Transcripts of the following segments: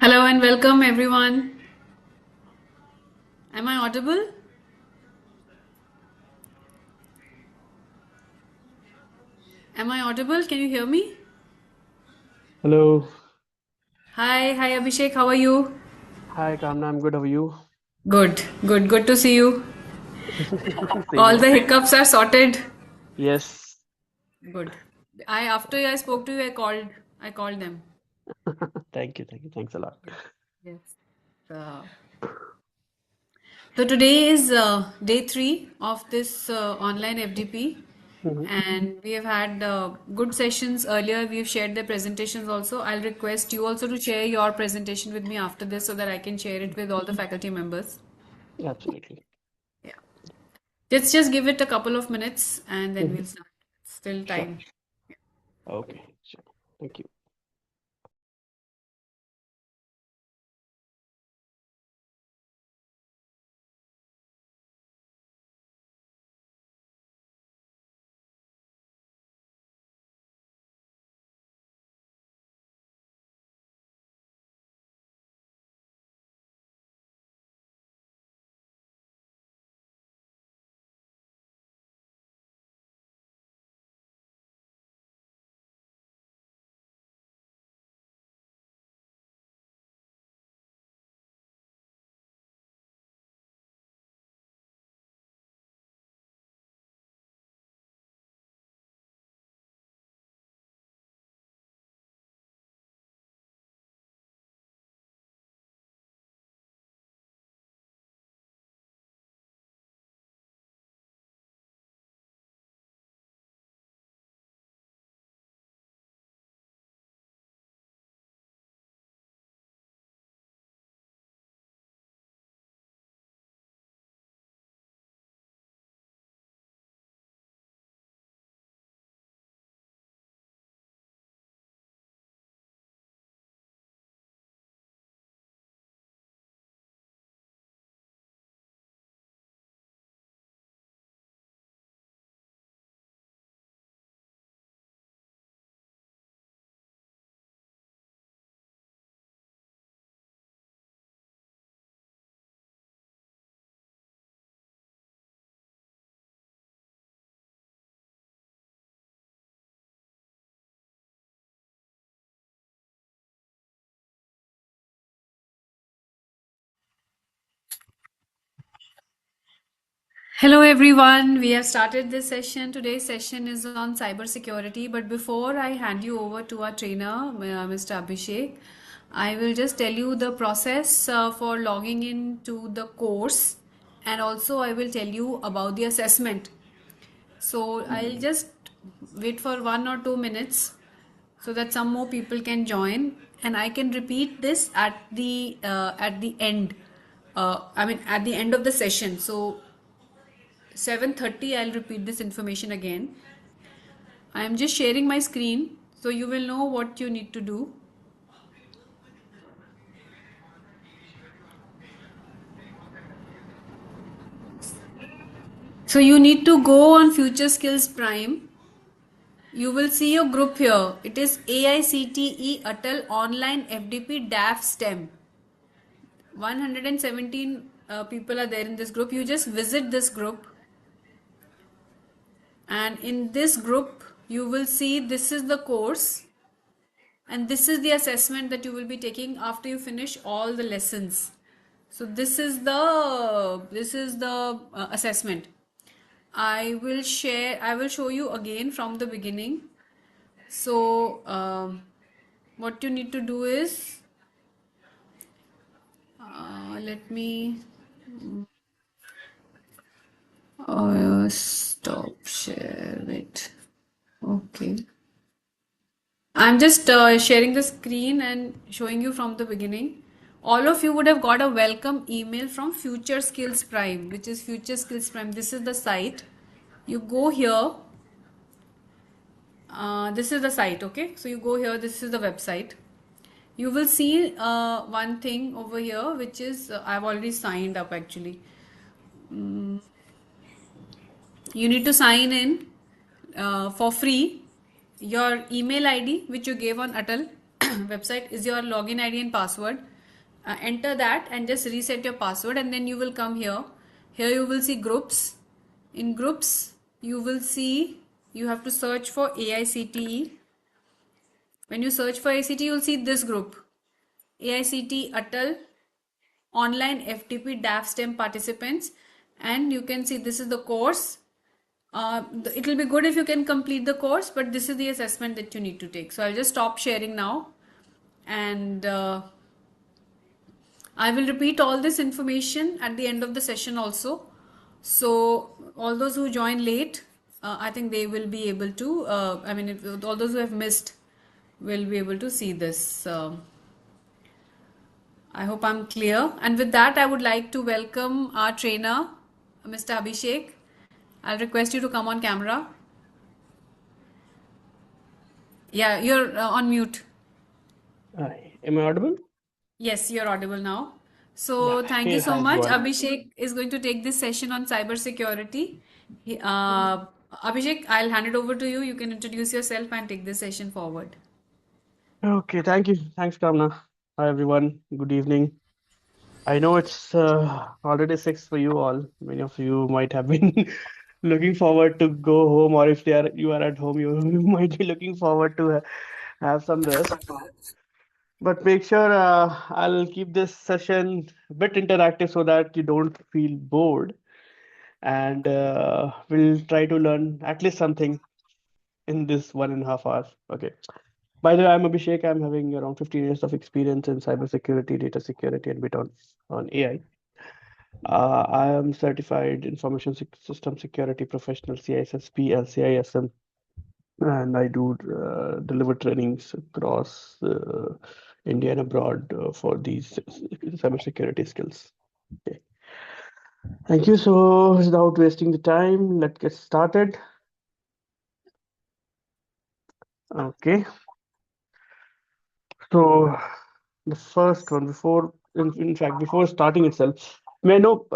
Hello and welcome everyone. Am I audible? Am I audible? Can you hear me? Hello. Hi Abhishek, how are you? Hi, Kamna. I'm good. How are you? Good to see you. Same All here. the hiccups are sorted. Yes. Good. After I spoke to you, I called them. Thank you. Thank you. Thanks a lot. Yes. Yes. Uh, so today is day three of this online FDP, Mhm. and we have had good sessions earlier. We've shared the presentations also. I'll request you also to share your presentation with me after this so that I can share it with all the faculty members. Absolutely. Yeah. Let's just give it a couple of minutes and then Mhm. we'll start. Still Sure. time. Okay. Sure. Thank you. Hello everyone, we have started this session. Today's session is on cybersecurity. But before I hand you over to our trainer, Mr. Abhishek, I will just tell you the process for logging into the course, and also I will tell you about the assessment. So I'll just wait for 1 or 2 minutes so that some more people can join, and I can repeat this at the end. I mean at the end of the session. So 7:30 I'll repeat this information again. I am just sharing my screen so you will know what you need to do. So you need to go on Future Skills Prime. You will see your group here. It is AICTE Atal Online FDP DAF STEM. 117 people are there in this group. You just visit this group, and in this group you will see this is the course, and this is the assessment that you will be taking after you finish all the lessons. So this is the assessment. I will show you again from the beginning. So what you need to do is, let me stop share. Wait. Okay. I'm just sharing the screen and showing you from the beginning. All of you would have got a welcome email from Future Skills Prime, which is Future Skills Prime. This is the site. You go here. This is the site, okay? So you go here. This is the website. You will see one thing over here, which is I've already signed up actually. Mm, you need to sign in for free. Your email ID, which you gave on Atal website, is your login ID and password. enter that and just reset your password, and then you will come here. Here you will see groups. In groups, you will see you have to search for AICTE. When you search for AICTE, you'll see this group, AICTE Atal Online FTP DAF STEM participants, and you can see this is the course. It will be good if you can complete the course, but this is the assessment that you need to take. So I'll just stop sharing now, and I will repeat all this information at the end of the session also. So all those who join late, I think they will be able to. I mean, all those who have missed will be able to see this. I hope I'm clear. And with that, I would like to welcome our trainer, Mr. Abhishek. I'll request you to come on camera. Yeah, you're on mute. Am I audible? Yes, you're audible now. Yeah. So thank you Hey, so hi much. everyone. Abhishek is going to take this session on cybersecurity. Mm. Abhishek, I'll hand it over to you. You can introduce yourself and take this session forward. Okay, thank you. Thanks, Kamna. Hi everyone. Good evening. I know it's already 6 for you all. Many of you might have been looking forward to go home, or if you are at home, you might be looking forward to have some rest. But make sure I'll keep this session a bit interactive so that you don't feel bored, and we'll try to learn at least something in this 1.5 hours. Okay. By the way, I'm Abhishek. I'm having around 15 years of experience in cybersecurity, data security, and bit on AI. I am certified information system security professional, CISSP, LCISM, and I do deliver trainings across India and abroad for these cybersecurity skills. Okay. Thank you. So, without wasting the time, let's get started. Okay. So, the first one, in fact, before starting itself, may I know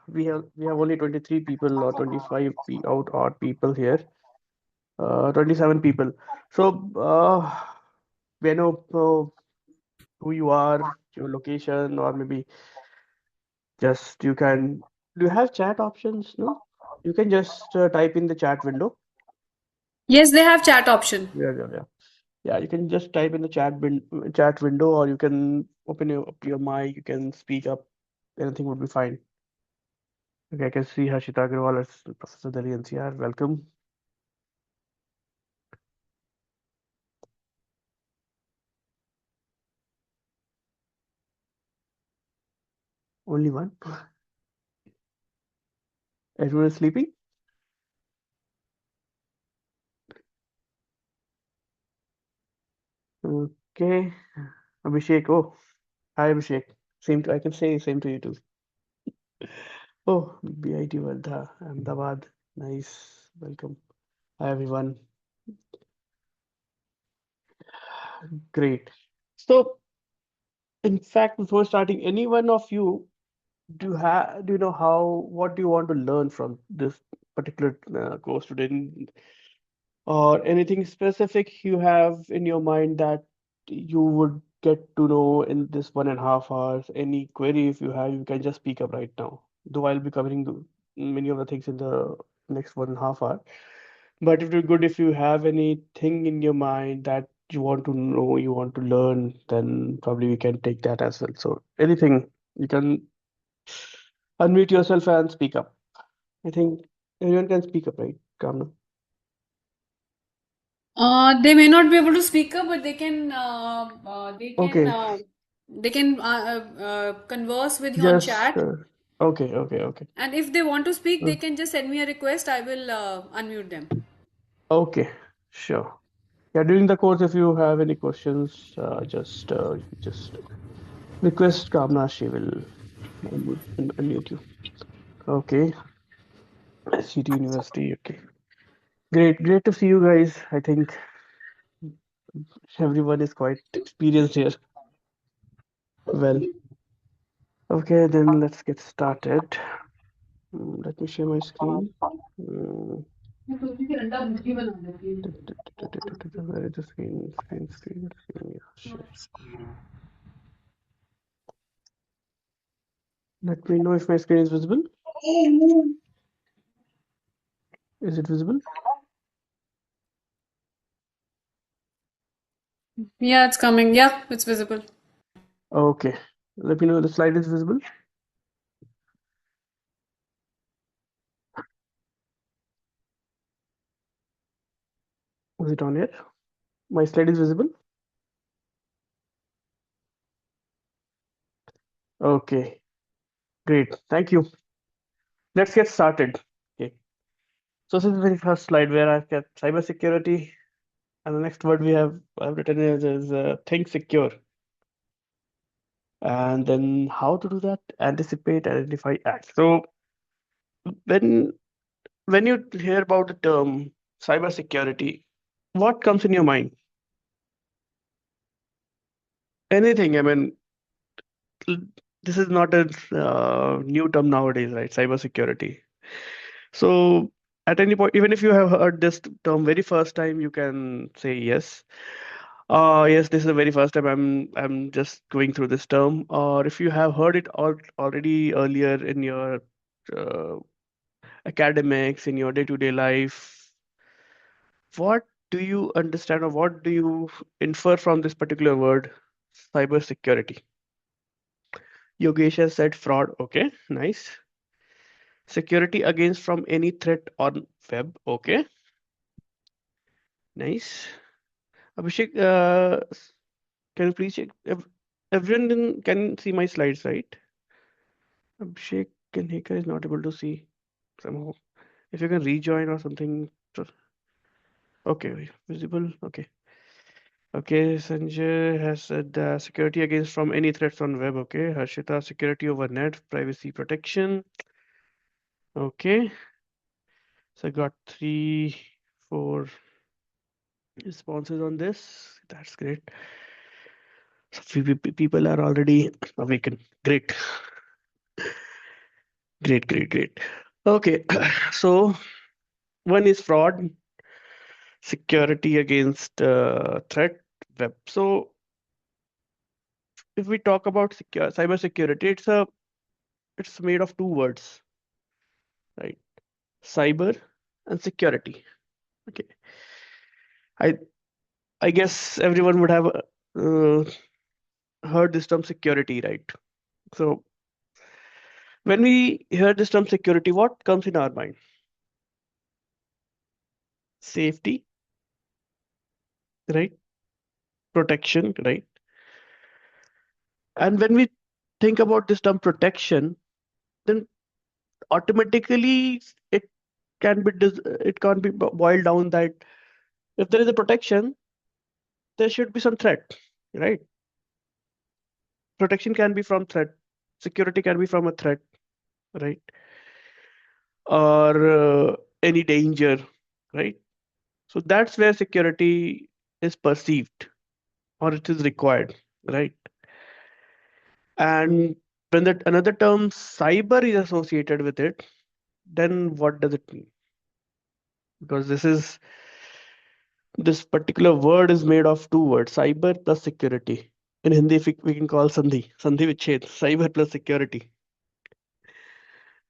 we have only 23 people or 25 out odd people here, 27 people. So, may I know who you are, your location, or maybe just you can. Do you have chat options? No, you can just type in the chat window. Yes, they have chat option. Yeah, yeah, yeah. Yeah, you can just type in the chat window, or you can open up your mic. You can speak up. Anything would be fine. Okay, I can see Harshita Agrawal as Professor Delhi NCR. Welcome. Only one. Everyone is sleeping. Okay. Abhishek. Oh, hi Abhishek. I can say same to you too. Oh, BIT Wardha, Ahmedabad. Nice. Welcome. Hi everyone. Great. So, in fact, before starting, any one of you do you know what do you want to learn from this particular course today? Or anything specific you have in your mind that you would get to know in this 1.5 hours? Any query if you have, you can just speak up right now. Though I'll be covering many of the things in the next 1.5 hour. But it would be good if you have anything in your mind that you want to know, you want to learn, then probably we can take that as well. So anything, you can unmute yourself and speak up. I think everyone can speak up, right? Kamna? They may not be able to speak up, but Okay, they can converse with you on just chat. okay, okay, okay. And if they want to speak, Uh, they can just send me a request. I will unmute them. Okay, sure. Yeah, during the course, if you have any questions, just request Kamna. She will unmute you. Okay, City University. Okay, great to see you guys. I think everyone is quite experienced here. Well, okay, then let's get started. Let me share my screen. Mm, Where is the screen? Screen. Yeah, share. Let me know if my screen is visible. Is it visible? Yeah, it's coming. Yeah, it's visible. Okay. Let me know the slide is visible. Is it on here? My slide is visible. Okay. Great. Thank you. Let's get started. Okay. So this is the very first slide where I've kept cybersecurity, and the next word I've written is think secure. And then how to do that? Anticipate, identify, act. So when when you hear about the term cybersecurity, what comes in your mind? Anything. I mean, this is not a new term nowadays, right? Cybersecurity. So at any point, even if you have heard this term very first time, you can say yes. Yes, this is the very first time I'm just going through this term. Or if you have heard it already earlier in your uh, academics, in your day-to-day life, what do you understand or what do you infer from this particular word, cybersecurity? Yogesh has said fraud. Okay, nice. Security against from any threat on web. Okay, nice. Abhishek, can you please check? Everyone can see my slides, right? Abhishek Kanhekar is not able to see somehow. If you can rejoin or something. Okay, visible. Okay. Okay, Sanjay has said security against from any threats on web. Okay, Harshita, security over net, privacy protection. Okay, so I got 4 responses on this. That's great. So few people are already awakened. Great, great, great, great. Okay, so one is fraud, security against threat, web. So if we talk about cyber security, it's made of 2 words, right? Cyber and security. Okay, I I guess everyone would have heard this term security, right? So when we hear this term security, what comes in our mind? Safety, right? Protection, right? And when we think about this term protection, then automatically it can't be boiled down that if there is a protection, there should be some threat, right? Protection can be from threat, security can be from a threat, right? Or any danger, right? So that's where security is perceived or it is required, right? And when that another term cyber is associated with it, then what does it mean? Because this particular word is made of 2 words, cyber plus security. In Hindi, if we can call Sandhi Vichhed, cyber plus security.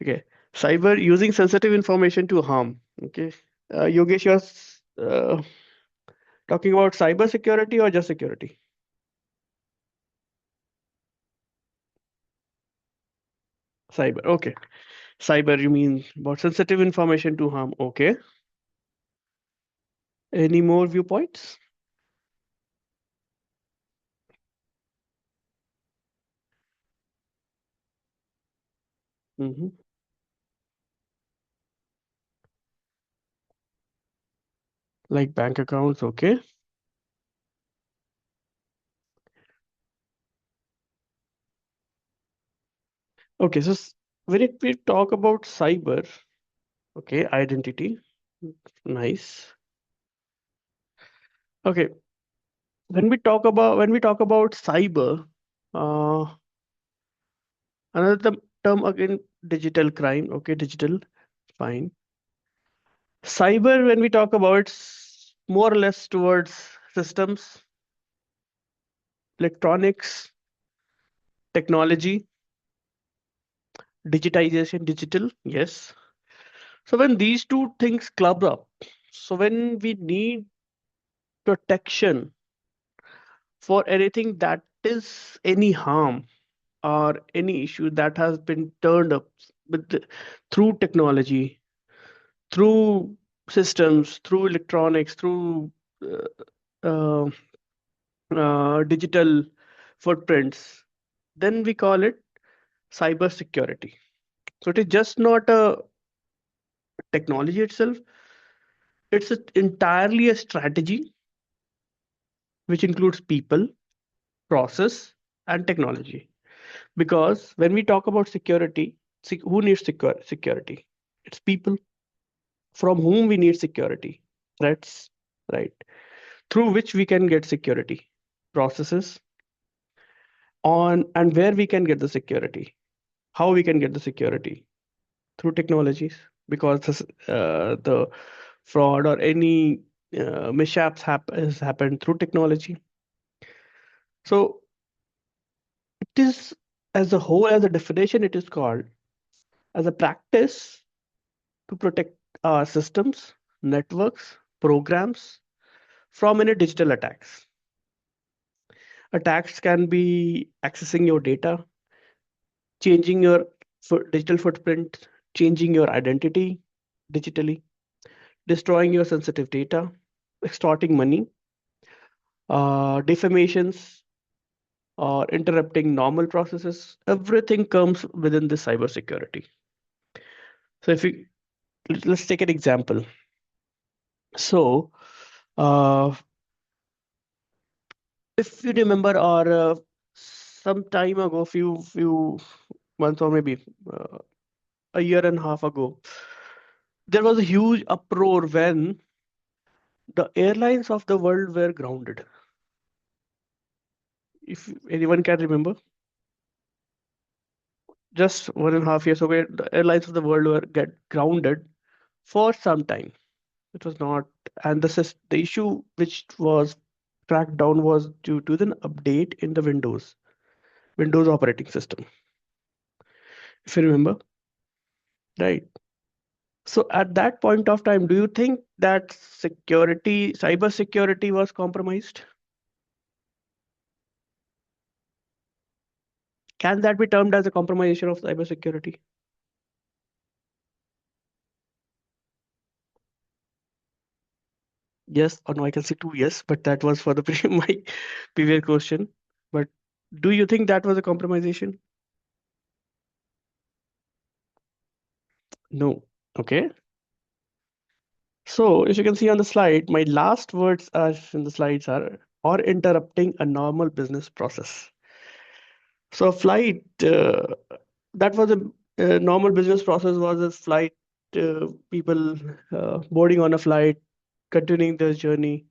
Okay. Cyber using sensitive information to harm. Okay. Yogesh, you're talking about cyber security or just security? Cyber. Okay. Cyber, you mean about sensitive information to harm. Okay. Any more viewpoints? Hmm. Like bank accounts. Okay. Okay. So when we talk about cyber, okay, identity. Nice. Okay. When we talk about cyber, uh, another term again, digital crime. Okay, digital. Fine. Cyber, when we talk about, it's more or less towards systems, electronics, technology, digitization, digital, yes. So when these two things club up, so when we need protection for anything that is any harm or any issue that has been turned up through technology, through systems, through electronics, through uh, uh, digital footprints, then we call it cybersecurity. So it is just not a technology itself, it's entirely a strategy which includes people, process, and technology. Because when we talk about security, who needs security? It's people. From whom we need security? Threats, right? Through which we can get security. Processes, on and where we can get the security. How we can get the security? Through technologies. Because the fraud or any mishaps has happened through technology. So it is, as a whole, as a definition, it is called as a practice to protect our systems, networks, programs from any digital attacks. Attacks can be accessing your data, changing your digital footprint, changing your identity digitally, destroying your sensitive data, extorting money, defamations, or interrupting normal processes. Everything comes within this cybersecurity. So if we let's take an example. So uh, if you remember, or some time ago, few months or maybe uh, a year and a half ago, there was a huge uproar when the airlines of the world were grounded. If anyone can remember, just 1.5 years ago, the airlines of the world were get grounded for some time. It was not, and the issue which was tracked down was due to the update in the Windows operating system. If you remember, right? So at that point of time, do you think that cyber security was compromised? Can that be termed as a compromisation of cyber security? Yes or no? I can say two yes, but that was for the my previous question. But do you think that was a compromisation? No. Okay. So if you can see on the slide, my last words are in the slides are or interrupting a normal business process. So a flight that was a normal business process was a flight, people boarding on a flight, continuing their journey.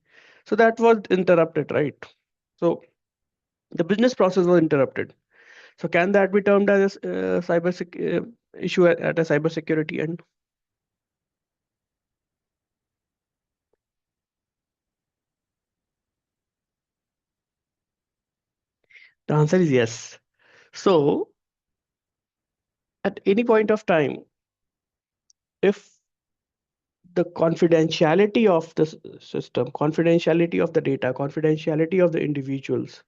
So that was interrupted, right? So the business process was interrupted. So can that be termed as a issue at a cybersecurity end? The answer is yes. So at any point of time, if the confidentiality of the system, confidentiality of the data, confidentiality of the individuals,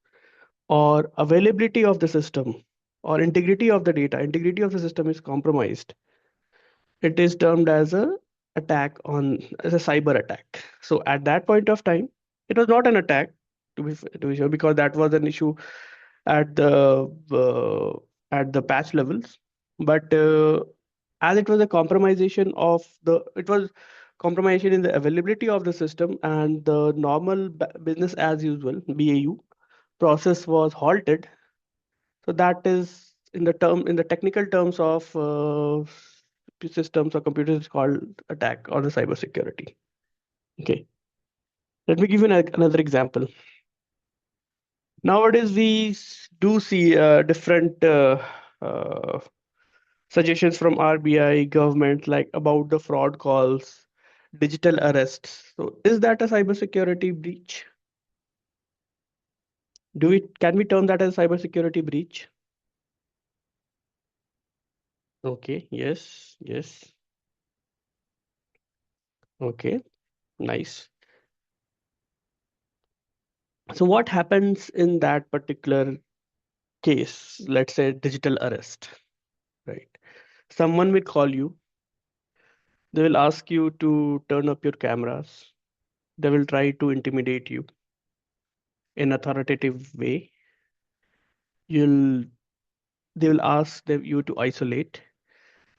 or availability of the system, or integrity of the data, integrity of the system is compromised, it is termed as a attack on as a cyber attack. So at that point of time, it was not an attack to be sure, because that was an issue at the patch levels. But as it was a compromisation of it was compromisation in the availability of the system, and the normal business as usual BAU process was halted. So that is in the technical terms of systems or computers called attack on the cybersecurity. Okay, let me give you another example. Nowadays, we do see different uh, suggestions from RBI, government, like about the fraud calls, digital arrests. So, is that a cybersecurity breach? Can we term that as a cybersecurity breach? Okay. Yes. Yes. Okay. Nice. So what happens in that particular case? Let's say digital arrest, right? Someone will call you. They will ask you to turn up your cameras. They will try to intimidate you in authoritative way. You'll They will ask you to isolate.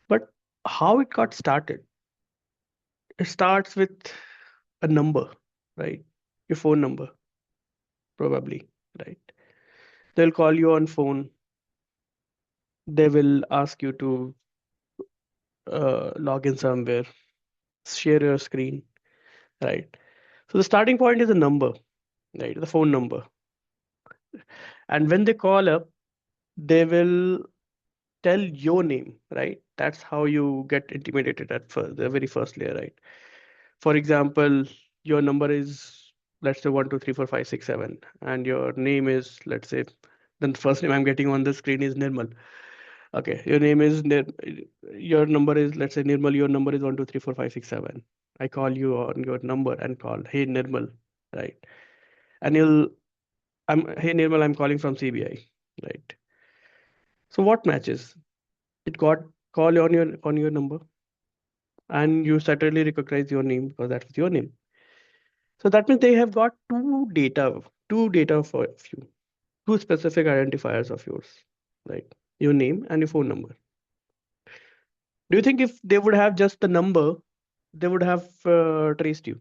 But how it got started? It starts with a number, right? Your phone number, probably, right? They'll call you on phone. They will ask you to log in somewhere, share your screen, right? So the starting point is a number, right? The phone number. And when they call up, they will tell your name, right? That's how you get intimidated at first, the very first layer, right? For example, your number is, let's say, 1 2 3 4 5 6 7, and your name is, let's say, then the first name I'm getting on the screen is Nirmal. Okay, your name is your number is, let's say, Nirmal. Your number is 1 2 3 4 5 6 7. I call you on your number and call, hey Nirmal, right? And hey Nirmal, I'm calling from CBI, right? So what matches? It got call on your number, and you certainly recognize your name because that was your name. So that means they have got two data for you, two specific identifiers of yours, right? Your name and your phone number. Do you think if they would have just the number, they would have traced you,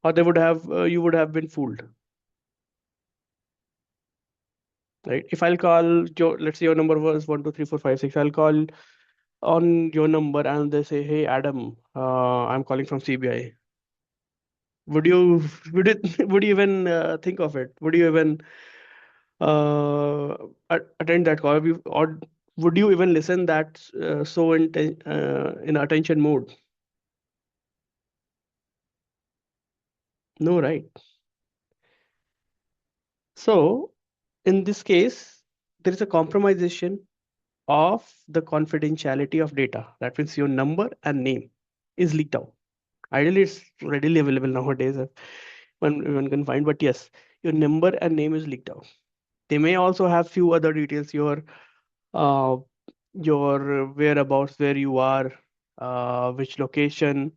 or they would have you would have been fooled, right? If I'll call your, let's say your number was 1 2 3 4 5 6, I'll call on your number and they say, "Hey Adam, I'm calling from CBI." Would you would it would you even think of it? Would you even attend that call? Or would you even listen that in attention mode? No, right? So in this case, there is a compromisation of the confidentiality of data. That means your number and name is leaked out. Ideally, it's readily available nowadays. One can find, but yes, your number and name is leaked out. They may also have few other details, uh, your whereabouts, where you are, which location,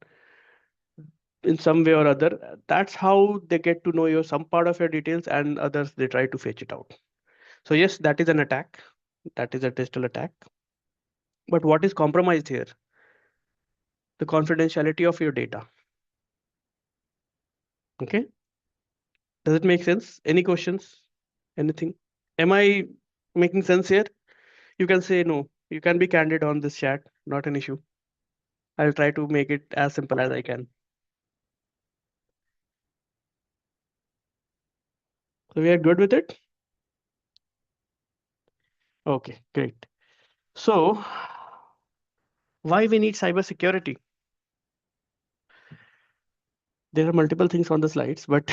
in some way or other. That's how they get to know your some part of your details, and others they try to fetch it out. So yes, that is an attack. That is a digital attack. But what is compromised here? The confidentiality of your data. Okay. Does it make sense? Any questions? Anything? Am I making sense here? You can say no. You can be candid on this chat. Not an issue. I'll try to make it as simple as I can. So we are good with it? Okay, great. So why we need cybersecurity? There are multiple things on the slides, but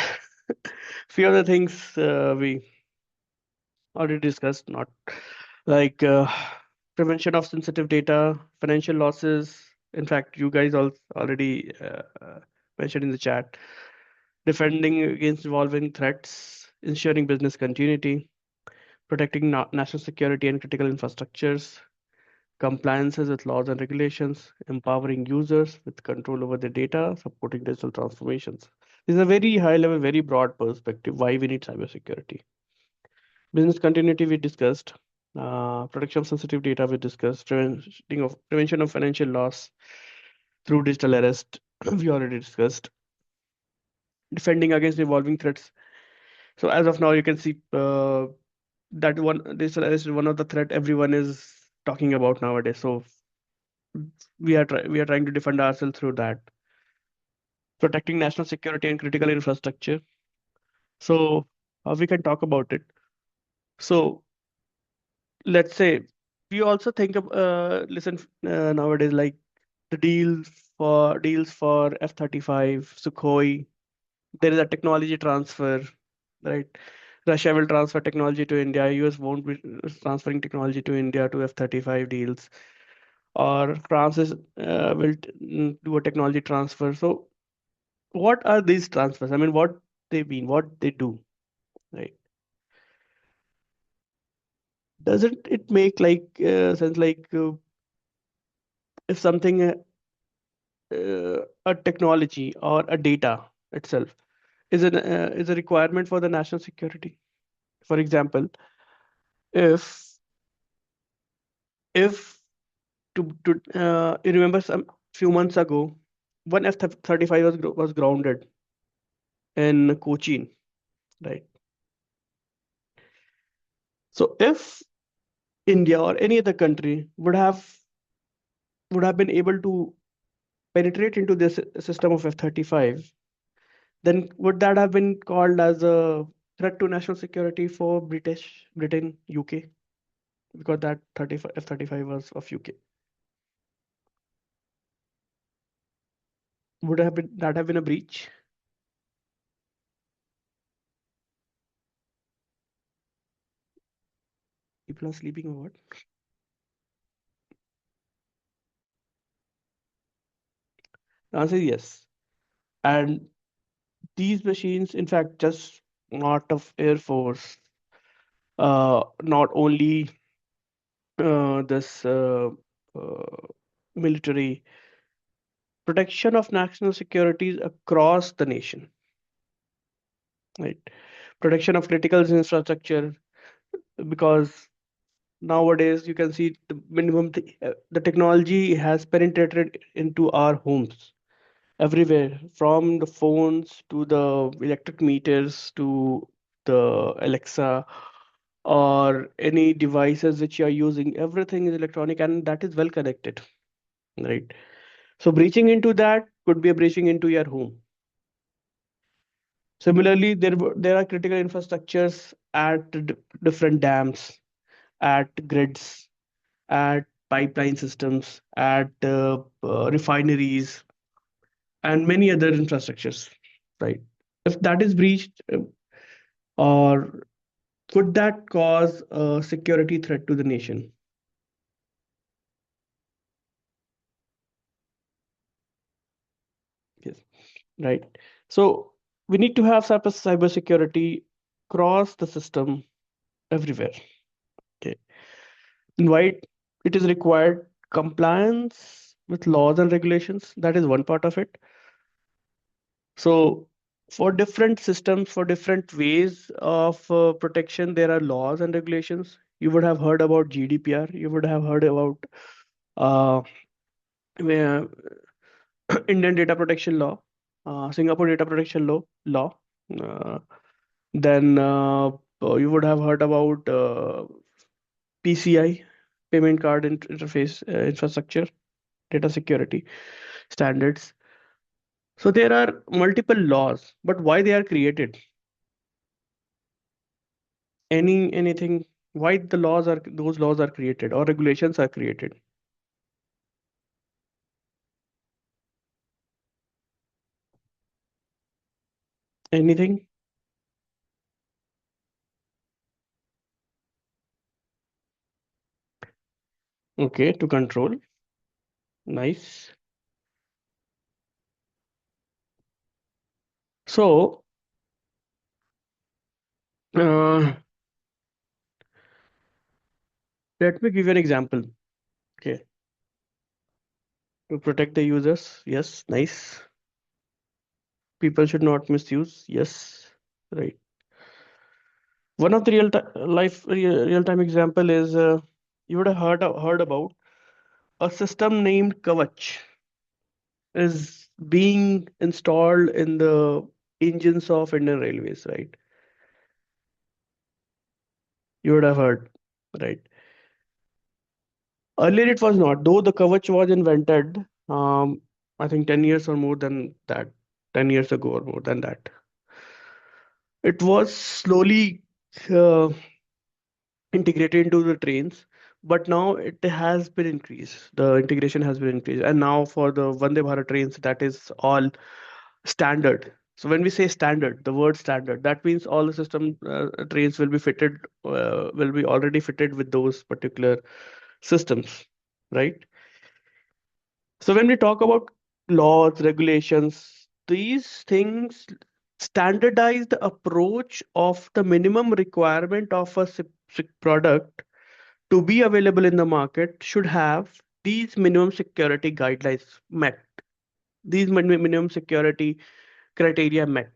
few of the things we already discussed, not like prevention of sensitive data, financial losses. In fact, you guys all already mentioned in the chat, defending against evolving threats, ensuring business continuity, protecting national security and critical infrastructures, compliances with laws and regulations, empowering users with control over their data, supporting digital transformations. This is a very high level, very broad perspective why we need cybersecurity. Business continuity we discussed, protection of sensitive data we discussed, prevention of financial loss through digital arrest we already discussed, defending against evolving threats. So as of now, you can see that one digital arrest is one of the threat everyone is talking about nowadays. So we are trying to defend ourselves through that, protecting national security and critical infrastructure. So we can talk about it. So let's say we also think of listen nowadays like the deals for F-35, Sukhoi. There is a technology transfer, right? Russia will transfer technology to India. US won't be transferring technology to India to F-35 deals. Or France is do a technology transfer. So what are these transfers? I mean, what they mean, what they do, right? Doesn't it make sense? If something, a technology or a data itself is a requirement for the national security. For example, if if you remember some few months ago, one F-35 was grounded in Cochin, right? So if India or any other country would have been able to penetrate into this system of F-35, then would that have been called as a threat to national security for Britain, UK? Because that 35 F-35 was of UK. Would have been that have been a breach? People are sleeping or what? The answer is yes. And these machines, in fact, just not of Air Force, not only this military protection of national securities across the nation, right? Protection of critical infrastructure, because nowadays you can see the technology has penetrated into our homes everywhere, from the phones to the electric meters to the Alexa or any devices which you are using. Everything is electronic and that is well connected, right? So breaching into that could be a breaching into your home. Similarly, there are critical infrastructures at different dams, at grids, at pipeline systems, at refineries, and many other infrastructures, right? If that is breached, or could that cause a security threat to the nation? Yes, right. So we need to have cybersecurity across the system everywhere. Okay. And why it is required? Compliance with laws and regulations. That is one part of it. So for different systems, for different ways of protection, there are laws and regulations. You would have heard about GDPR. You would have heard about uh, where- Indian Data Protection Law, Singapore Data Protection Law. Uh, then you would have heard about PCI, Payment Card Interface Infrastructure, Data Security Standards. So there are multiple laws, but why they are created? Anything? Why those laws are created or regulations are created? Anything? Okay, to control. Nice. So uh, let me give you an example. Okay, to protect the users. Yes, nice. People should not misuse. Yes, right. One of the real time example is you would have heard about a system named Kavach is being installed in the engines of Indian Railways, right? You would have heard, right? Earlier it was not, though the Kavach was invented, I think 10 years or more than that, 10 years ago or more than that. It was slowly uh, integrated into the trains, but now it has been increased. The integration has been increased, and now for the Vande Bharat trains, that is all standard. So when we say standard, the word standard, that means all the system trains will be fitted, will be already fitted with those particular systems, right? So when we talk about laws, regulations, these things standardize the approach of the minimum requirement of a product to be available in the market should have these minimum security guidelines met. These minimum security criteria met,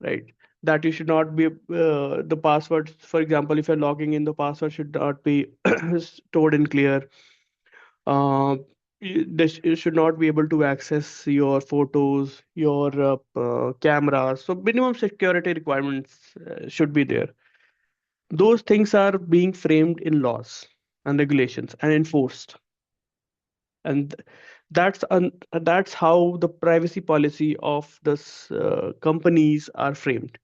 right? That you should not be the passwords, for example, if you're logging in, the password should not be stored in clear. You should not be able to access your photos, your cameras. So minimum security requirements should be there. Those things are being framed in laws and regulations and enforced. And that's how the privacy policy of this companies are framed.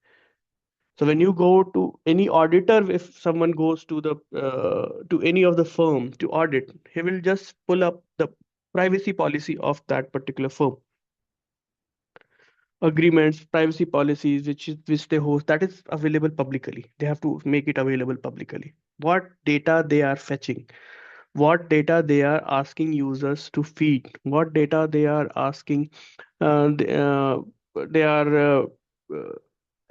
So when you go to any auditor, if someone goes to any of the firm to audit, he will just pull up the privacy policy of that particular firm. Agreements, privacy policies, which they host, that is available publicly. They have to make it available publicly. What data they are fetching, what data they are asking users to feed, what data they are asking, they are uh,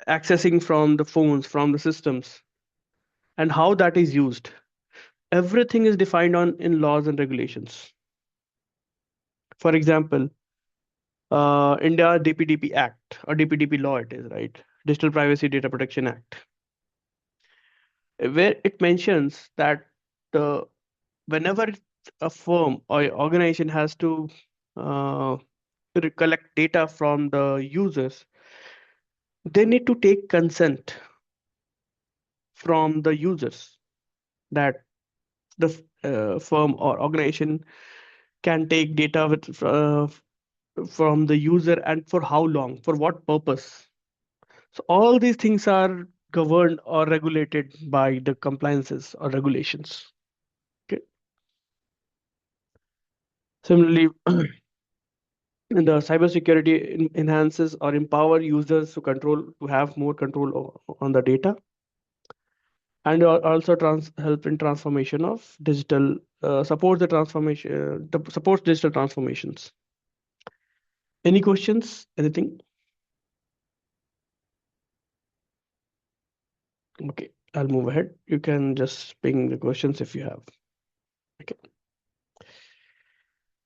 accessing from the phones, from the systems, and how that is used. Everything is defined on in laws and regulations. For example, India DPDP Act or DPDP law, it is right, Digital Privacy Data Protection Act, where it mentions that the whenever a firm or organization has to uh, collect data from the users, they need to take consent from the users that the firm or organization can take data from the user and for how long, for what purpose. So all these things are governed or regulated by the compliances or regulations. Okay. Similarly, the cybersecurity enhances or empower users to have more control on the data, and also help in transformation of digital support the transformation supports digital transformations. Any questions? Anything? Okay, I'll move ahead. You can just ping the questions if you have. Okay.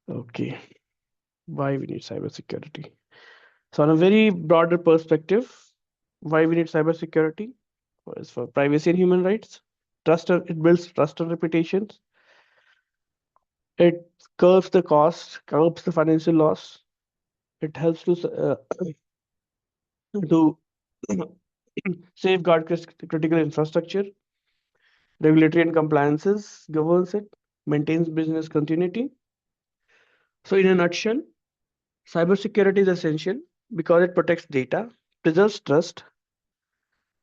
Okay. Why we need cybersecurity? So, on a very broader perspective, why we need cybersecurity is for privacy and human rights. It builds trust and reputations. It curbs the cost, curbs the financial loss. It helps to safeguard critical infrastructure. Regulatory and compliances governs it, maintains business continuity. So, in a nutshell, cybersecurity is essential because it protects data, preserves trust,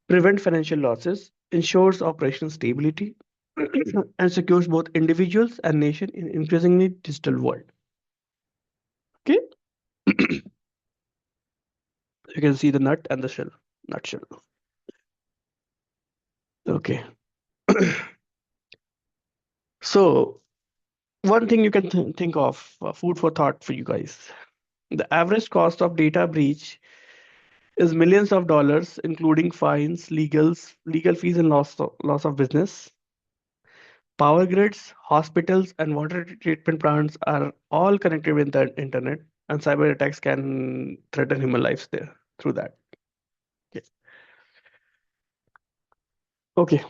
prevents financial losses, ensures operational stability, and secures both individuals and nation in increasingly digital world. Okay, you can see the nut and the shell. Nutshell. Okay. So one thing you can think of, food for thought for you guys. The average cost of data breach is millions of dollars, including fines, legal fees, and loss of business. Power grids, hospitals, and water treatment plants are all connected with the internet, and cyber attacks can threaten human lives there through that. Okay. Okay.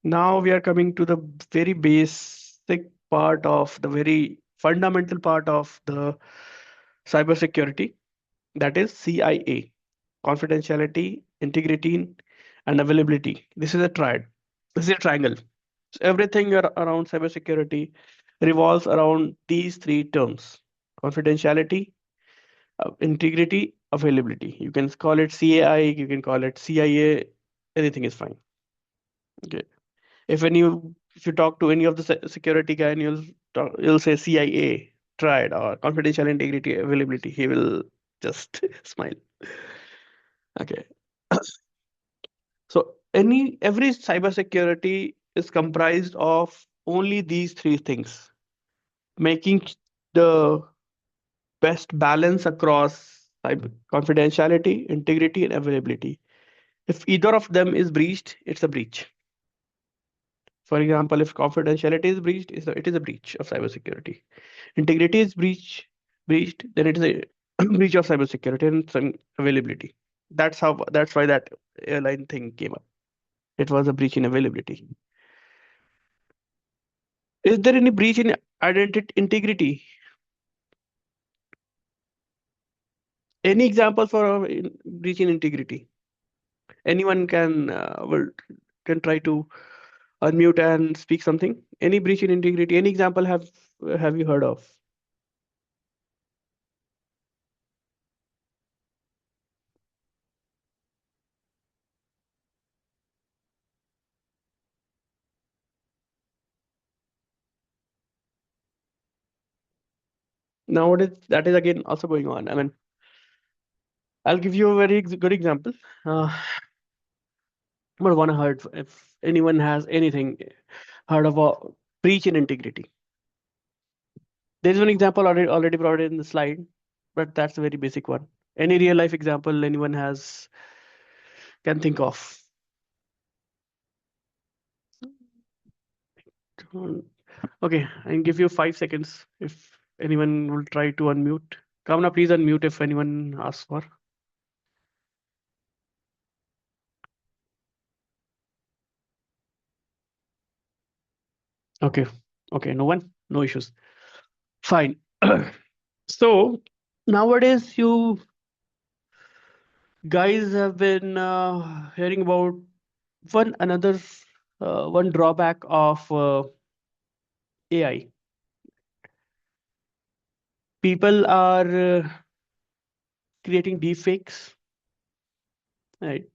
Now we are coming to the very basic part of the very fundamental part of the cybersecurity, that is CIA, confidentiality, integrity, and availability. This is a triad. This is a triangle. So everything around cybersecurity revolves around these three terms: confidentiality, integrity, availability. You can call it CAI, you can call it CIA, anything is fine. Okay. If you talk to any of the security guy and you'll say CIA, triad, or confidential integrity, availability, he will Just smile. Okay. So every cybersecurity is comprised of only these three things, making the best balance across confidentiality, integrity, and availability. If either of them is breached, it's a breach. For example, if confidentiality is breached, it is a breach of cybersecurity. Integrity is breached, then it is a breach of cybersecurity and some availability. That's why that airline thing came up. It was a breach in availability. Is there any breach in identity integrity? Any example for a breach in integrity? Anyone can try to unmute and speak something. Any breach in integrity? Any example have you heard of? Nowadays, that is again also going on. I mean, I'll give you a very good example. Uh, but one heard if anyone has anything heard of a breach in integrity. There is one example already brought in the slide, but that's a very basic one. Any real life example anyone has can think of? Hmm. Okay, I can give you 5 seconds if anyone will try to unmute. Kamna, please unmute if anyone asks for. Okay, okay, no one, no issues. Fine. So nowadays, you guys have been hearing about one another one drawback of AI. People are creating deepfakes, right?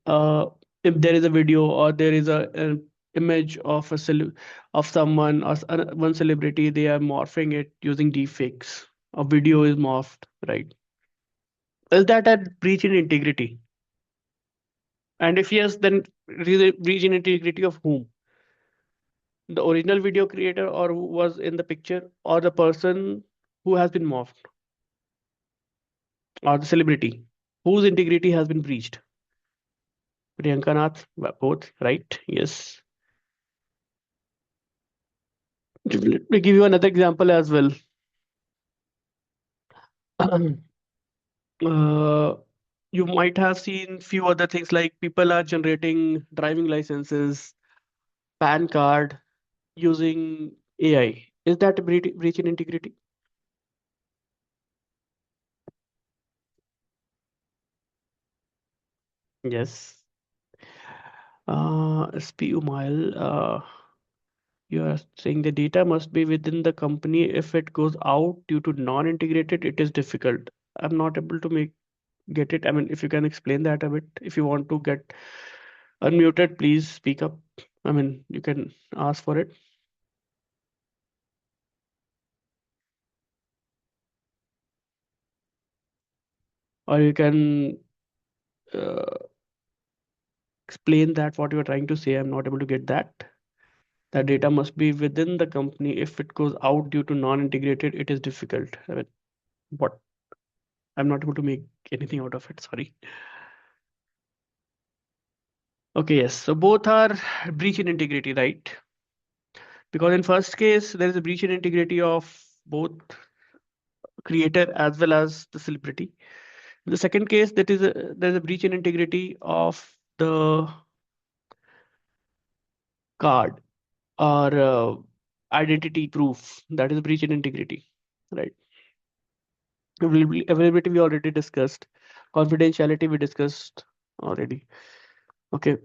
Uh, if there is a video or there is an image of of someone or one celebrity, they are morphing it using deepfakes. A video is morphed, right? Is that a breach in integrity? And if yes, then it is a breach in integrity of whom? The original video creator or who was in the picture or the person who has been morphed or the celebrity whose integrity has been breached? Priyanka Nath, both, right? Yes. Let me give you another example as well. uh, you might have seen few other things like people are generating driving licenses, PAN card using AI. Is that a breach in integrity? Yes. SP Umail, you are saying the data must be within the company. If it goes out due to non-integrated, it is difficult. I'm not able to get it. I mean, if you can explain that a bit. If you want to get unmuted, please speak up. I mean, you can ask for it, or you can uh, explain that what you are trying to say. I'm not able to get that. That data must be within the company. If it goes out due to non-integrated, it is difficult. I mean, what? I'm not able to make anything out of it. Sorry. Okay, yes. So both are breach in integrity, right? Because in first case, there is a breach in integrity of both creator as well as the celebrity. In the second case, there's a breach in integrity of the card or identity proof. That is a breach in integrity, right? Availability we already discussed. Confidentiality we discussed already. Okay,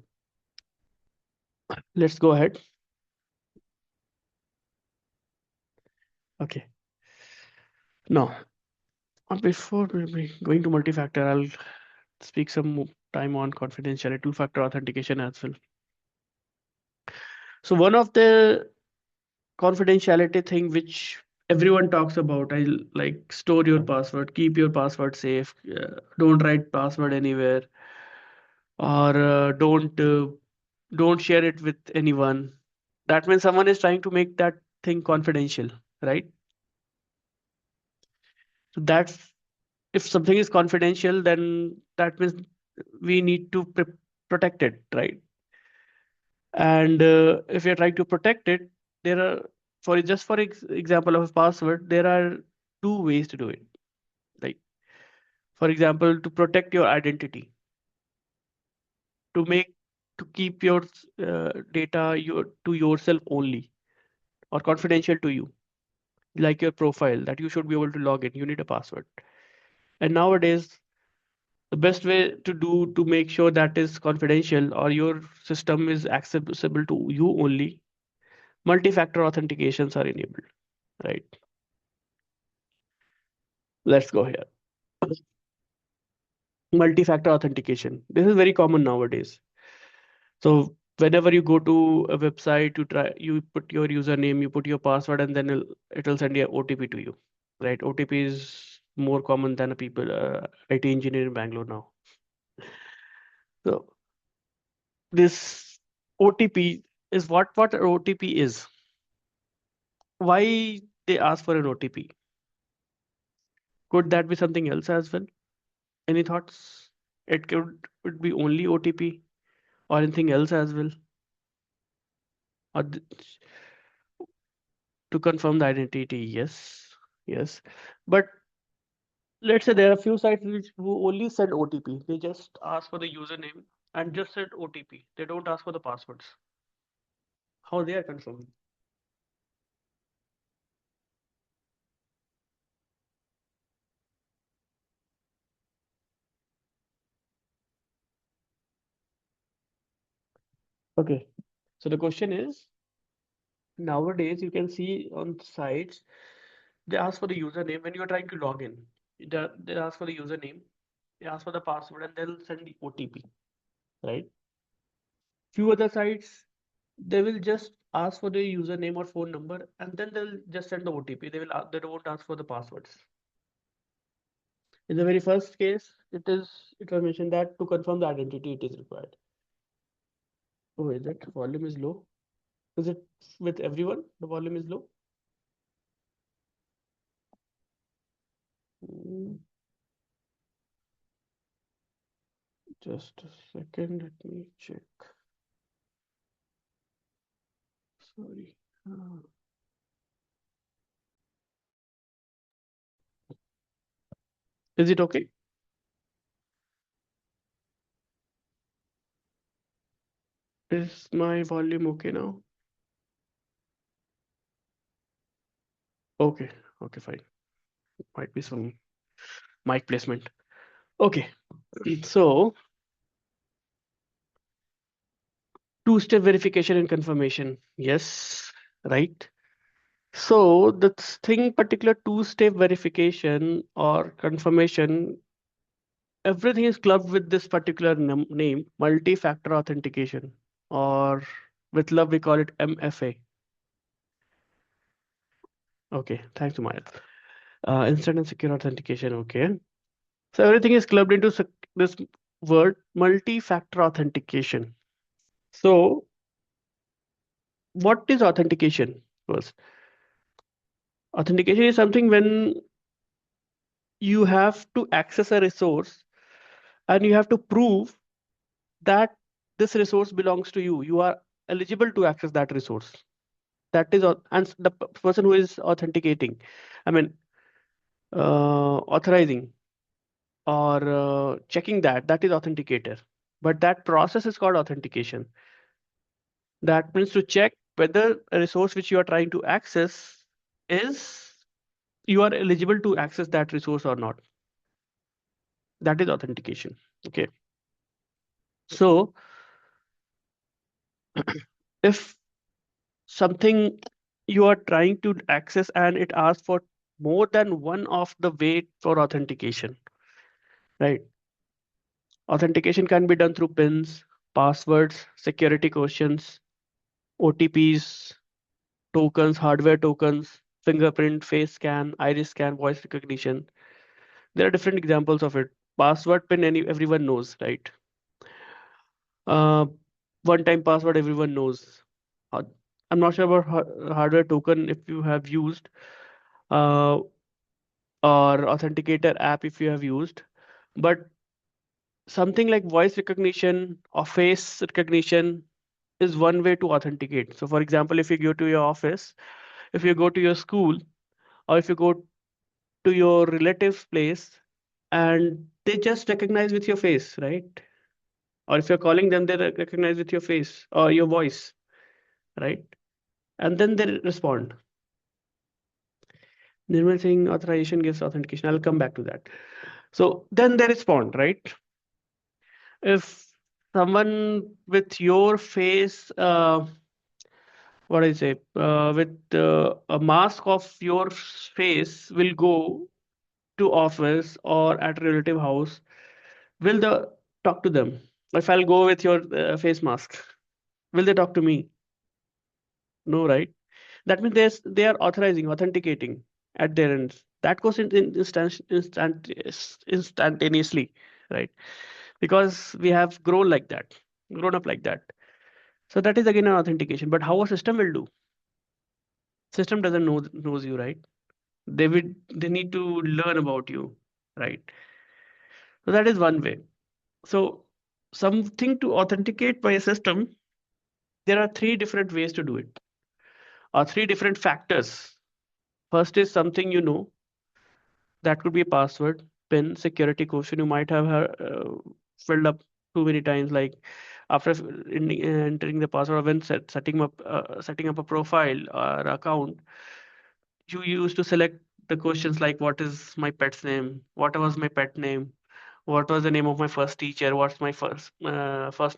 let's go ahead. Okay, now before maybe going to multi-factor, I'll speak some time on confidentiality, two-factor authentication as well. So one of the confidentiality thing which everyone talks about. I like store your password, keep your password safe, don't write password anywhere, or don't share it with anyone. That means someone is trying to make that thing confidential, right? So that's, if something is confidential, then that means we need to protect it, right? And if you're trying to protect it, there are, for just for example of a password, there are two ways to do it. Like, for example, to protect your identity, to make, to keep your data to yourself only, or confidential to you, like your profile, that you should be able to log in, you need a password. And nowadays, the best way to do to make sure that is confidential or your system is accessible to you only, multi-factor authentications are enabled, right? Let's go here. Multi-factor authentication. This is very common nowadays. So whenever you go to a website, you put your username, you put your password, and then it'll send you an OTP to you, right? OTP is more common than a people IT engineer in Bangalore now. So this OTP is what an OTP is. Why they ask for an OTP? Could that be something else as well? Any thoughts? It could be only OTP or anything else as well, or to confirm the identity. Yes, yes. But let's say there are a few sites which who only send OTP. They just ask for the username and just send OTP. They don't ask for the passwords. How they are confirming? Okay. So the question is, nowadays you can see on sites they ask for the username when you are trying to log in. They ask for the username, they ask for the password, and they'll send the OTP, right? Few other sites, they will just ask for the username or phone number, and then they'll just send the OTP. They won't ask for the passwords. In the very first case, it was mentioned that to confirm the identity it is required. Oh, is it volume is low? Is it with everyone? The volume is low? Mm, just a second, let me check. Sorry. Uh, Is it okay? Is my volume okay now? Okay, okay, fine. Might be some mic placement. Okay, so two-step verification and confirmation. Yes, right. So the thing, particular two-step verification or confirmation, everything is clubbed with this particular name, multi-factor authentication, or with love we call it MFA. Okay, thanks, Maya. Instant and secure authentication. Okay, so everything is clubbed into this word multi-factor authentication. So what is authentication first? Authentication is something when you have to access a resource and you have to prove that this resource belongs to you. You are eligible to access that resource. That is, and the person who is authenticating, I mean, authorizing or checking that is authenticator. But that process is called authentication. That means to check whether a resource which you are trying to access is, you are eligible to access that resource or not. That is authentication. Okay. So if something you are trying to access and it asks for more than one of the way for authentication, right? Authentication can be done through pins, passwords, security questions, OTPs, tokens, hardware tokens, fingerprint, face scan, iris scan, voice recognition. There are different examples of it. Password pin, everyone knows, right? Uh, One-time password, everyone knows. Uh, I'm not sure about hardware token if you have used, uh, or authenticator app if you have used, but something like voice recognition or face recognition is one way to authenticate. So, for example, if you go to your office, if you go to your school, or if you go to your relative's place, and they just recognize with your face, right? Or if you're calling them, they recognize with your face or your voice, right? And then they respond. Nirmal saying authorization gives authentication. I'll come back to that. So then they respond, right? If someone with your face, what I say, with a mask of your face will go to office or at a relative house, will the talk to them? If I'll go with your face mask, will they talk to me? No, right? That means they are authorizing, authenticating at their ends. That goes instantaneously, right? Because we have grown like that, grown up like that. So that is again an authentication. But how a system will do? System doesn't knows you, right? They need to learn about you, right? So that is one way. So something to authenticate by a system, there are three different ways to do it, or three different factors. First is something you know, that could be a password, PIN, security question you might have filled up too many times, like after entering the password or when setting up a profile or account, you used to select the questions like what is my pet's name, what was my pet name, what was the name of my first teacher, what's my first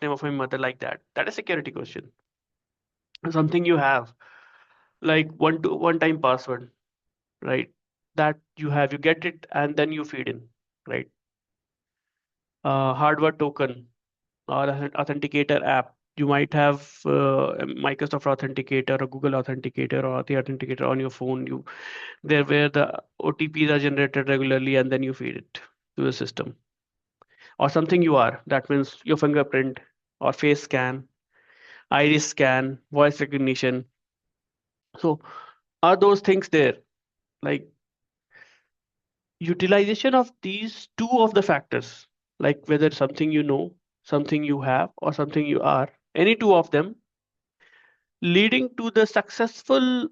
name of my mother, like that. That is security question. Something you have, like one time password, right? That you get it and then you feed in, right? Hardware token or authenticator app. You might have a Microsoft Authenticator or Google Authenticator or the Authenticator on your phone. You there where the OTPs are generated regularly and then you feed it to the system. Or something you are. That means your fingerprint or face scan, iris scan, voice recognition. So are those things there? Like utilization of these two of the factors, like whether something you know, something you have, or something you are, any two of them leading to the successful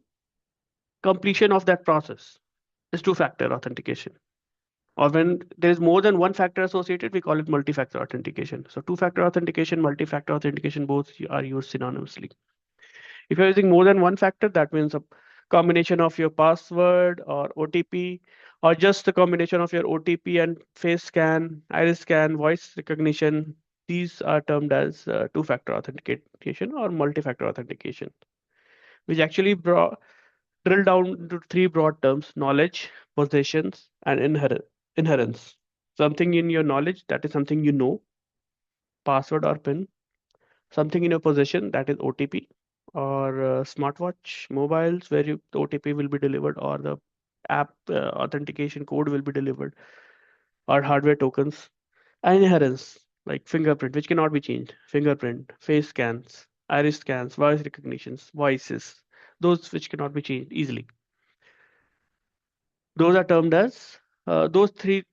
completion of that process is two-factor authentication. Or when there is more than one factor associated, we call it multi-factor authentication. So two-factor authentication, multi-factor authentication, both are used synonymously. If you're using more than one factor, that means a combination of your password or OTP, or just the combination of your OTP and face scan, iris scan, voice recognition. These are termed as two-factor authentication or multi-factor authentication, which actually drill down to three broad terms: knowledge, possessions, and inherence. Something in your knowledge, that is something you know, password or PIN. Something in your possession, that is OTP, or smartwatch, mobiles, where the OTP will be delivered, or the app authentication code will be delivered, or hardware tokens. And inherence, like fingerprint, which cannot be changed, fingerprint, face scans, iris scans, voice recognitions, voices, those which cannot be changed easily. Those are termed as those three.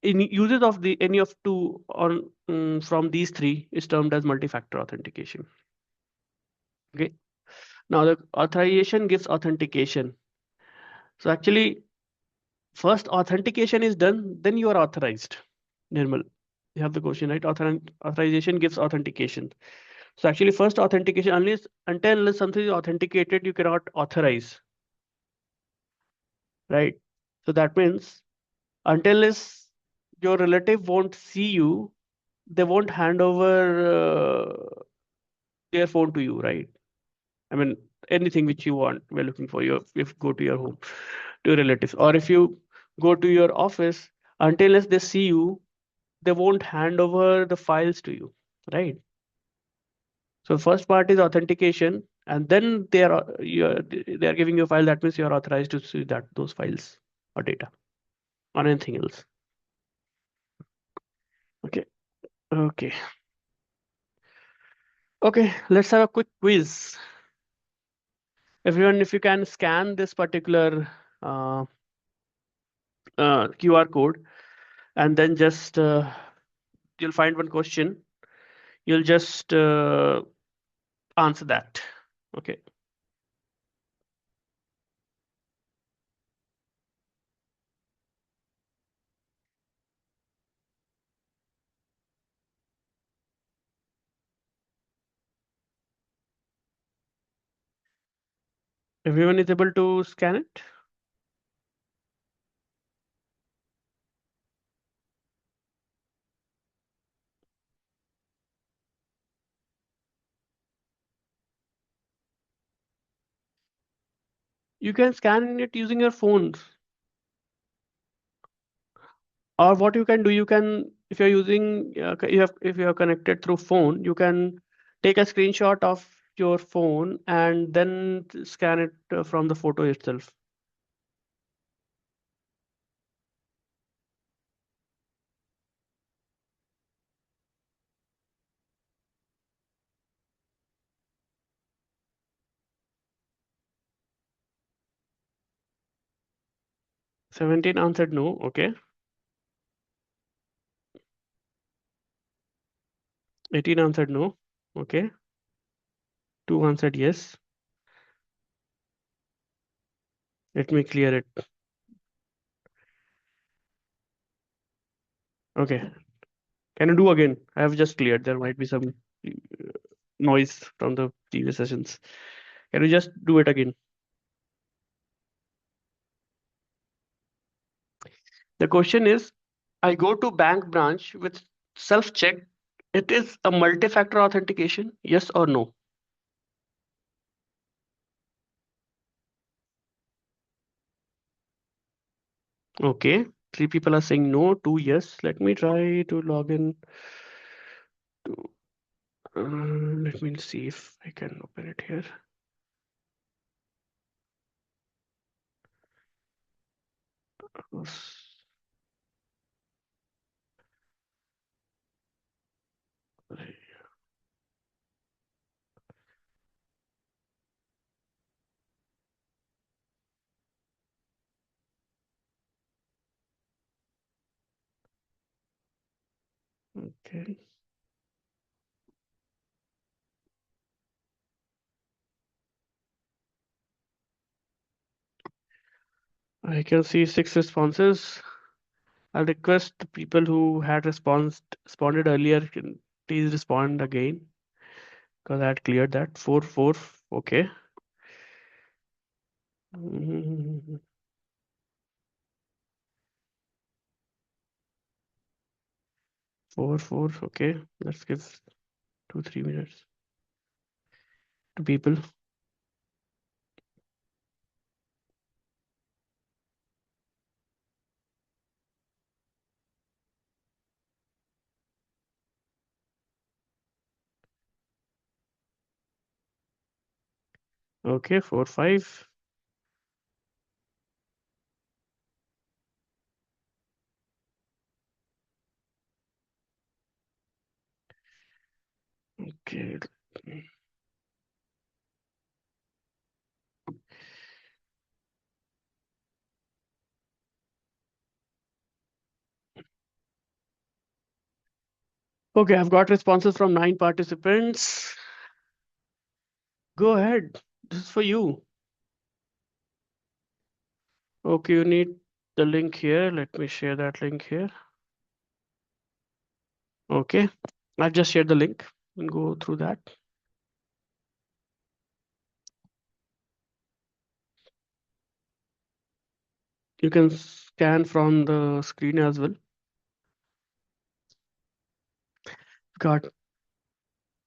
In uses of the any of two on from these three is termed as multi-factor authentication. Okay. Now the authorization gives authentication. So actually, first authentication is done, then you are authorized. Nirmal, you have the question, right? Authorization gives authentication. So actually, first authentication, until something is authenticated, you cannot authorize, right? So that means until is your relative won't see you, they won't hand over their phone to you, right? I mean, anything which you want, we're looking for you. If you go to your home, to your relatives, or if you go to your office, until as they see you, they won't hand over the files to you, right? So first part is authentication, and then they are giving you a file. That means you are authorized to see that those files or data or anything else. Okay. Okay. Okay. Let's have a quick quiz. Everyone, if you can scan this particular uh, QR code, and then just you'll find one question. You'll just answer that. Okay. Everyone is able to scan it. You can scan it using your phones. Or what you can do, you can, if you're using, if you're connected through phone, you can take a screenshot of your phone and then scan it from the photo itself. — 17 answered no. Okay. 18 answered no. Okay. 2 answered yes. Let me clear it. Okay. Can you do again? I have just cleared. There might be some noise from the previous sessions. Can you just do it again? The question is, I go to bank branch with self-check. It is a multi-factor authentication, yes or no? Okay, 3 people are saying no, 2 yes. Let me try to log in to, let me see if I can open it here. Okay. I can see 6 responses. I'll request the people who had responded earlier can please respond again because I had cleared that. 4, 4. Okay. Mm, 4, 4. Okay. Let's give 2, 3 minutes to people. Okay. 4, 5. Okay. Okay. I've got responses from 9 participants. Go ahead. This is for you. Okay. You need the link here. Let me share that link here. Okay. I've just shared the link and go through that. You can scan from the screen as well. Got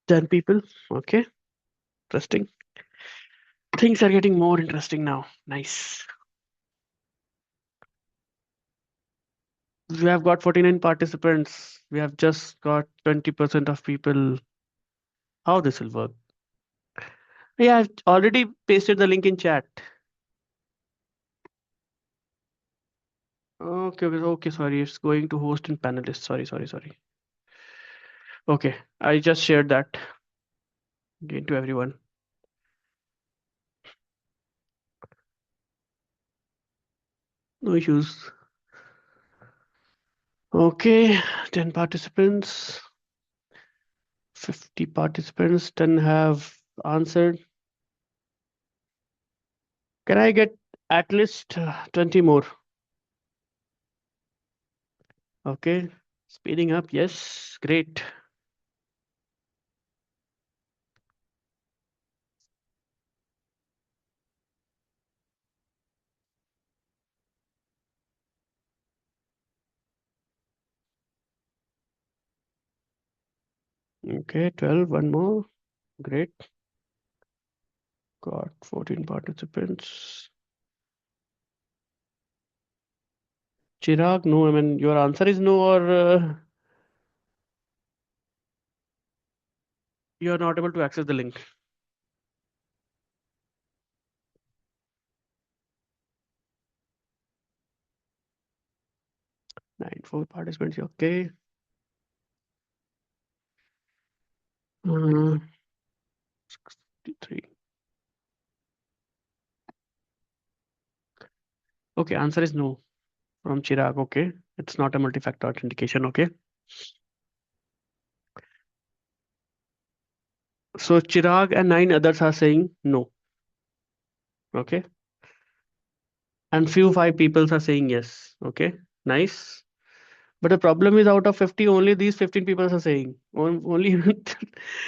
10 people. Okay. Interesting. Things are getting more interesting now. Nice. We have got 49 participants. We have just got 20% of people. How this will work? Yeah, I've already pasted the link in chat. Okay, okay, okay. Sorry, it's going to host and panelists. Sorry. Okay, I just shared that again to everyone. No issues. Okay, 10 participants, 50 participants, 10 have answered. Can I get at least 20 more? Okay, speeding up. Yes, great. Okay, 12, one more. Great. Got 14 participants. Chirag, no, I mean, your answer is no, or you are not able to access the link. 94 participants, okay. 63. Okay, answer is no from Chirag. Okay, it's not a multi-factor authentication. Okay, so Chirag and 9 others are saying no. Okay, and few 5 people are saying yes. Okay, nice. But the problem is out of 50, only these 15 people are saying. Only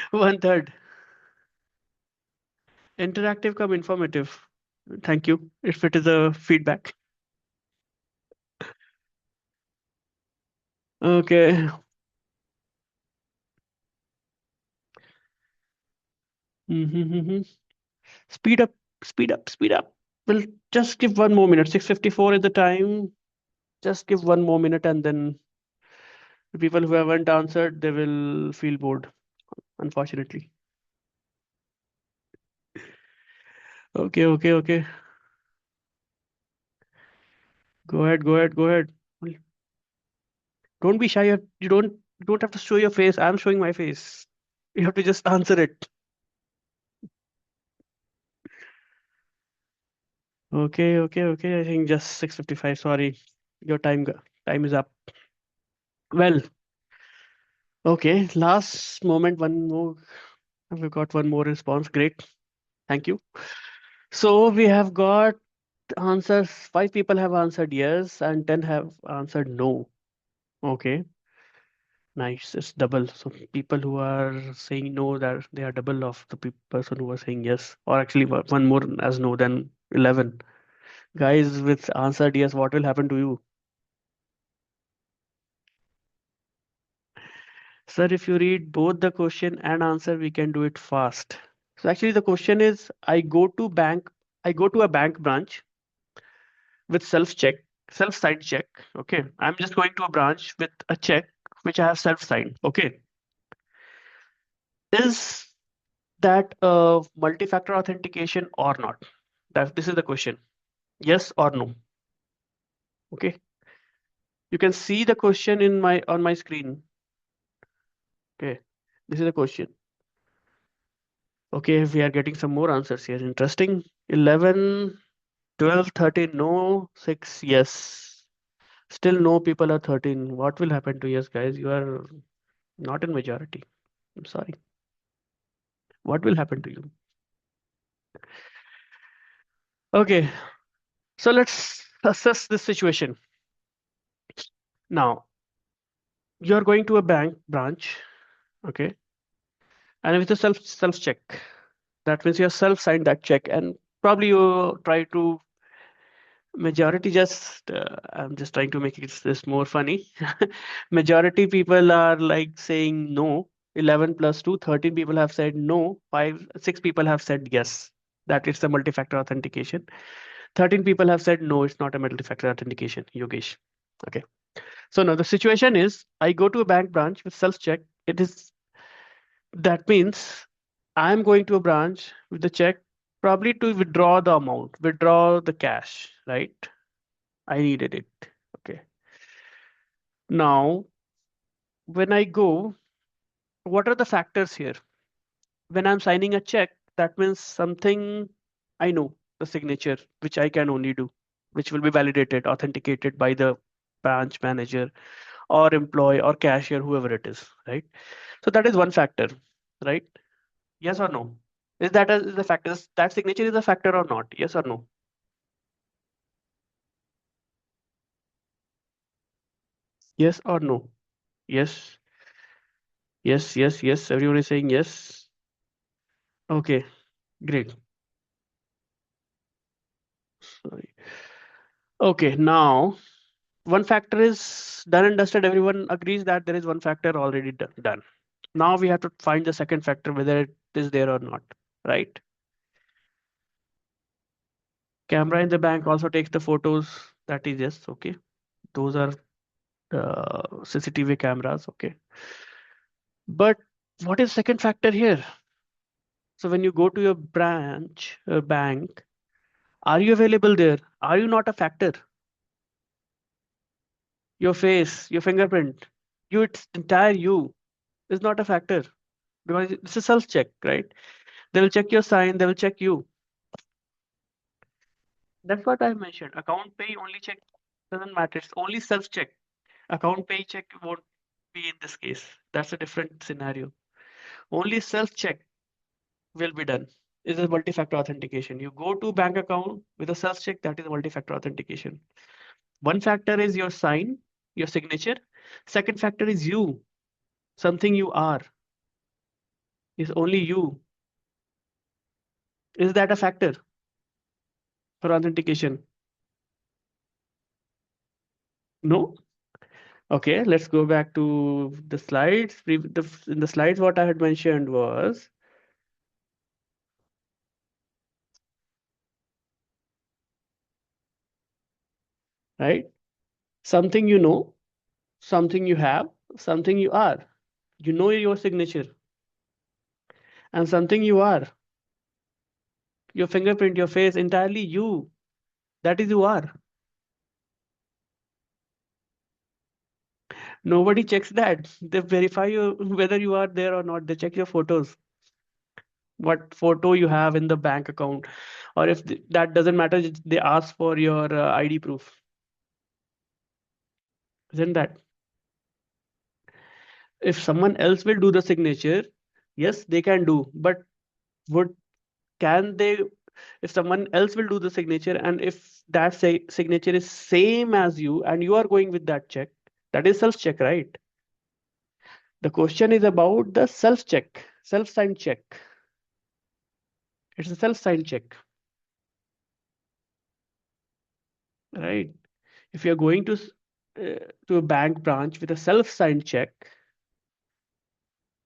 one third. Interactive come informative. Thank you. If it is a feedback. Okay. Mm-hmm. Speed up, speed up. We'll just give 1 more minute. 6:54 is the time. Just give 1 more minute, and then the people who haven't answered, they will feel bored, unfortunately. Okay. Go ahead. Well, don't be shy. You don't have to show your face. I'm showing my face. You have to just answer it. Okay. I think just 6:55. Sorry, your time is up. Well, okay. Last moment, one more. We've got one more response. Great. Thank you. So we have got answers. 5 people have answered yes, and 10 have answered no. Okay, nice. It's double. So people who are saying no, that they are double of the person who are saying yes, or actually one more as no than 11. Guys with answered yes, what will happen to you? Sir, if you read both the question and answer, we can do it fast. So actually the question is, I go to a bank branch with self-signed check. Okay. I'm just going to a branch with a check which I have self-signed. Okay. Is that multi-factor authentication or not? That this is the question. Yes or no? Okay. You can see the question in my on my screen. Okay. This is the question. Okay, we are getting some more answers here. Interesting. 11, 12, 13, no, 6, yes. Still no people are 13. What will happen to yes, guys? You are not in majority. I'm sorry. What will happen to you? Okay, so let's assess this situation. Now, you're going to a bank branch, okay, and with a self check. That means you have self signed that check, and probably you try to majority just. I'm just trying to make this more funny. Majority people are like saying no. 11 plus 2, 13 people have said no. 6 people have said yes. That is the multi-factor authentication. 13 people have said no, it's not a multi-factor authentication, Yogesh. Okay. So now the situation is I go to a bank branch with self-check. It is that means I'm going to a branch with the check, probably to withdraw the amount, withdraw the cash, right? I needed it. Okay. Now, when I go, what are the factors here? When I'm signing a check, that means something I know, the signature, which I can only do, which will be validated, authenticated by the branch manager or employee or cashier, whoever it is, right? So that is one factor, right? Yes or no? Is a factor? That signature is a factor or not? Yes or no? Yes or no? Yes, yes, yes, yes. Everyone is saying yes. Okay, great. Sorry. Okay, now one factor is done and dusted. Everyone agrees that there is one factor already done. Now we have to find the second factor, whether it is there or not, right? Camera in the bank also takes the photos. That is yes, okay. Those are CCTV cameras, okay. But what is second factor here? So when you go to your branch, bank, are you available there? Are you not a factor? Your face, your fingerprint, its entire you is not a factor because it's a self check, right? They will check your sign, they will check you. That's what I mentioned. Account pay only check doesn't matter. It's only self check. Account pay check won't be in this case. That's a different scenario. Only self check will be done. Is a multi-factor authentication. You go to bank account with a self check, that is a multi-factor authentication. One factor is your sign, your signature. Second factor is you, something you are, is only you. Is that a factor for authentication? No? Okay, let's go back to the slides. In the slides, what I had mentioned was, right? Something you know, something you have, something you are. You know your signature, and something you are. Your fingerprint, your face, entirely you. That is you are. Nobody checks that. They verify you whether you are there or not. They check your photos, what photo you have in the bank account, or if that doesn't matter, they ask for your ID proof. Isn't that? If someone else will do the signature, yes, they can do. But would can they? If someone else will do the signature, and if that say signature is same as you, and you are going with that check, that is self check, right? The question is about the self check, self signed check. It's a self signed check, right? If you're going to a bank branch with a self signed check,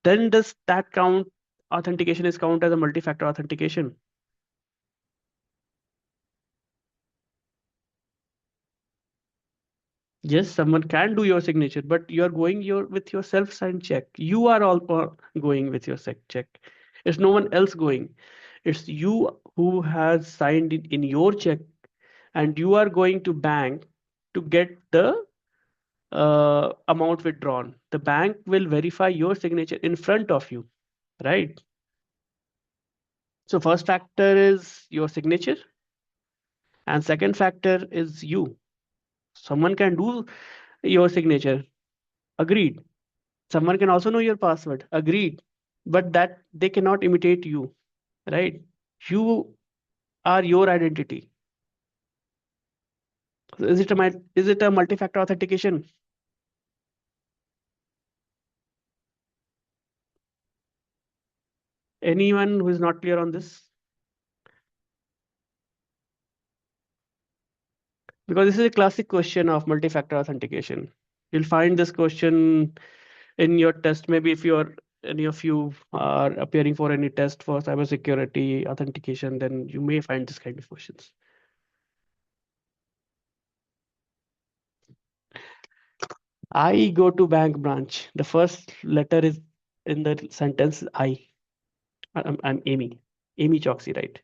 then does that count? Authentication is count as a multi factor authentication. Yes, someone can do your signature, but you are going with your self signed check. You are all going with your check. It's no one else going. It's you who has signed it in your check, and you are going to bank to get the amount withdrawn. The bank will verify your signature in front of you, right? So first factor is your signature, and second factor is you. Someone can do your signature. Agreed. Someone can also know your password. Agreed. But that they cannot imitate you, right? You are your identity. So is it a multi-factor authentication? Anyone who is not clear on this? Because this is a classic question of multi-factor authentication. You'll find this question in your test. Maybe if you're any of you are appearing for any test for cybersecurity authentication, then you may find this kind of questions. I go to bank branch. The first letter is in the sentence I. I'm Amy. Amy Choksi, right?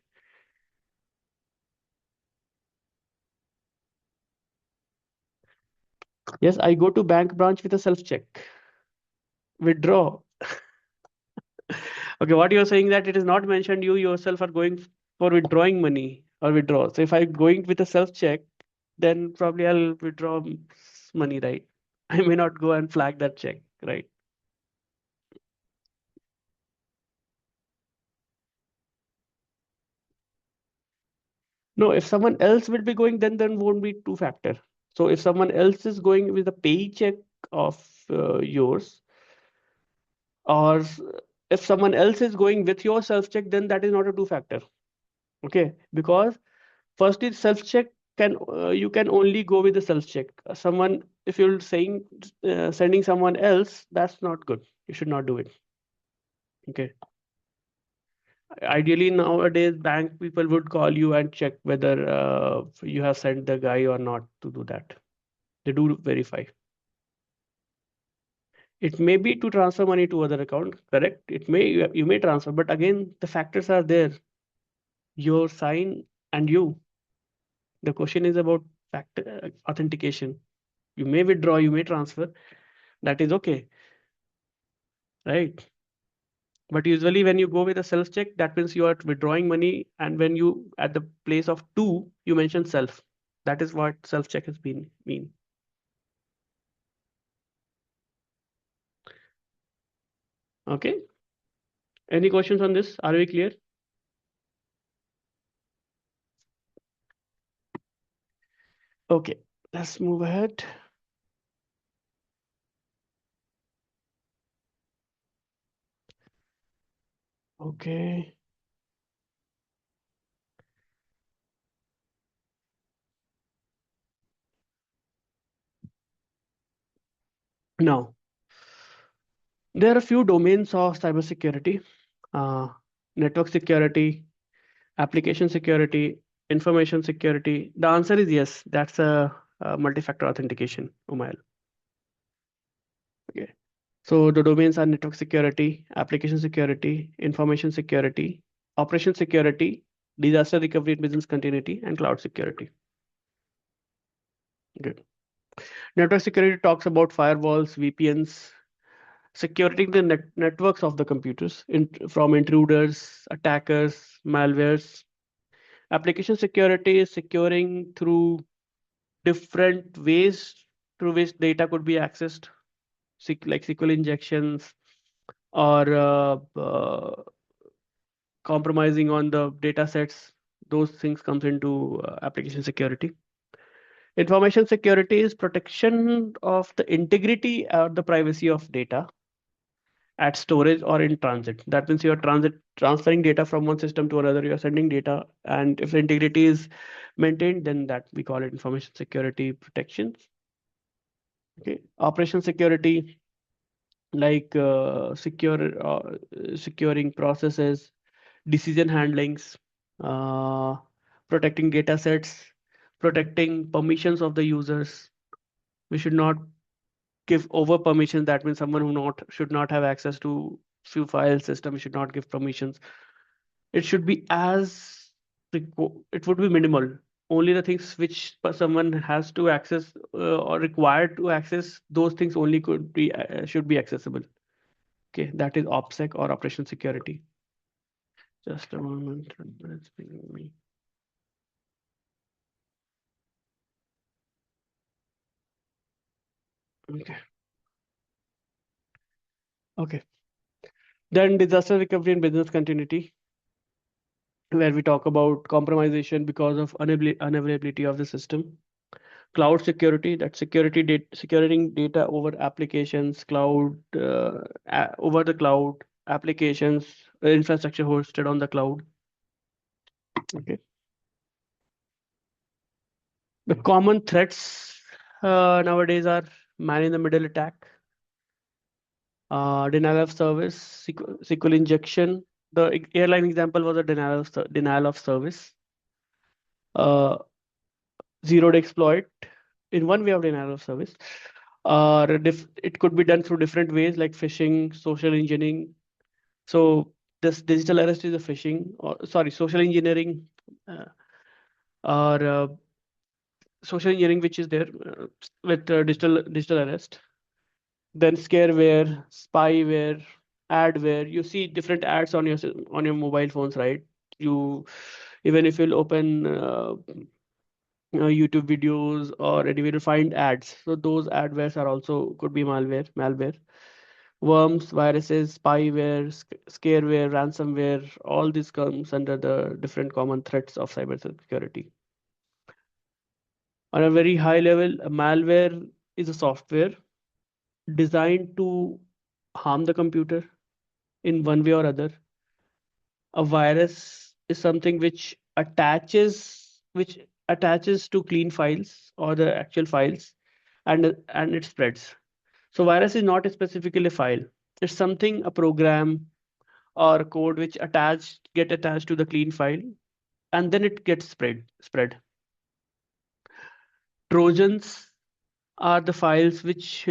Yes, I go to bank branch with a self-check. Withdraw. Okay, what you're saying that it is not mentioned you yourself are going for withdrawing money or withdraw. So if I'm going with a self-check, then probably I'll withdraw money, right? I may not go and flag that check, right? No, if someone else will be going, then won't be two factor. So if someone else is going with a paycheck of yours, or if someone else is going with your self-check, then that is not a two factor. Okay, because first is self-check can you can only go with the self-check. Someone if you're saying sending someone else, that's not good. You should not do it. Okay. Ideally, nowadays, bank people would call you and check whether you have sent the guy or not to do that. They do verify. It may be to transfer money to other account, correct? It may you may transfer, but again, the factors are there. Your sign and you. The question is about factor authentication. You may withdraw, you may transfer. That is okay, right? But usually, when you go with a self check, that means you are withdrawing money, and when you at the place of two, you mention self. That is what self check has been mean. Okay. Any questions on this? Are we clear? Okay. Let's move ahead. Okay. Now, there are a few domains of cybersecurity: uh, network security, application security, information security. The answer is yes. That's a multi-factor authentication, Umail. Okay. So the domains are network security, application security, information security, operation security, disaster recovery and business continuity, and cloud security. Good. Network security talks about firewalls, VPNs, securing the networks of the computers from intruders, attackers, malwares. Application security is securing through different ways through which data could be accessed, like SQL injections or compromising on the data sets. Those things comes into application security. Information security is protection of the integrity or the privacy of data at storage or in transit. That means you're transferring data from one system to another, you're sending data, and if the integrity is maintained, then that we call it information security protections. Okay. Operation security, like securing processes, decision handlings, uh, protecting data sets, protecting permissions of the users. We should not give over permissions. That means someone who not should not have access to few file system should not give permissions. It should be it would be minimal. Only the things which someone has to access or required to access, those things only could be should be accessible. Okay, that is OPSEC or operation security. Just a moment. It's pinging me. Okay. Okay. Then disaster recovery and business continuity, where we talk about compromisation because of unavailability of the system. Cloud security, that securing data over applications, over the cloud, applications, infrastructure hosted on the cloud. Okay. The common threats nowadays are man in the middle attack, denial of service, SQL injection. The airline example was a denial of service. Uh, Zero day exploit in one way of denial of service. It could be done through different ways like phishing, social engineering. So this digital arrest is a phishing, or sorry, social engineering, uh, or social engineering, which is there with digital arrest. Then scareware, spyware, adware. You see different ads on on your mobile phones, right? You even if you'll open YouTube videos or anywhere to find ads, so those adwares are also could be malware. Worms, viruses, spyware, scareware, ransomware, all this comes under the different common threats of cybersecurity. On a very high level, a malware is a software designed to harm the computer in one way or other. A virus is something which attaches to clean files or the actual files, and it spreads. So virus is not specifically a file. It's something, a program or code which get attached to the clean file, and then it gets spread. Trojans are the files which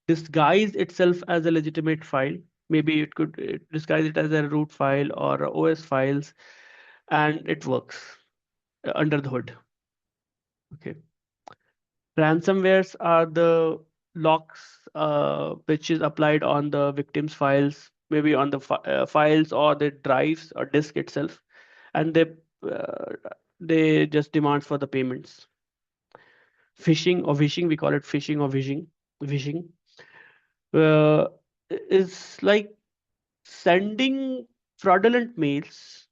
disguise itself as a legitimate file. Maybe it could disguise it as a root file or a OS files, and it works under the hood. Okay. Ransomwares are the locks which is applied on the victim's files, maybe on the files or the drives or disk itself, and uh, they just demand for the payments. Phishing or vishing, we call it phishing or vishing, uh, is like sending fraudulent mails,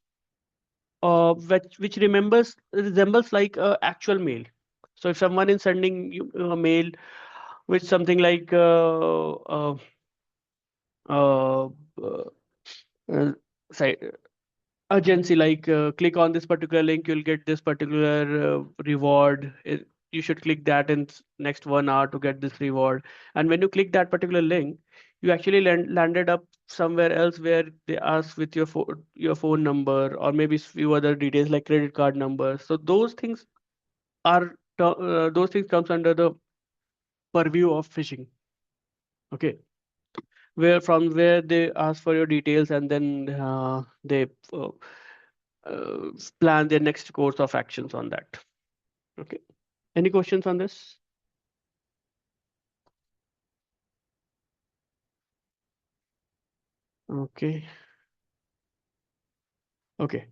which resembles like actual mail. So if someone is sending you a mail with something like uh, uh, say urgency, like click on this particular link, you'll get this particular reward. You should click that in next 1 hour to get this reward. And when you click that particular link, you actually landed up somewhere else where they ask with your phone number or maybe few other details like credit card number. So those things comes under the purview of phishing. Okay, where they ask for your details, and then they uh, plan their next course of actions on that. Okay. Any questions on this? Okay. Okay.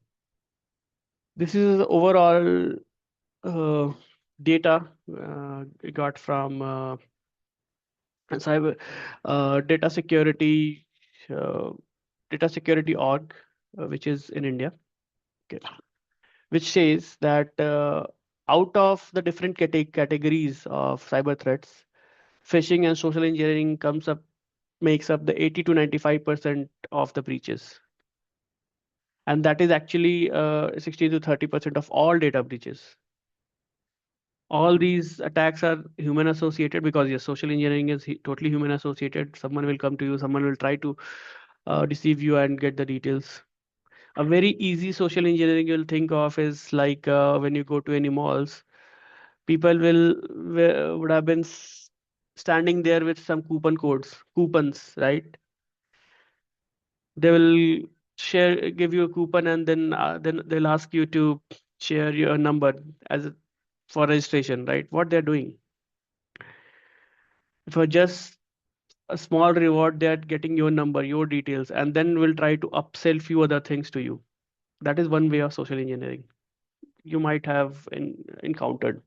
This is the overall uh, data we got from cyber data security uh, data security org, which is in India. Okay. Which says that out of the different categories of cyber threats, phishing and social engineering makes up the 80 to 95% of the breaches. And that is actually 60 to 30% of all data breaches. All these attacks are human associated because yes, social engineering is totally human associated. Someone will come to you, someone will try to deceive you and get the details. A very easy social engineering you'll think of is like when you go to any malls, people would have been standing there with some coupons, right? They will give you a coupon, and then they'll ask you to share your number for registration, right? What they're doing for just a small reward, they're getting your number, your details, and then will try to upsell few other things to you. That is one way of social engineering you might have encountered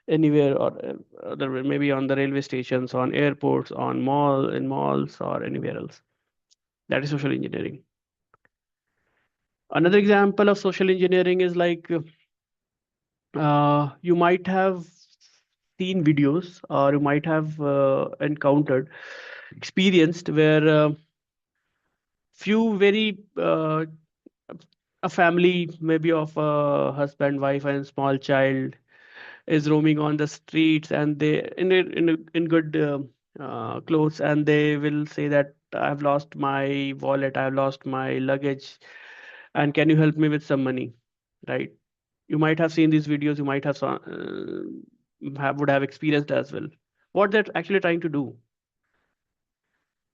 anywhere, or other maybe on the railway stations, on airports, in malls, or anywhere else. That is social engineering. Another example of social engineering is like you might have seen videos, or you might have experienced where few very a family maybe of a husband, wife, and small child is roaming on the streets, and they in good clothes, and they will say that I've lost my wallet, I've lost my luggage, and can you help me with some money, right? You might have seen these videos, you might would have experienced as well. What they're actually trying to do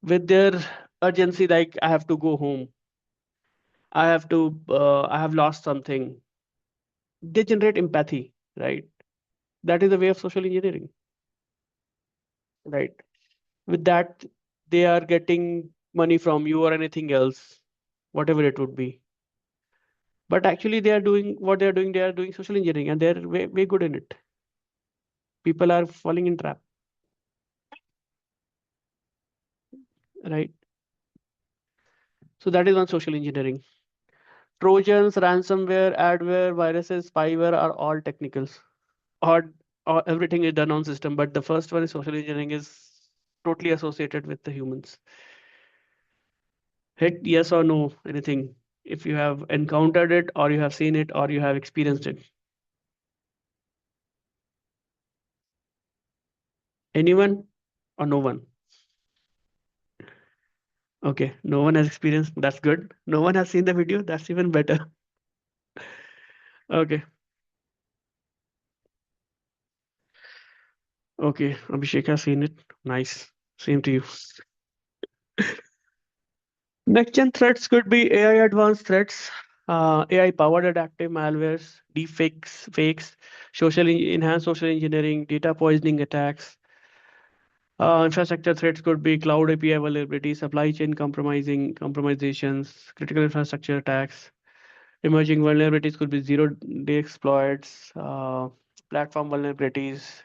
with their urgency, like I have to go home, I have lost something. They generate empathy, right? That is the way of social engineering, right? With that, they are getting money from you or anything else, whatever it would be. But actually, they are doing what they are doing. They are doing social engineering, and they're way good in it. People are falling in trap, right? So that is on social engineering. Trojans, ransomware, adware, viruses, spyware are all technicals. Or, or everything is done on system, but the first one is social engineering is totally associated with the humans. Hit yes or no, anything. If you have encountered it, or you have seen it, or you have experienced it. Anyone or no one? Okay, no one has experienced. That's good. No one has seen the video. That's even better. Okay, okay. Abhishek has seen it. Nice. Same to you. Next gen threats could be AI advanced threats, AI powered adaptive malwares, deepfakes, fakes, enhanced social engineering, data poisoning attacks. Infrastructure threats could be cloud API vulnerability, supply chain compromisations, critical infrastructure attacks. Emerging vulnerabilities could be zero-day exploits, platform vulnerabilities.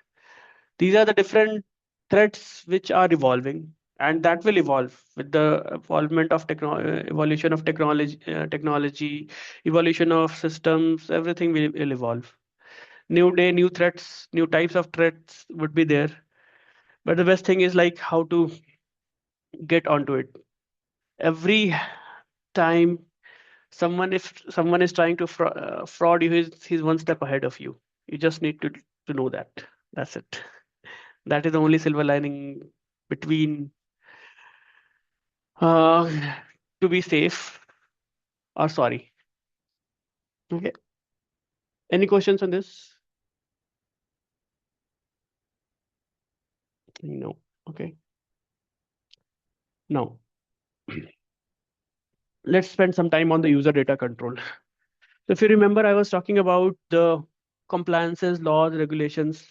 These are the different threats which are evolving, and that will evolve with the evolution of technology, evolution of systems. Everything will evolve. New day, new threats, new types of threats would be there. But the best thing is like how to get onto it. Every time if someone is trying to fraud you, he's one step ahead of you. You just need to know that. That's it. That is the only silver lining between uh, to be safe or sorry. Okay. Any questions on this? No. Okay. Now, let's spend some time on the user data control. So if you remember, I was talking about the compliances, laws, regulations,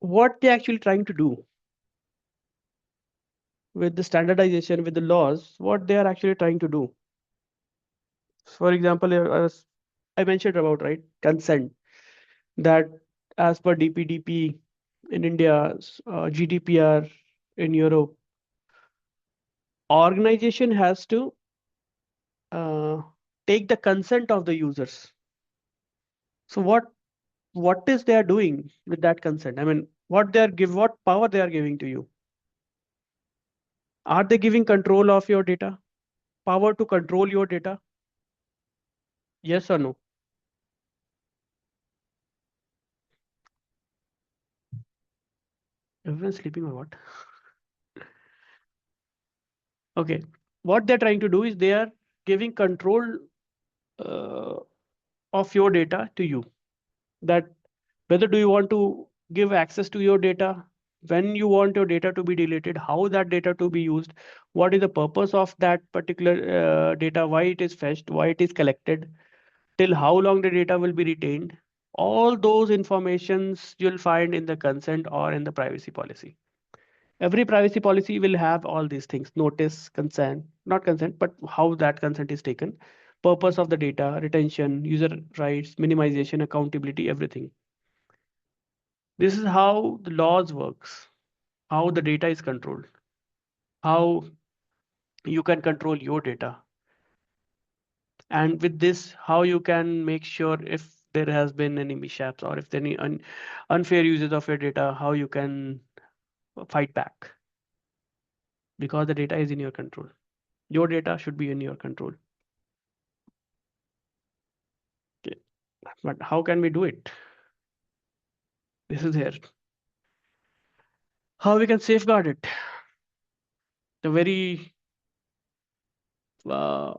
what they're actually trying to do with the standardization, with the laws, what they are actually trying to do. For example, I mentioned about, right, consent, that as per DPDP in India, GDPR in Europe, organization has to uh, take the consent of the users. So what is they are doing with that consent? I mean, what power they are giving to you? Are they giving control of your data? Power to control your data? Yes or no? Everyone's sleeping or what? Okay. What they're trying to do is they are giving control uh, of your data to you. That whether do you want to give access to your data, when you want your data to be deleted, how that data to be used, what is the purpose of that particular data, why it is fetched, why it is collected, till how long the data will be retained. All those informations you'll find in the consent or in the privacy policy. Every privacy policy will have all these things: notice, consent, not consent, but how that consent is taken, purpose of the data, retention, user rights, minimization, accountability, everything. This is how the laws works, how the data is controlled, how you can control your data, and with this, how you can make sure if there has been any mishaps or if there any unfair uses of your data, how you can fight back, because the data is in your control. Your data should be in your control. Okay. But how can we do it? This is here. How we can safeguard it? The very uh,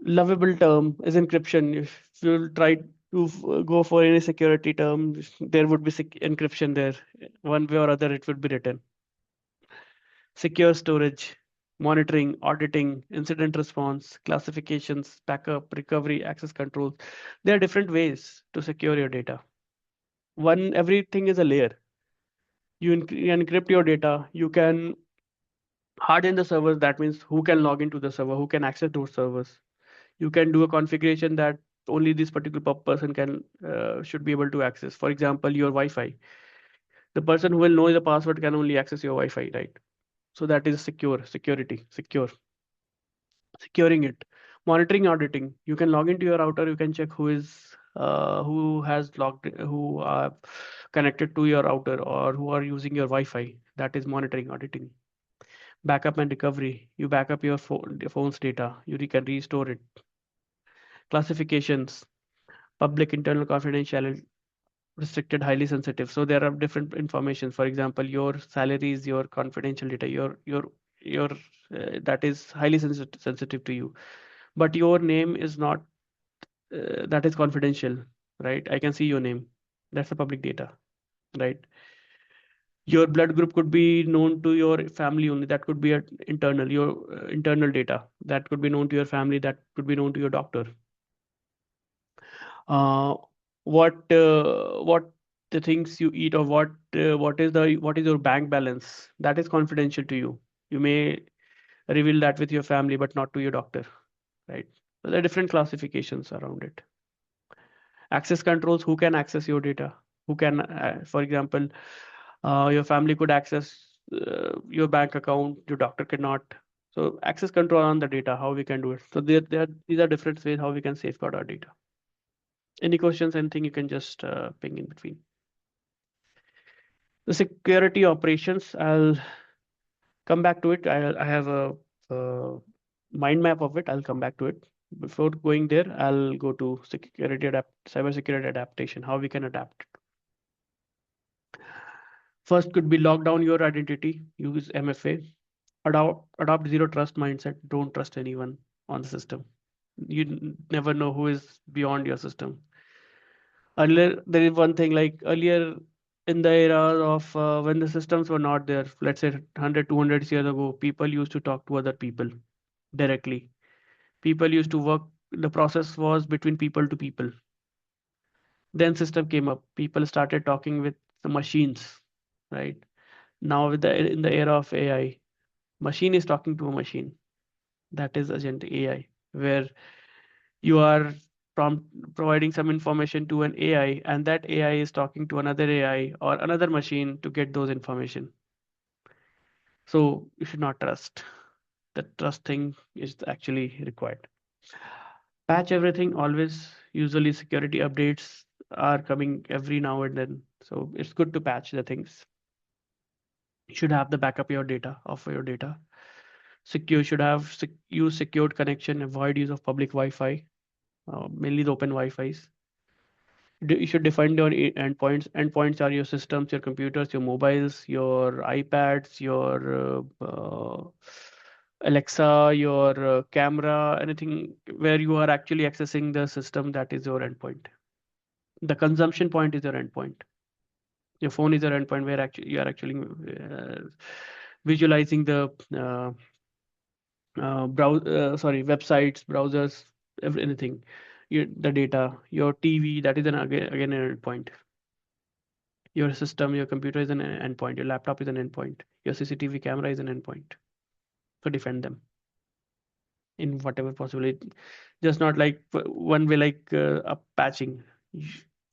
lovable term is encryption. If you try to go for any security term, there would be encryption there. One way or other, it would be written. Secure storage. monitoring, auditing, incident response, classifications, backup, recovery, access controls. There are different ways to secure your data. One, everything is a layer. You encrypt your data. You can harden the servers. That means who can log into the server, who can access those servers. You can do a configuration that only this particular person can should be able to access. For example, your Wi-Fi. The person who will know the password can only access your Wi-Fi, right? So that is securing it. Monitoring, auditing. You can log into your router. You can check who has logged, who are connected to your router or who are using your Wi-Fi. That is monitoring, auditing. Backup and recovery. You back up your phone's data. Can restore it. Classifications. Public, internal, confidential, restricted, highly sensitive. So there are different information. For example, your salary is your confidential data. Your that is highly sensitive to you. But your name is not. That is confidential, right? I can see your name. That's the public data, right? Your blood group could be known to your family only. That could be your internal data. That could be known to your family. That could be known to your doctor. uh, what the things you eat, or what is your bank balance, that is confidential to you. You may reveal that with your family but not to your doctor, right? So there are different classifications around it. Access controls. Who can access your data? Who can For example, your family could access your bank account, your doctor cannot. So access control on the data, how we can do it. So these are different ways how we can safeguard our data. Any questions, anything, you can just ping in between. The security operations, I'll come back to it. I have a mind map of it. I'll come back to it. Before going there, I'll go to cybersecurity adaptation, how we can adapt. First could be lock down your identity, use MFA, adopt zero trust mindset, don't trust anyone on the system. You never know who is beyond your system. Earlier, there is one thing, like earlier in the era of when the systems were not there, let's say 100, 200 years ago, people used to talk to other people directly. People used to work, the process was between people to people. Then system came up. People started talking with the machines, right? Now in the era of AI, machine is talking to a machine. That is agent AI, where you are providing some information to an AI, and that AI is talking to another AI or another machine to get those information. So you should not trust. The trust thing is actually required. Patch everything always. Usually security updates are coming every now and then. So it's good to patch the things. You should have the backup your data of your data. Secure should have use secured connection, avoid use of public Wi-Fi, mainly the open Wi-Fi's. You should define your endpoints. Endpoints are your systems, your computers, your mobiles, your iPads, your Alexa, your camera, anything where you are actually accessing the system, that is your endpoint. The consumption point is your endpoint. Your phone is your endpoint where actually you are actually visualizing the websites, browsers, anything. The data, your TV, that is again an endpoint. Your system, your computer is an endpoint. Your laptop is an endpoint. Your CCTV camera is an endpoint. So defend them in whatever possible. Just not like one way, like patching.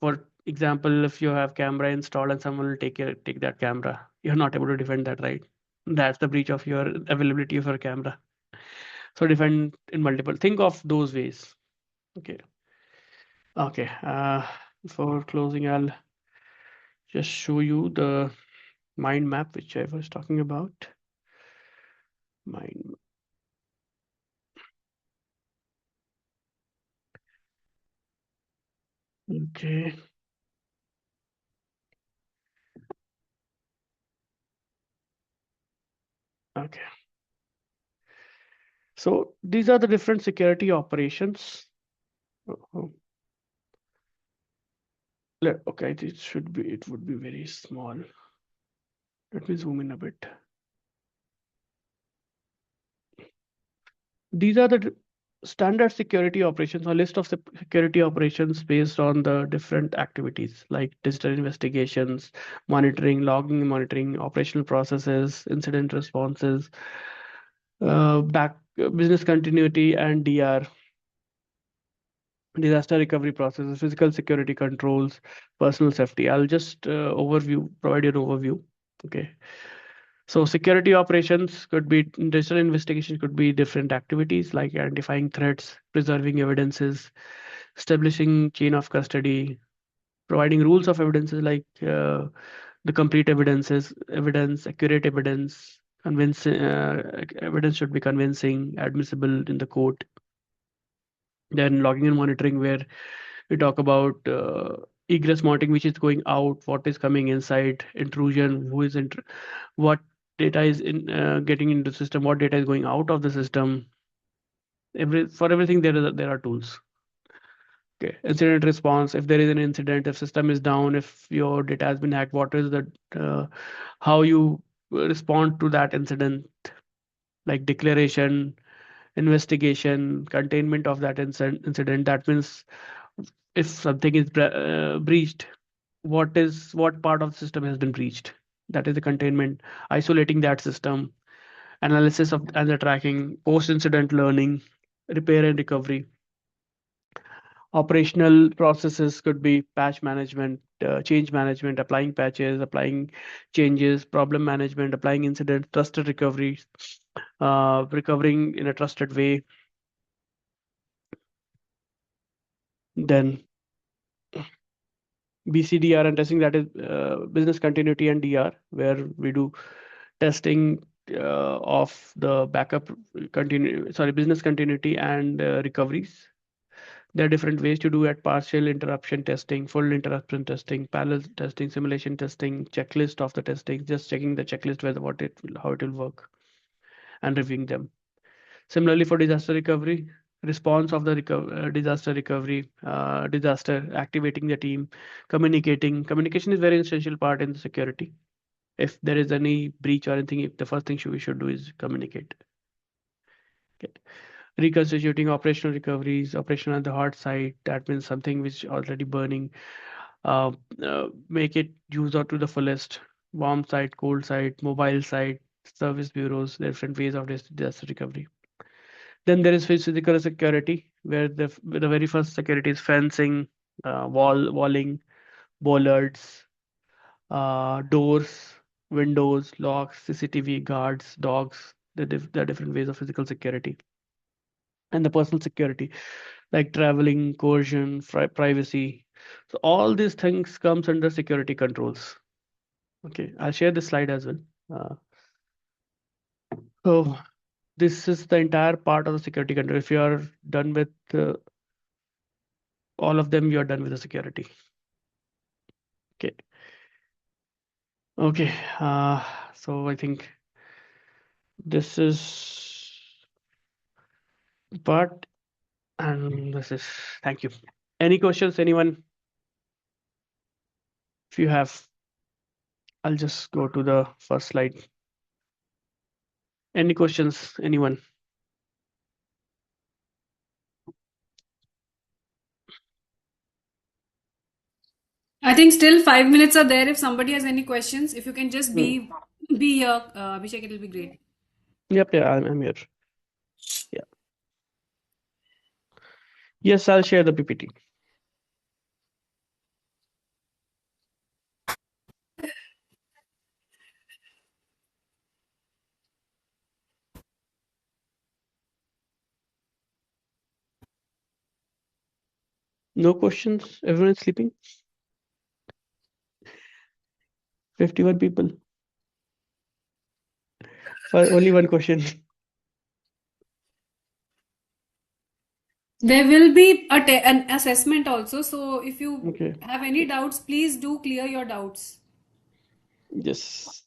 For example, if you have camera installed and someone will take that camera, you're not able to defend that, right? That's the breach of your availability of your camera. So defend in multiple. Think of those ways. Okay. Okay. Before closing, I'll just show you the mind map which I was talking about. Mind. Okay. Okay. So these are the different security operations. Oh, okay, it would be very small. Let me zoom in a bit. These are the standard security operations or list of security operations based on the different activities like digital investigations, monitoring, logging and monitoring, operational processes, incident responses, back business continuity and DR, disaster recovery processes, physical security controls, personal safety. I'll just provide you an overview. Okay. So security operations could be digital investigation could be different activities like identifying threats, preserving evidences, establishing chain of custody, providing rules of evidences like the complete evidence, accurate evidence, evidence should be convincing, admissible in the court. Then logging and monitoring, where we talk about egress monitoring, which is going out, what is coming inside, intrusion, what data is getting into the system, what data is going out of the system. For everything there are tools. Okay, incident response. If there is an incident, if system is down, if your data has been hacked, what is the how you respond to that incident, like declaration, investigation, containment of that incident. That means if something is breached, what part of the system has been breached. That is the containment, isolating that system, analysis of and the tracking, post incident learning, repair and recovery. Operational processes could be patch management, change management, applying patches, applying changes, problem management, applying incident, trusted recovery, recovering in a trusted way. Then BCDR and testing, that is business continuity and DR, where we do testing of the business continuity and recoveries. There are different ways to do it: partial interruption testing, full interruption testing, parallel testing, simulation testing, checklist of the testing, just checking the checklist whether how it will work, and reviewing them. Similarly, for disaster recovery, response of the disaster recovery, disaster, activating the team, communicating. Communication is very essential part in the security. If there is any breach or anything, if the first thing we should do is communicate. Okay. Reconstituting operational recoveries, operational at the hard site, that means something which already burning, uh, make it use out to the fullest. Warm site, cold site, mobile site, service bureaus, different ways of disaster recovery. Then there is physical security, where the very first security is fencing, walling, bollards, doors, windows, locks, CCTV, guards, dogs. The different ways of physical security. And the personal security, like traveling, coercion, privacy. So all these things comes under security controls. Okay, I'll share this slide as well. So this is the entire part of the security control. If you are done with all of them, you are done with the security. Okay. Okay. So I think this is the part, and this is thank you. Any questions, anyone? If you have, I'll just go to the first slide. Any questions, anyone? I think still 5 minutes are there. If somebody has any questions, if you can just Hmm. be here, Abhishek, it will be great. Yep, yeah, I'm here. Yeah. Yes, I'll share the PPT. No questions? Everyone is sleeping? 51 people. For only one question. There will be an assessment also. So if you Okay. have any doubts, please do clear your doubts. Yes.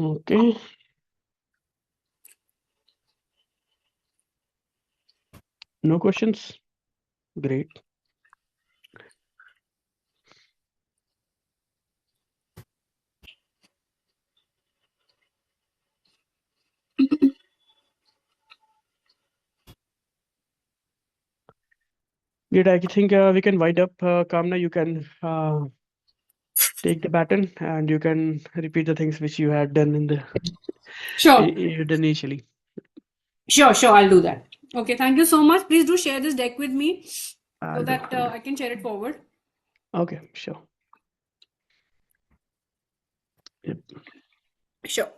Okay. No questions? Great. Great. I think we can wind up. Kamna, you can take the baton and you can repeat the things which you had done in the Sure, initially. sure, I'll do that. Okay, thank you so much. Please do share this deck with me so I'll do. that I'll do. I can share it forward. Okay, sure. Yep. Sure.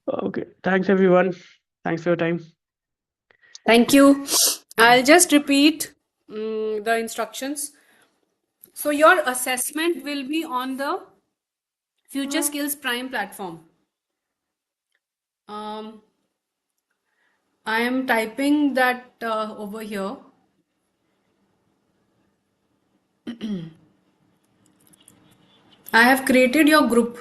Okay. Thanks, everyone. Thanks for your time. Thank you. I'll just repeat the instructions. So, your assessment will be on the Future Skills Prime platform. Um, I am typing that over here. I have created your group.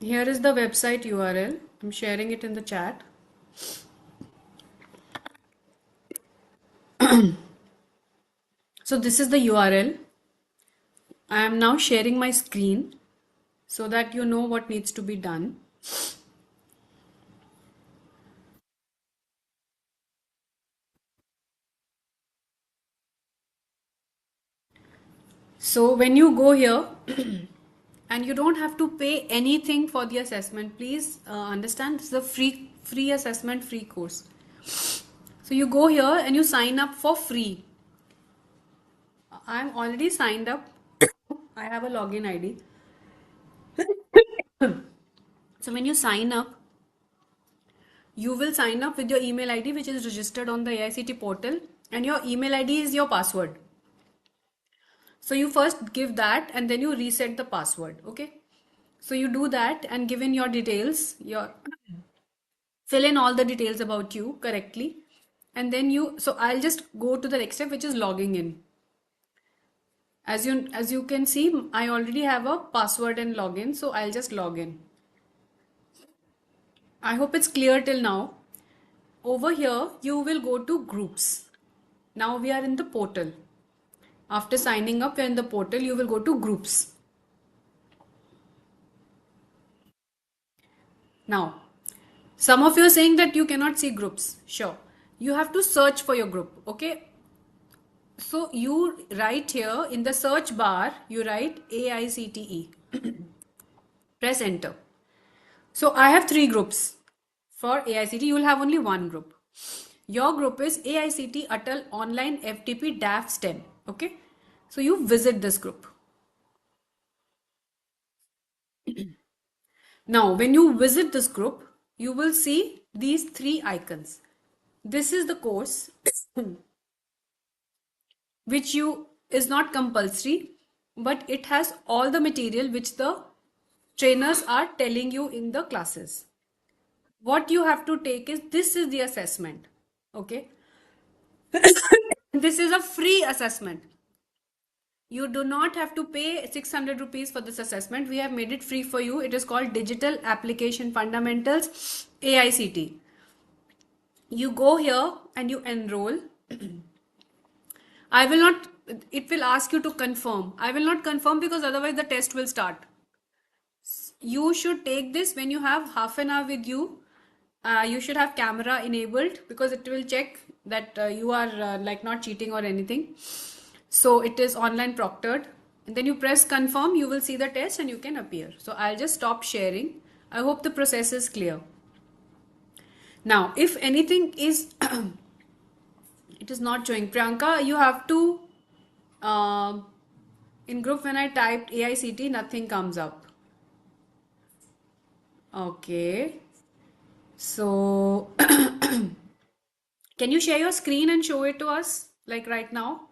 Here is the website URL. I'm sharing it in the chat. So, this is the URL. I am now sharing my screen so that you know what needs to be done. So when you go here and you don't have to pay anything for the assessment, please understand this is a free assessment, free course. So you go here and you sign up for free. I'm already signed up. I have a login ID. So when you sign up, you will sign up with your email ID which is registered on the AICT portal, and your email ID is your password. So you first give that and then you reset the password. Okay. So you do that and give in your details, your fill in all the details about you correctly, and then so I'll just go to the next step, which is logging in. As you can see, I already have a password and login, so I'll just log in. I hope it's clear till now. Over here you will go to groups. Now we are in the portal. After signing up, we're in the portal. You will go to groups. Now, some of you are saying that you cannot see groups. Sure, you have to search for your group. Okay, so you write here in the search bar, you write AICTE. Press enter. So I have three groups. For AICT, you will have only one group. Your group is AICT Atal Online FTP DAF STEM. Okay. So you visit this group. Now, when you visit this group, you will see these three icons. This is the course which you is not compulsory, but it has all the material which the trainers are telling you in the classes. What you have to take is this is the assessment. Okay. This is a free assessment. You do not have to pay 600 rupees for this assessment. We have made it free for you. It is called Digital Application Fundamentals AICT. You go here and you enroll. I will not, it will ask you to confirm. I will not confirm because otherwise the test will start. You should take this when you have half an hour with you. You should have camera enabled because it will check that you are like not cheating or anything. So it is online proctored, and then you press confirm. You will see the test and you can appear. So I'll just stop sharing. I hope the process is clear. Now, if anything is it is not showing, Priyanka, you have to um in group when I typed AICT, nothing comes up. Okay. So, can you share your screen and show it to us, like right now?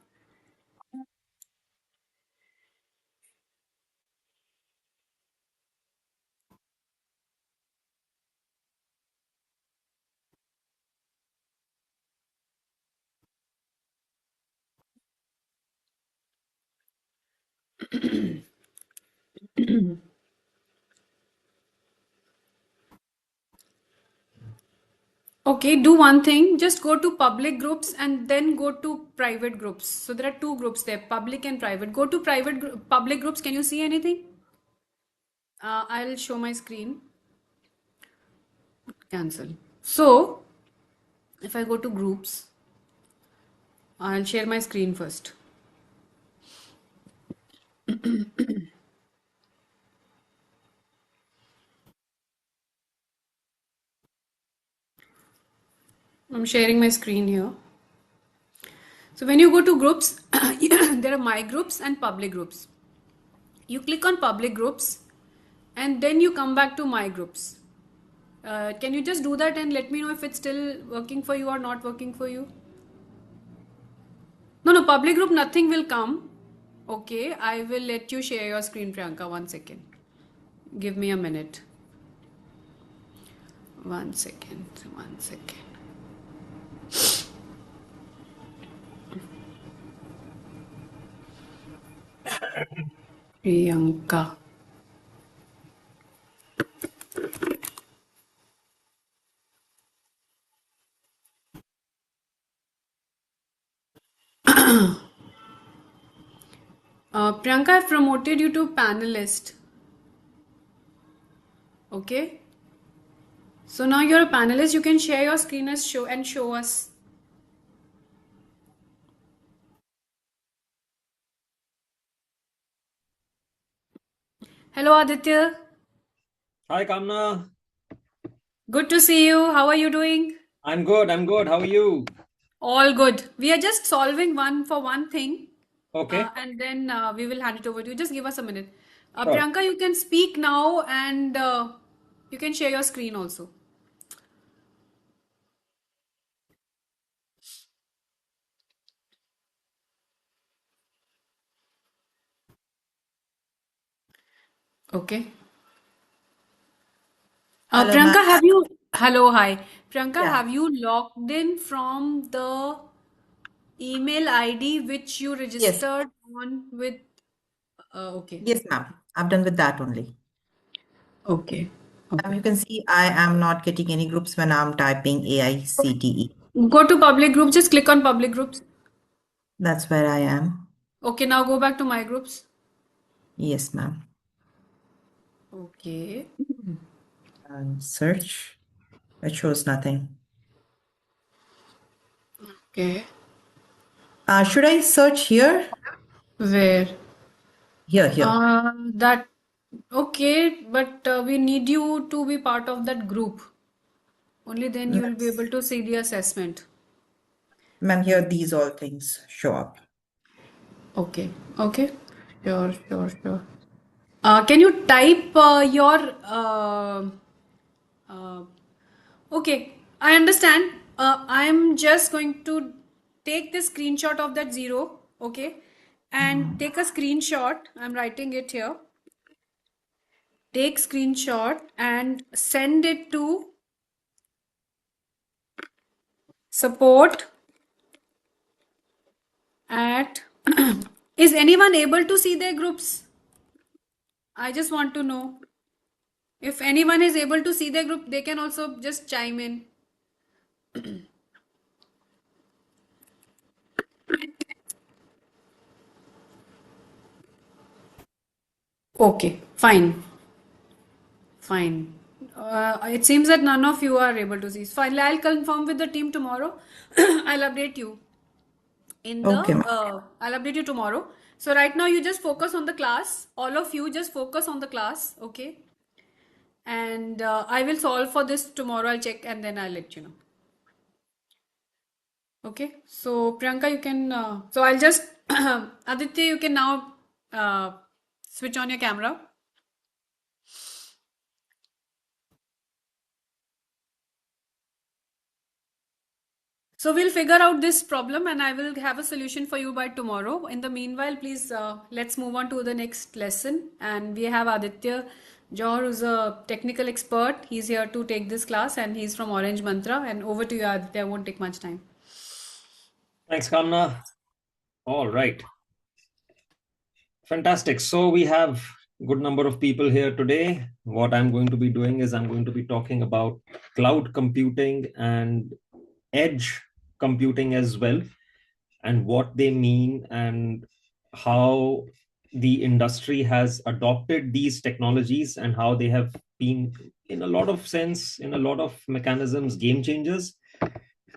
Okay, do one thing. Just go to public groups and then go to private groups. So there are two groups there, public and private. Go to public groups. Can you see anything? I'll show my screen. Cancel. So if I go to groups, I'll share my screen first. I'm sharing my screen here. So when you go to groups, there are my groups and public groups. You click on public groups and then you come back to my groups. Can you just do that and let me know if it's still working for you or not working for you? No, no, public group, nothing will come. Okay, I will let you share your screen, Priyanka. 1 second. Give me a minute. 1 second. 1 second. Priyanka. Priyanka, I've promoted you to panelist. Okay. So now you're a panelist. You can share your screen as show us. Hello, Aditya. Hi, Kamna. Good to see you. How are you doing? I'm good. I'm good. How are you? All good. We are just solving one for one thing, Okay, and then we will hand it over to you. Just give us a minute. sure. Priyanka, you can speak now, and you can share your screen also. Okay. Hello, ma'am. Priyanka, have you? Hello, hi. Priyanka, Yeah. have you logged in from the email ID which you Yes. registered on with? Okay. Yes, ma'am. I'm done with that only. Okay. You Okay. can see I am not getting any groups when I'm typing AICTE. Go to public groups. Just click on public groups. That's where I am. Okay, now go back to my groups. Yes, ma'am. Okay. And search. It shows nothing. Okay. Should I search here? Where? Here. That okay, but we need you to be part of that group. Only then you will be able to see the assessment. Ma'am, here these all things show up. Okay. Okay. Sure, sure, sure. Can you type your uh, okay, I understand. I'm just going to take the screenshot of that zero, okay, and take a screenshot. I'm writing it here. Take screenshot and send it to support at is anyone able to see their groups? I just want to know if anyone is able to see their group, they can also just chime in. Okay, fine, fine. It seems that none of you are able to see. Fine, I'll confirm with the team tomorrow. I'll update you in the Okay, ma'am. I'll update you tomorrow. So right now you just focus on the class. All of you just focus on the class, okay? And I will solve for this tomorrow. I'll check and then I'll let you know. Okay. So Priyanka, you can. So I'll just Aditya, you can now switch on your camera. So we'll figure out this problem and I will have a solution for you by tomorrow. In the meanwhile, please let's move on to the next lesson. And we have Aditya Johar, who's a technical expert. He's here to take this class and he's from Orange Mantra. And over to you, Aditya. Won't take much time. Thanks, Kamna. All right. Fantastic. So we have a good number of people here today. What I'm going to be doing is I'm going to be talking about cloud computing and edge computing as well, and what they mean and how the industry has adopted these technologies and how they have been, in a lot of sense, in a lot of mechanisms, game changers.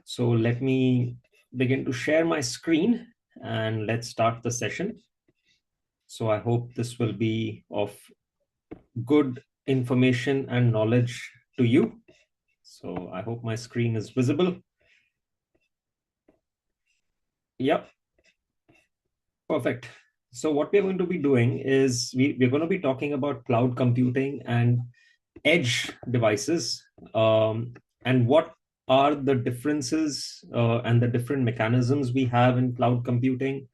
So let me begin to share my screen and let's start the session. So I hope this will be of good information and knowledge to you. So I hope my screen is visible. Yep, perfect. So what we're going to be doing is we're going to be talking about cloud computing and edge devices, and what are the differences and the different mechanisms we have in cloud computing,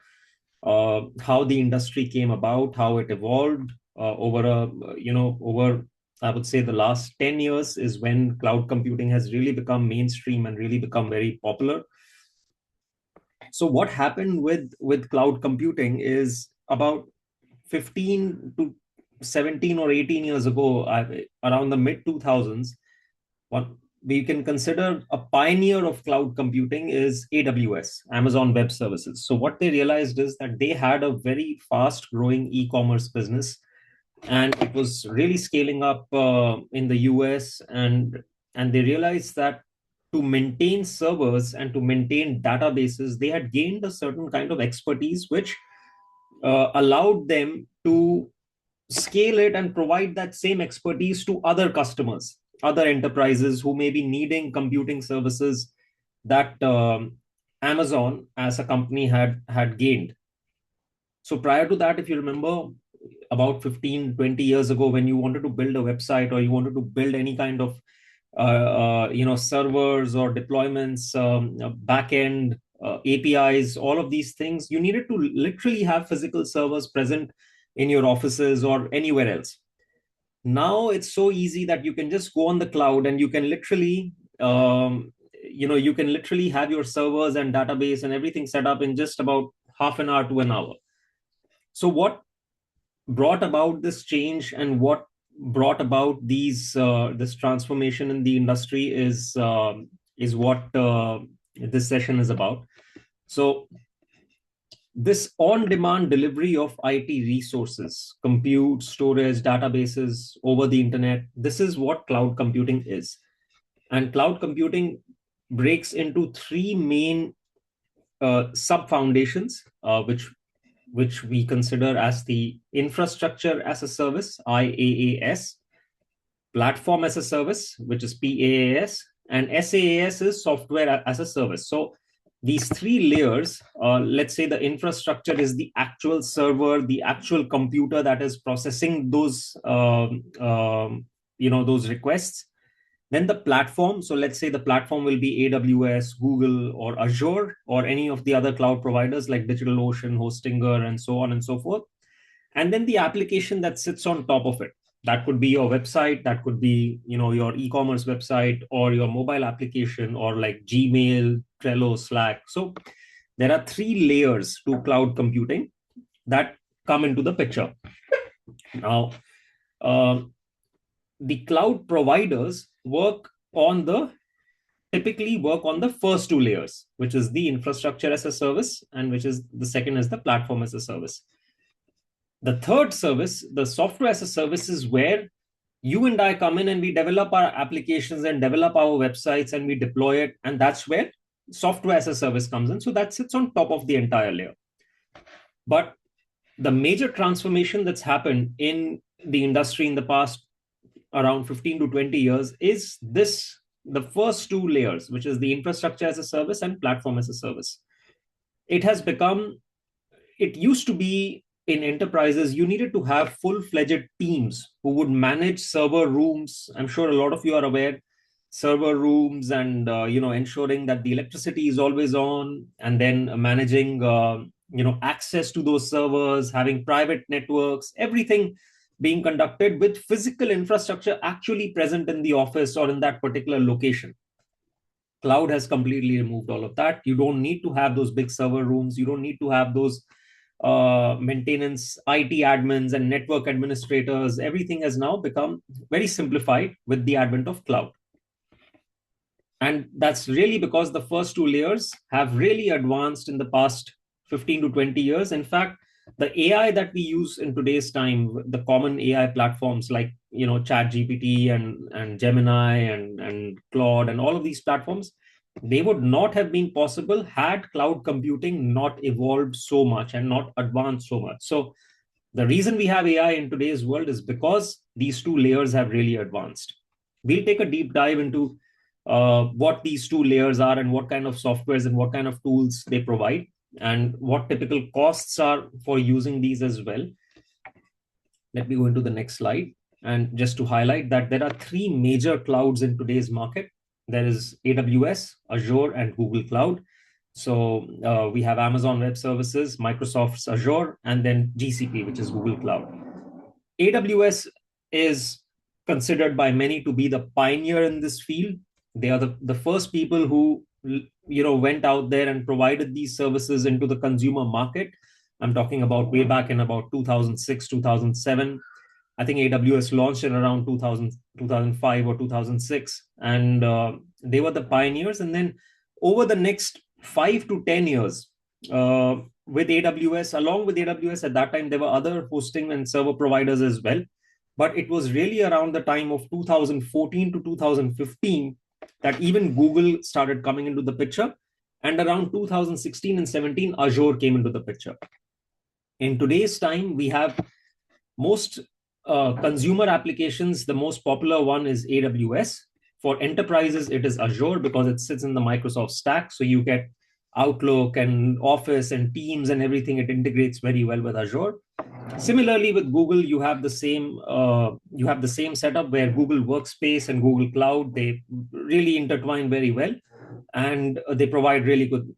how the industry came about, how it evolved over, I would say, the last 10 years is when cloud computing has really become mainstream and really become very popular. So what happened with cloud computing is about 15 to 17 or 18 years ago, around the mid 2000s, what we can consider a pioneer of cloud computing is AWS, Amazon Web Services. So what they realized is that they had a very fast growing e-commerce business, and it was really scaling up in the US, and they realized that to maintain servers and to maintain databases, they had gained a certain kind of expertise which allowed them to scale it and provide that same expertise to other customers, other enterprises who may be needing computing services that Amazon as a company had gained. So prior to that, if you remember, about 15, 20 years ago, when you wanted to build a website or you wanted to build any kind of servers or deployments, backend APIs, all of these things, you needed to literally have physical servers present in your offices or anywhere else. Now it's so easy that you can just go on the cloud and you can literally you can literally have your servers and database and everything set up in just about half an hour to an hour. So what brought about this change and what brought about this transformation in the industry is what this session is about. So this on-demand delivery of IT resources, compute, storage, databases over the internet, this is what cloud computing is. And cloud computing breaks into three main sub-foundations, which we consider as the infrastructure as a service, IaaS, platform as a service, which is PaaS, and SaaS is software as a service. So these three layers, let's say the infrastructure is the actual server, the actual computer that is processing those those requests. Then the platform, so let's say the platform will be AWS, Google, or Azure, or any of the other cloud providers like DigitalOcean, Hostinger, and so on and so forth. And then the application that sits on top of it. That could be your website, that could be your e-commerce website, or your mobile application, or like Gmail, Trello, Slack. So there are three layers to cloud computing that come into the picture. Now, the cloud providers typically work on the first two layers, which is the infrastructure as a service, and which is the second is the platform as a service. The third service, the software as a service, is where you and I come in and we develop our applications and develop our websites and we deploy it. And that's where software as a service comes in. So that sits on top of the entire layer. But the major transformation that's happened in the industry in the past around 15 to 20 years is the first two layers, which is the infrastructure as a service and platform as a service. It used to be in enterprises, you needed to have full-fledged teams who would manage server rooms. I'm sure a lot of you are aware, server rooms, and ensuring that the electricity is always on, and then managing access to those servers, having private networks, everything being conducted with physical infrastructure actually present in the office or in that particular location. Cloud has completely removed all of that. You don't need to have those big server rooms. You don't need to have those maintenance, IT admins, and network administrators. Everything has now become very simplified with the advent of cloud. And that's really because the first two layers have really advanced in the past 15 to 20 years. In fact, the AI that we use in today's time, the common AI platforms like ChatGPT and Gemini and Claude and all of these platforms, they would not have been possible had cloud computing not evolved so much and not advanced so much. So the reason we have AI in today's world is because these two layers have really advanced. We'll take a deep dive into what these two layers are and what kind of softwares and what kind of tools they provide and what typical costs are for using these as well. Let me go into the next slide. And just to highlight that there are three major clouds in today's market. There is AWS, Azure, and Google Cloud. So we have Amazon Web Services, Microsoft's Azure, and then GCP, which is Google Cloud. AWS is considered by many to be the pioneer in this field. They are the first people who went out there and provided these services into the consumer market. I'm talking about way back in about 2006, 2007. I think AWS launched in around 2000, 2005 or 2006. And they were the pioneers. And then over the next 5 to 10 years, with AWS, along with AWS at that time, there were other hosting and server providers as well. But it was really around the time of 2014 to 2015 that even Google started coming into the picture. And around 2016 and 17, Azure came into the picture. In today's time, we have most consumer applications. The most popular one is AWS. For enterprises, it is Azure because it sits in the Microsoft stack. So you get Outlook and Office and Teams and everything. It integrates very well with Azure. Similarly, with Google, you have the same setup where Google Workspace and Google Cloud, they really intertwine very well, and they provide really good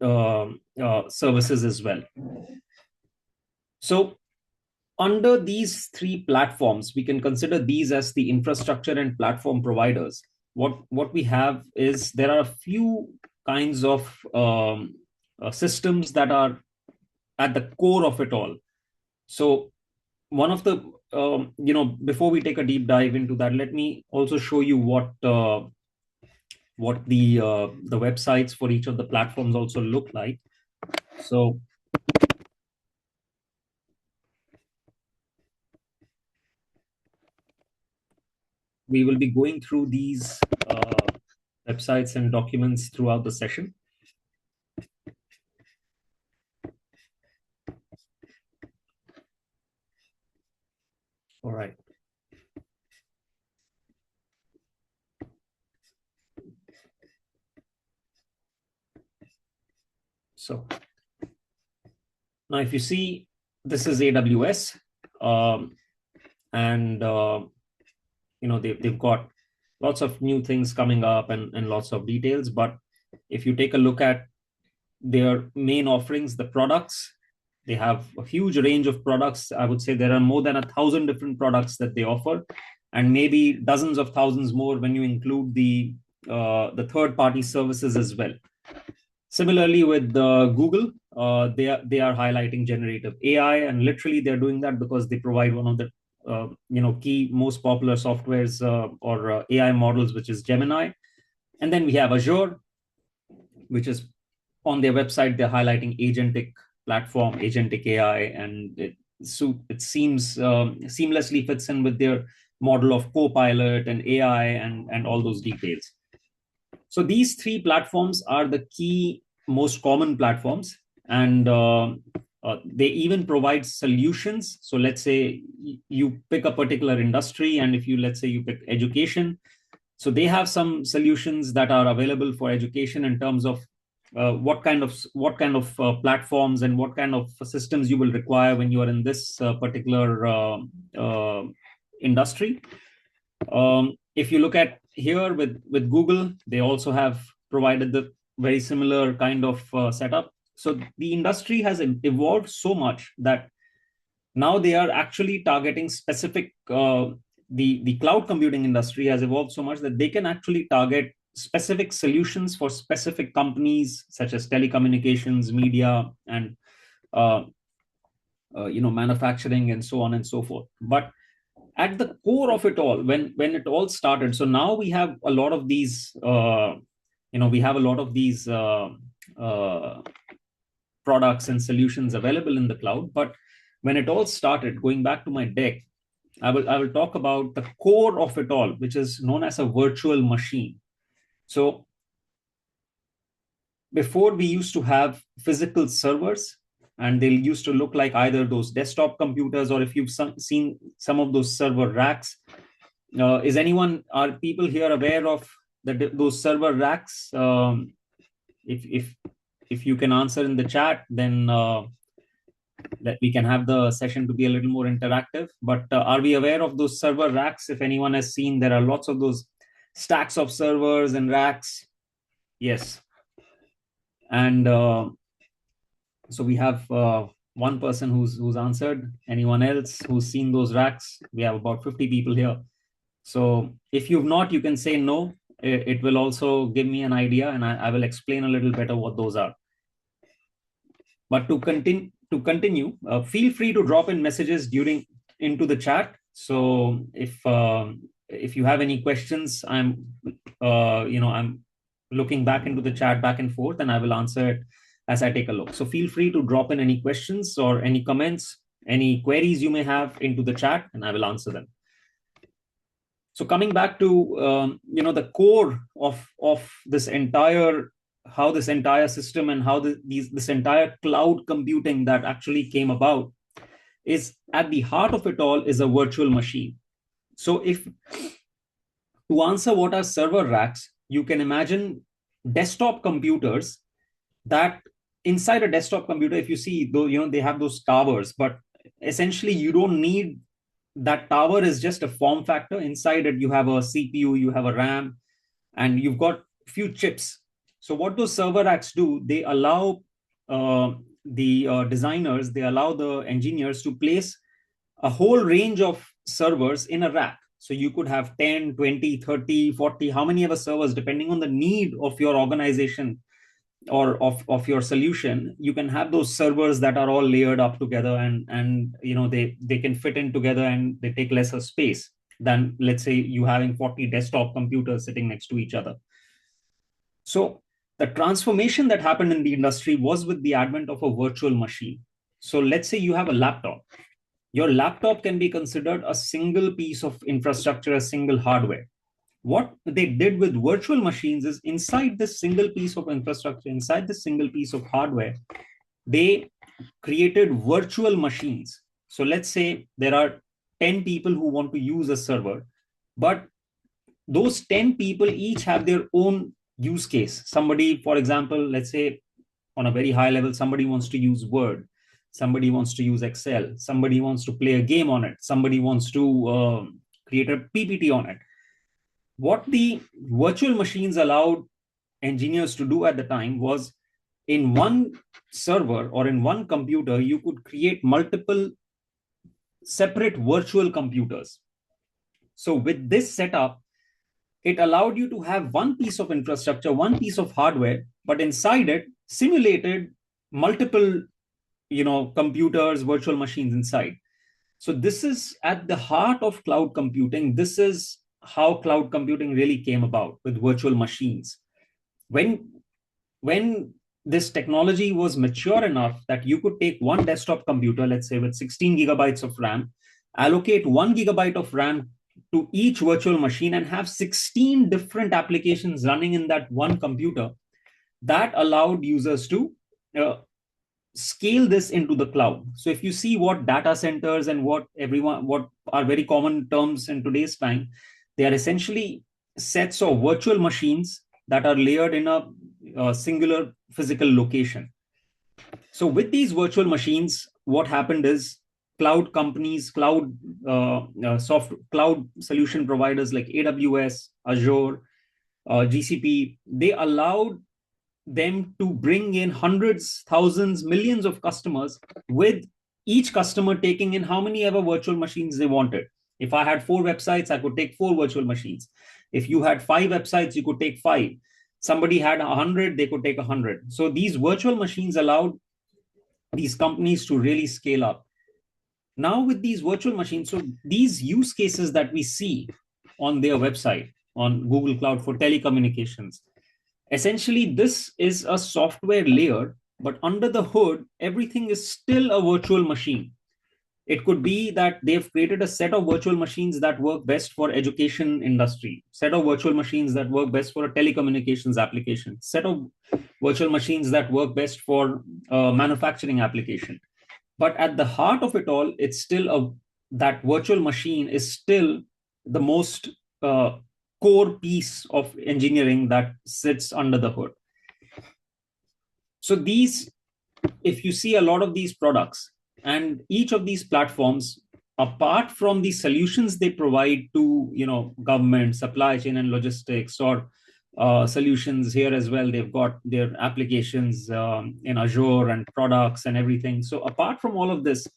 services as well. So under these three platforms, we can consider these as the infrastructure and platform providers. What we have is there are a few kinds of systems that are at the core of it all. So one of the before we take a deep dive into that, let me also show you what the websites for each of the platforms also look like. So we will be going through these websites and documents throughout the session. All right. So now if you see, this is AWS, and they've got lots of new things coming up and lots of details. But if you take a look at their main offerings, the products, they have a huge range of products. I would say there are more than 1,000 different products that they offer, and maybe dozens of thousands more when you include the third-party services as well. Similarly, with Google, they are highlighting generative AI, and literally they're doing that because they provide one of the key most popular softwares or AI models, which is Gemini. And then we have Azure, which is on their website. They're highlighting agentic platform, agentic AI, and it seems seamlessly fits in with their model of co-pilot and AI and all those details. So these three platforms are the key, most common platforms, and they even provide solutions. So let's say you pick a particular industry, and if let's say you pick education, so they have some solutions that are available for education in terms of what kind of platforms and what kind of systems you will require when you are in this particular industry. If you look at here with Google, they also have provided the very similar kind of setup. So the industry has evolved so much that now they are actually targeting specific, the cloud computing industry has evolved so much that they can actually target specific solutions for specific companies such as telecommunications, media, and manufacturing and so on and so forth. But at the core of it all, when it all started, so now we have a lot of these, uh, products and solutions available in the cloud. But when it all started, going back to my deck, I will talk about the core of it all, which is known as a virtual machine. So before, we used to have physical servers, and they used to look like either those desktop computers, or if you've seen some of those server racks. Are people here aware of those server racks? If you can answer in the chat, then that we can have the session to be a little more interactive. But are we aware of those server racks? If anyone has seen, there are lots of those stacks of servers and racks. Yes. And so we have one person who's answered. Anyone else who's seen those racks? We have about 50 people here. So if you've not, you can say no. It will also give me an idea, and I will explain a little better what those are. But to continue, feel free to drop in messages into the chat. So if you have any questions, I'm looking back into the chat back and forth, and I will answer it as I take a look. So feel free to drop in any questions or any comments, any queries you may have into the chat, and I will answer them. So coming back to the core of this entire, how this entire system and how this entire cloud computing that actually came about, is at the heart of it all is a virtual machine. So to answer what are server racks, you can imagine desktop computers that inside a desktop computer, if you see, though, they have those towers, but essentially you don't need that tower. Is just a form factor. Inside it, you have a CPU, you have a RAM, and you've got few chips. So what those server racks do, they allow the designers, they allow the engineers to place a whole range of servers in a rack. So you could have 10, 20, 30, 40, how many ever servers, depending on the need of your organization or of your solution. You can have those servers that are all layered up together, and they can fit in together, and they take lesser space than, let's say, you having 40 desktop computers sitting next to each other. So the transformation that happened in the industry was with the advent of a virtual machine. So let's say you have a laptop. Your laptop can be considered a single piece of infrastructure, a single hardware. What they did with virtual machines is, inside this single piece of infrastructure, inside this single piece of hardware, they created virtual machines. So let's say there are 10 people who want to use a server, but those 10 people each have their own use case. Somebody, for example, let's say on a very high level, somebody wants to use Word, somebody wants to use Excel, somebody wants to play a game on it, somebody wants to create a PPT on it. What the virtual machines allowed engineers to do at the time was, in one server or in one computer, you could create multiple separate virtual computers. So with this setup, it allowed you to have one piece of infrastructure, one piece of hardware, but inside it simulated multiple, computers, virtual machines inside. So this is at the heart of cloud computing. This is how cloud computing really came about, with virtual machines. When this technology was mature enough that you could take one desktop computer, let's say with 16 gigabytes of RAM, allocate 1 gigabyte of RAM to each virtual machine, and have 16 different applications running in that one computer, that allowed users to scale this into the cloud. So if you see what data centers and what are very common terms in today's time, they are essentially sets of virtual machines that are layered in a singular physical location. So with these virtual machines, what happened is, cloud companies, cloud solution providers like AWS, Azure, GCP, they allowed them to bring in hundreds, thousands, millions of customers, with each customer taking in how many ever virtual machines they wanted. If I had 4 websites, I could take 4 virtual machines. If you had 5 websites, you could take 5. Somebody had 100, they could take 100. So these virtual machines allowed these companies to really scale up. Now with these virtual machines, so these use cases that we see on their website, on Google Cloud for telecommunications, essentially this is a software layer, but under the hood, everything is still a virtual machine. It could be that they've created a set of virtual machines that work best for education industry, set of virtual machines that work best for a telecommunications application, set of virtual machines that work best for manufacturing application. But at the heart of it all, it's still that virtual machine is still the most uh, core piece of engineering that sits under the hood. So these, if you see a lot of these products and each of these platforms, apart from the solutions they provide to government, supply chain and logistics, or solutions here as well, they've got their applications in Azure and products and everything. So apart from all of this,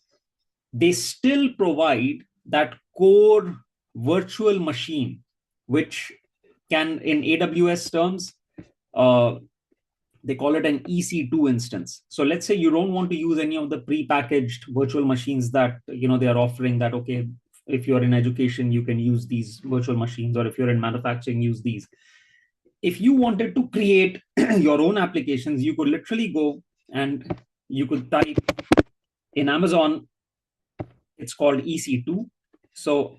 they still provide that core virtual machine, which can, in AWS terms, uh, they call it an EC2 instance. So let's say you don't want to use any of the pre-packaged virtual machines that they are offering, that okay, if you're in education you can use these virtual machines, or if you're in manufacturing, use these. If you wanted to create your own applications, you could literally go and you could type in Amazon, it's called EC2. So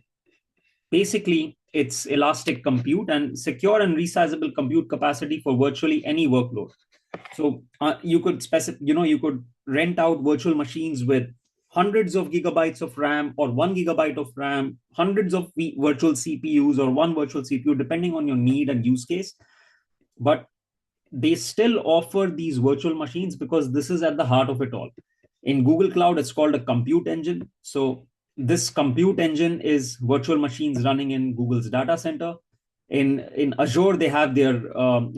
basically it's elastic compute and secure and resizable compute capacity for virtually any workload. So you could you could rent out virtual machines with hundreds of gigabytes of RAM or 1 gigabyte of RAM, hundreds of virtual CPUs or one virtual CPU, depending on your need and use case. But they still offer these virtual machines because this is at the heart of it all. In Google Cloud, it's called a compute engine. So this compute engine is virtual machines running in Google's data center. In Azure, they have their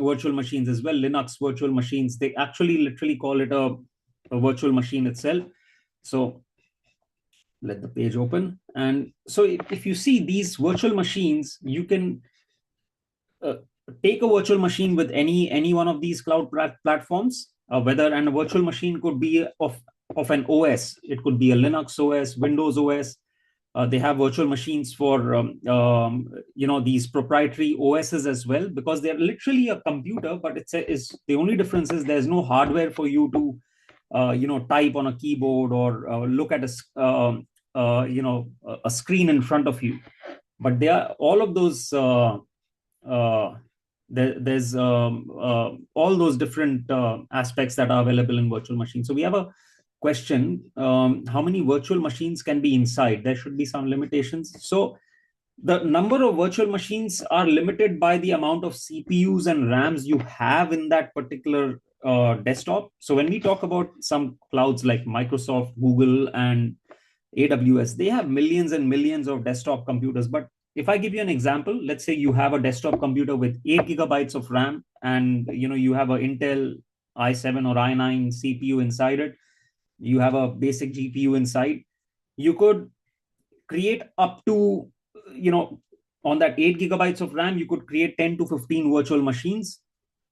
virtual machines as well, Linux virtual machines. They actually literally call it a virtual machine itself. So let the page open. And so if you see these virtual machines, you can take a virtual machine with any one of these cloud platforms, whether, and a virtual machine could be of an OS. It could be a Linux OS, Windows OS. They have virtual machines for these proprietary OSs as well, because they're literally a computer, but it's the only difference is there's no hardware for you to type on a keyboard or look at a screen in front of you. But they are all of those. There's all those different aspects that are available in virtual machines. So we have a question: how many virtual machines can be inside? There should be some limitations. So the number of virtual machines are limited by the amount of CPUs and RAMs you have in that particular desktop. So when we talk about some clouds like Microsoft, Google, and AWS, they have millions and millions of desktop computers. But if I give you an example, let's say you have a desktop computer with 8 gigabytes of RAM, and you have an Intel i7 or i9 CPU inside it. You have a basic GPU inside. You could create up to, on that 8 gigabytes of RAM, you could create 10 to 15 virtual machines.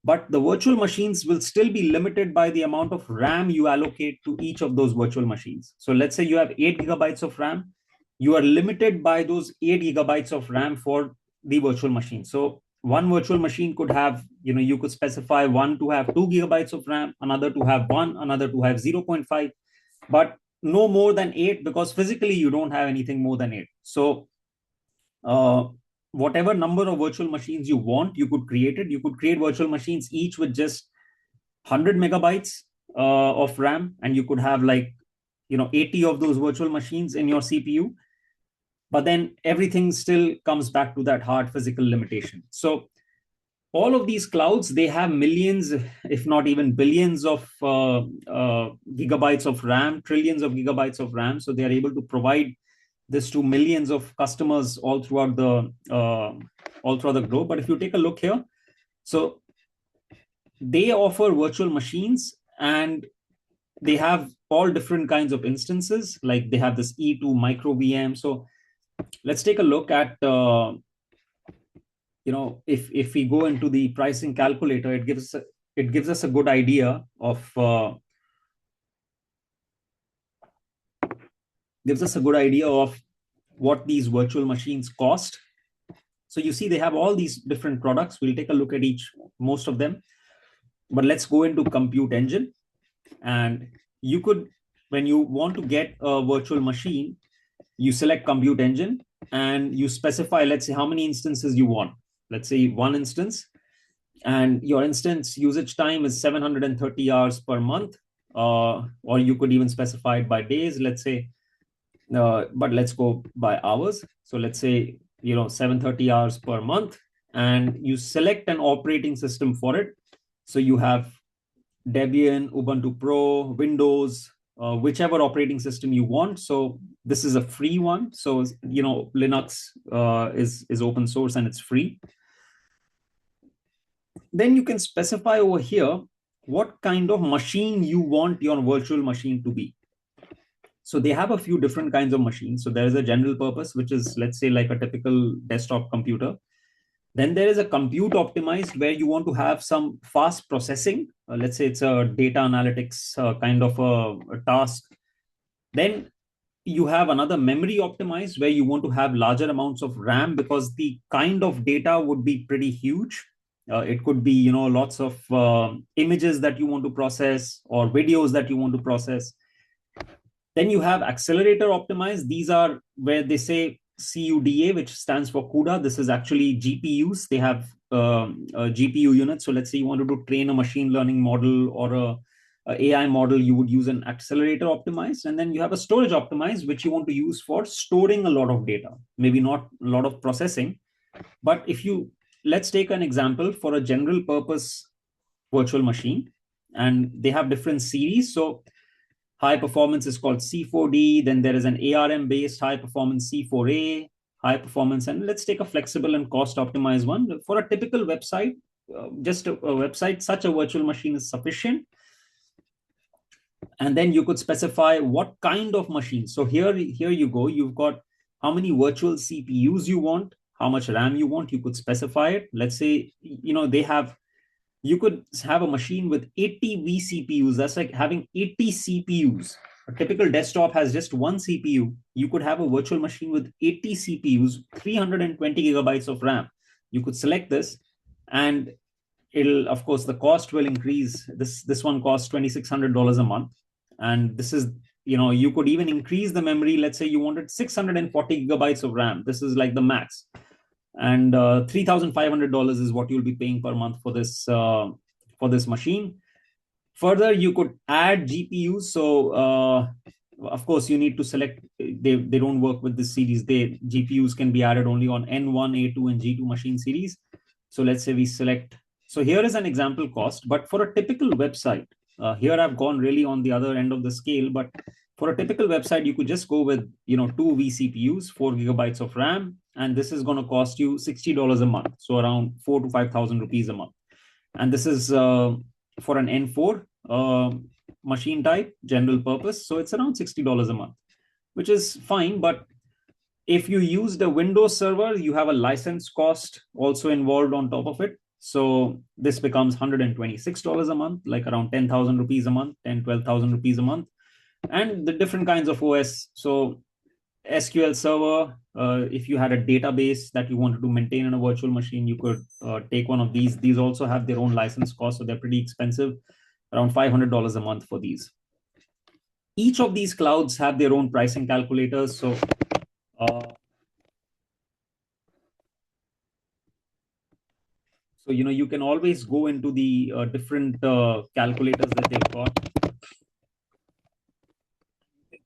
But the virtual machines will still be limited by the amount of RAM you allocate to each of those virtual machines. So let's say you have 8 gigabytes of RAM. You are limited by those 8 gigabytes of RAM for the virtual machine. So one virtual machine could have, you could specify one to have 2 gigabytes of RAM, another to have one, another to have 0.5, but no more than 8, because physically you don't have anything more than 8. So whatever number of virtual machines you want, you could create it. You could create virtual machines each with just 100 megabytes of RAM, and you could have 80 of those virtual machines in your CPU. But then everything still comes back to that hard physical limitation. So all of these clouds, they have millions, if not even billions of gigabytes of RAM, trillions of gigabytes of RAM. So they are able to provide this to millions of customers all throughout the globe. But if you take a look here, so they offer virtual machines, and they have all different kinds of instances. Like they have this E2 micro VM. So let's take a look at if we go into the pricing calculator, it gives us a good idea of gives us a good idea of what these virtual machines cost. So you see they have all these different products. We'll take a look at most of them. But let's go into compute engine. And you could, when you want to get a virtual machine, you select compute engine and you specify, let's say, how many instances you want. Let's say one instance, and your instance usage time is 730 hours per month, or you could even specify it by days, let's say, but let's go by hours. So let's say 730 hours per month, and you select an operating system for it. So you have Debian, Ubuntu Pro, Windows, whichever operating system you want. So this is a free one. So Linux is open source and it's free. Then you can specify over here what kind of machine you want your virtual machine to be. So they have a few different kinds of machines. So there is a general purpose, which is, let's say, like a typical desktop computer. Then there is a compute optimized, where you want to have some fast processing. Let's say it's a data analytics kind of a task. Then you have another memory optimized, where you want to have larger amounts of RAM, because the kind of data would be pretty huge. It could be lots of images that you want to process, or videos that you want to process. Then you have accelerator optimized. These are where they say CUDA, which stands for CUDA. This is actually GPUs. They have a GPU unit. So let's say you wanted to train a machine learning model or a AI model, you would use an accelerator optimized. And then you have a storage optimized, which you want to use for storing a lot of data, maybe not a lot of processing. But let's take an example for a general purpose virtual machine, and they have different series. So high performance is called C4D. Then there is an ARM based high performance C4A, high performance. And let's take a flexible and cost optimized one. For a typical website, just a website, such a virtual machine is sufficient. And then you could specify what kind of machine. So here you go. You've got how many virtual CPUs you want, how much RAM you want. You could specify it. Let's say, you could have a machine with 80 vCPUs. That's like having 80 CPUs. A typical desktop has just one CPU. You could have a virtual machine with 80 CPUs, 320 gigabytes of RAM. You could select this, and it'll, of course, the cost will increase. This one costs $2,600 a month. And this is, you could even increase the memory. Let's say you wanted 640 gigabytes of RAM. This is like the max. And $3,500 is what you'll be paying per month for this machine. Further, you could add GPUs. So of course, you need to select. They don't work with this series. GPUs can be added only on N1, A2, and G2 machine series. So let's say we select. So here is an example cost. But for a typical website, here I've gone really on the other end of the scale. But for a typical website, you could just go with 2 vCPUs, 4 gigabytes of RAM, and this is going to cost you $60 a month, so around 4,000 to 5,000 rupees a month. And this is for an N4 machine type, general purpose, so it's around $60 a month, which is fine. But if you use the Windows server, you have a license cost also involved on top of it. So this becomes $126 a month, like around 10,000 rupees a month, 12,000 rupees a month. And the different kinds of OS. So SQL Server, if you had a database that you wanted to maintain in a virtual machine, you could take one of these. These also have their own license cost, so they're pretty expensive, around $500 a month for these. Each of these clouds have their own pricing calculators. So you can always go into the different calculators that they've got.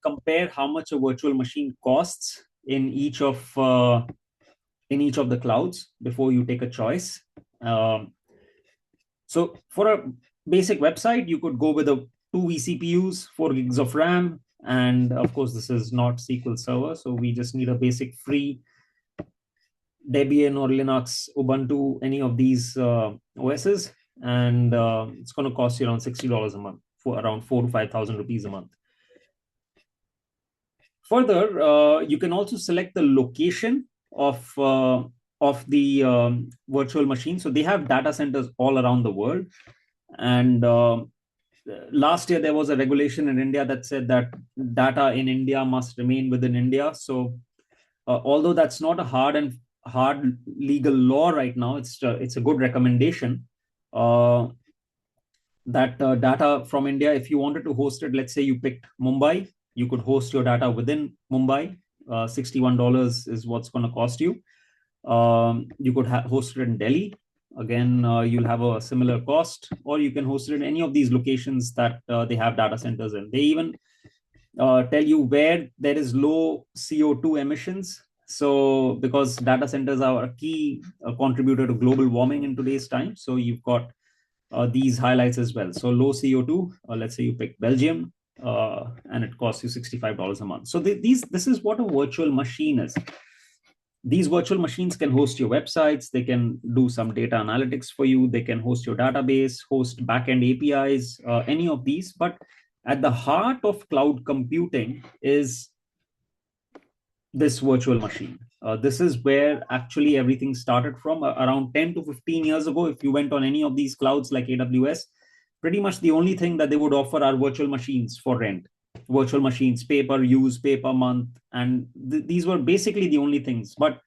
Compare how much a virtual machine costs in each of the clouds before you take a choice. So for a basic website, you could go with a 2 vCPUs, 4 gigs of RAM, and of course this is not SQL Server, so we just need a basic free Debian or Linux, Ubuntu, any of these OSs, and it's going to cost you around $60 a month, for around 4,000 to 5,000 rupees a month. Further, you can also select the location of the virtual machine. So they have data centers all around the world, and last year there was a regulation in India that said that data in India must remain within India. So although that's not a hard legal law right now, it's a good recommendation. That data from India, if you wanted to host it, let's say you picked Mumbai, you could host your data within Mumbai. $61 is what's going to cost you. You could host it in Delhi. Again, you'll have a similar cost, or you can host it in any of these locations that they have data centers in. They even tell you where there is low CO2 emissions. So, because data centers are a key contributor to global warming in today's time, so you've got these highlights as well. So low CO2, let's say you pick Belgium, and it costs you $65 a month. So this is what a virtual machine is. These virtual machines can host your websites, they can do some data analytics for you, they can host your database, host backend APIs, any of these. But at the heart of cloud computing is this virtual machine. This is where actually everything started from. Around 10 to 15 years ago, if you went on any of these clouds like AWS, pretty much the only thing that they would offer are virtual machines for rent. Virtual machines, pay per use, pay per month. And these were basically the only things. But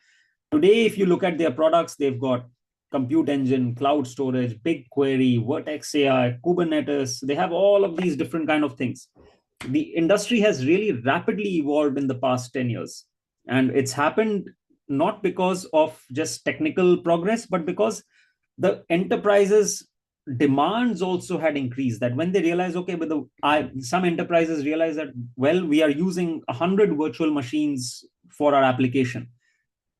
today, if you look at their products, they've got compute engine, cloud storage, BigQuery, Vertex AI, Kubernetes. They have all of these different kind of things. The industry has really rapidly evolved in the past 10 years. And it's happened not because of just technical progress, but because the enterprises demands also had increased. That when they realize, okay, but some enterprises realize that, well, we are using 100 virtual machines for our application.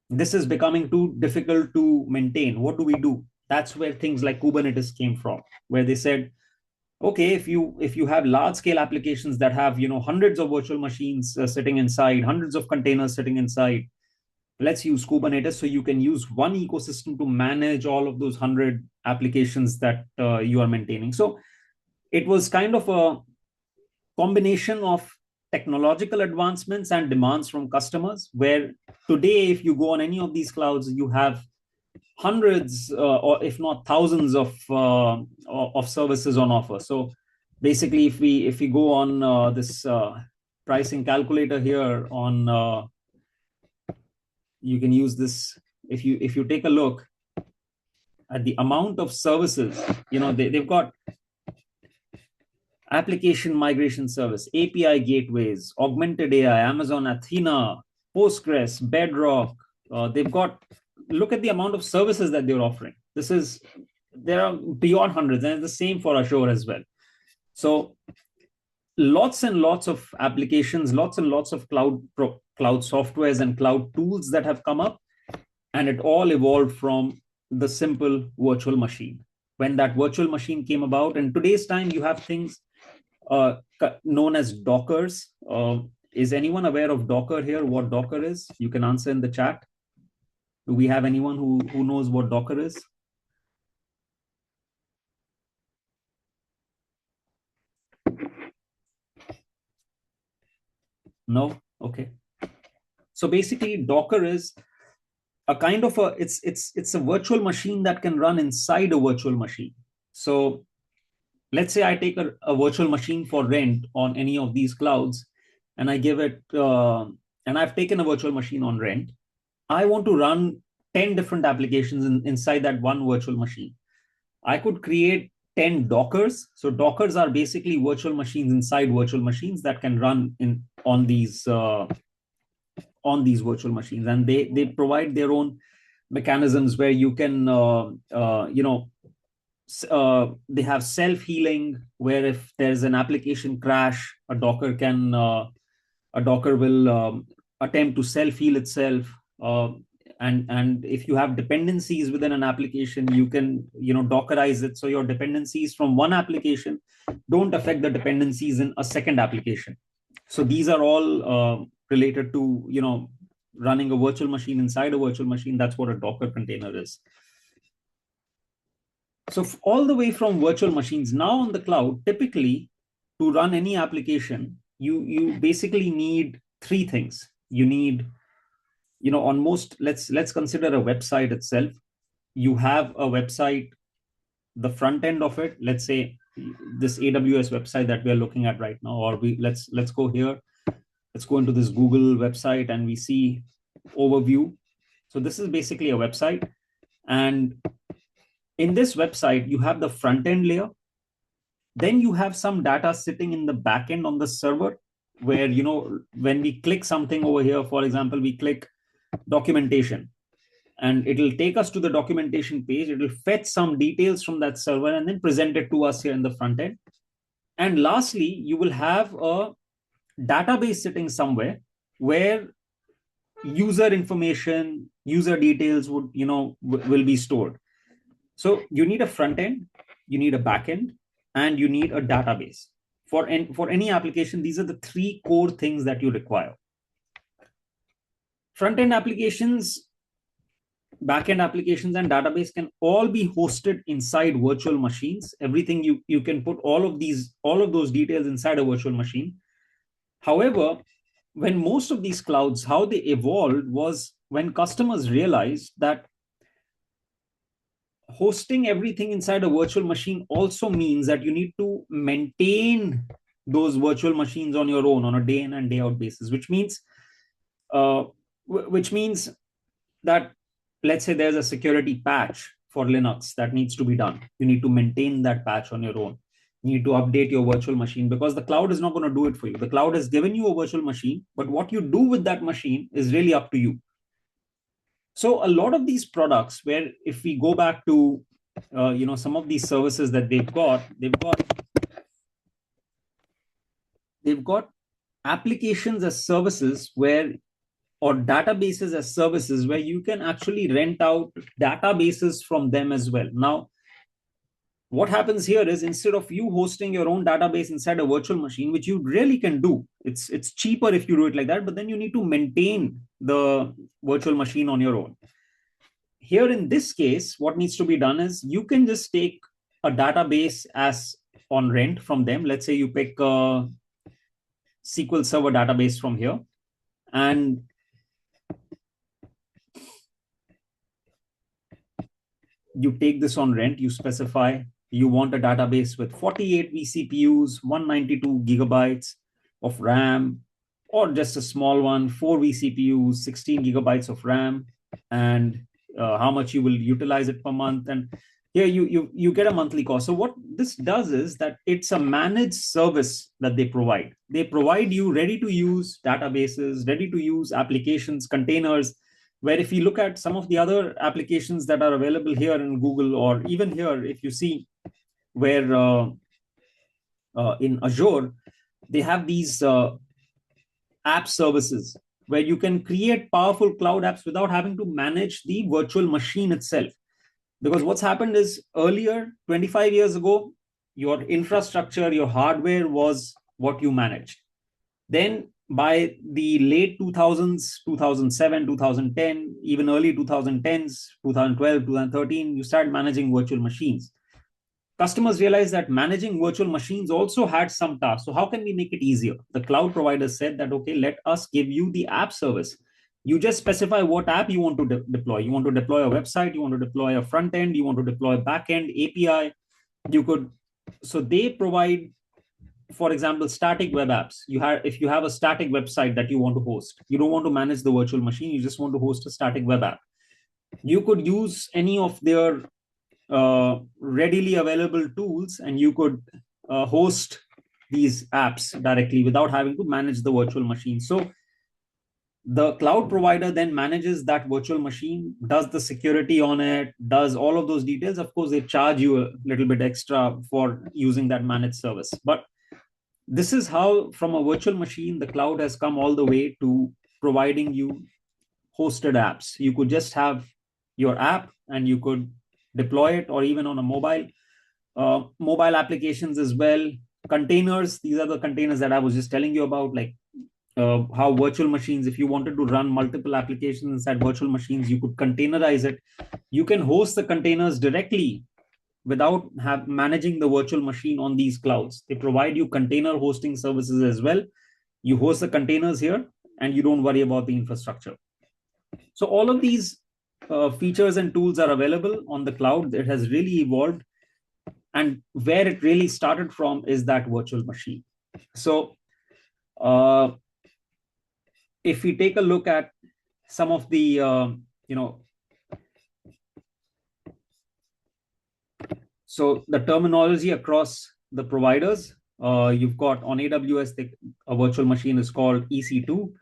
This is becoming too difficult to maintain. What do we do? That's where things like Kubernetes came from, where they said, okay, if you have large scale applications that have hundreds of virtual machines sitting inside, hundreds of containers sitting inside, let's use Kubernetes, so you can use one ecosystem to manage all of those 100 applications that you are maintaining. So it was kind of a combination of technological advancements and demands from customers, where today if you go on any of these clouds, you have hundreds or if not thousands of services on offer. So basically, if we go on this pricing calculator here on, you can use this. If you take a look at the amount of services, they've got application migration service, API gateways, augmented AI, Amazon Athena, Postgres, Bedrock. They've got, look at the amount of services that they're offering. There are beyond hundreds, and it's the same for Azure as well. So lots and lots of applications, lots and lots of cloud softwares and cloud tools that have come up, and it all evolved from the simple virtual machine. When that virtual machine came about, in today's time, you have things known as Dockers. Is anyone aware of Docker here? What Docker is? You can answer in the chat. Do we have anyone who knows what Docker is? No? Okay. So basically, Docker is a kind of it's a virtual machine that can run inside a virtual machine. So let's say I take a virtual machine for rent on any of these clouds, and I give it, and I've taken a virtual machine on rent. I want to run 10 different applications inside that one virtual machine. I could create 10 Dockers. So Dockers are basically virtual machines inside virtual machines that can run on these virtual machines, and they provide their own mechanisms where you can they have self-healing, where if there's an application crash, a Docker will attempt to self-heal itself. And if you have dependencies within an application, you can Dockerize it so your dependencies from one application don't affect the dependencies in a second application. So these are all related to running a virtual machine inside a virtual machine. That's what a Docker container is. So all the way from virtual machines, now on the cloud, typically to run any application, you basically need three things. You need, on most, let's consider a website itself. You have a website, the front end of it. Let's say this AWS website that we are looking at right now, or let's go here. Let's go into this Google website and we see overview. So this is basically a website, and in this website you have the front end layer. Then you have some data sitting in the back end on the server, where when we click something over here, for example, we click documentation, and it'll take us to the documentation page. It'll fetch some details from that server and then present it to us here in the front end. And lastly, you will have a database sitting somewhere where user information, user details will be stored. So you need a front end, you need a back end, and you need a database. For any application, these are the three core things that you require. Front end applications, backend applications, and database can all be hosted inside virtual machines. Everything you can put all of those details inside a virtual machine. However, when most of these clouds, how they evolved was when customers realized that hosting everything inside a virtual machine also means that you need to maintain those virtual machines on your own on a day in and day out basis, which means that, let's say there's a security patch for Linux that needs to be done. You need to maintain that patch on your own. You need to update your virtual machine, because the cloud is not going to do it for you. The cloud has given you a virtual machine, but what you do with that machine is really up to you. So a lot of these products, where if we go back to some of these services that they've got applications as services, or databases as services, where you can actually rent out databases from them as well. Now, what happens here is, instead of you hosting your own database inside a virtual machine, which you really can do, it's cheaper if you do it like that, but then you need to maintain the virtual machine on your own. Here in this case, what needs to be done is, you can just take a database as on rent from them. Let's say you pick a SQL Server database from here, and you take this on rent. You specify you want a database with 48 vCPUs, 192 gigabytes of RAM, or just a small one, 4 vCPUs, 16 gigabytes of RAM, and how much you will utilize it per month. And here you get a monthly cost. So what this does is that it's a managed service that they provide. They provide you ready to use databases, ready to use applications, containers, where if you look at some of the other applications that are available here in Google, or even here, if you see where in Azure, they have these app services where you can create powerful cloud apps without having to manage the virtual machine itself. Because what's happened is, earlier, 25 years ago, your infrastructure, your hardware was what you managed. Then by the late 2000s, 2007, 2010, even early 2010s, 2012, 2013, you started managing virtual machines. Customers realized that managing virtual machines also had some tasks. So how can we make it easier? The cloud providers said that, okay, let us give you the app service. You just specify what app you want to deploy. You want to deploy a website, you want to deploy a front end, you want to deploy a back end, API. So they provide, for example, static web apps. If you have a static website that you want to host, you don't want to manage the virtual machine, you just want to host a static web app. You could use any of their readily available tools, and you could host these apps directly without having to manage the virtual machine. So the cloud provider then manages that virtual machine, does the security on it, does all of those details. Of course, they charge you a little bit extra for using that managed service. But this is how, from a virtual machine, the cloud has come all the way to providing you hosted apps. You could just have your app and you could deploy it, or even on a mobile applications as well. Containers, these are the containers that I was just telling you about, like how virtual machines, if you wanted to run multiple applications inside virtual machines, you could containerize it. You can host the containers directly without managing the virtual machine on these clouds. They provide you container hosting services as well. You host the containers here and you don't worry about the infrastructure. So all of these features and tools are available on the cloud. It has really evolved. And where it really started from is that virtual machine. So if we take a look at some of the, so the terminology across the providers, you've got on AWS, a virtual machine is called EC2.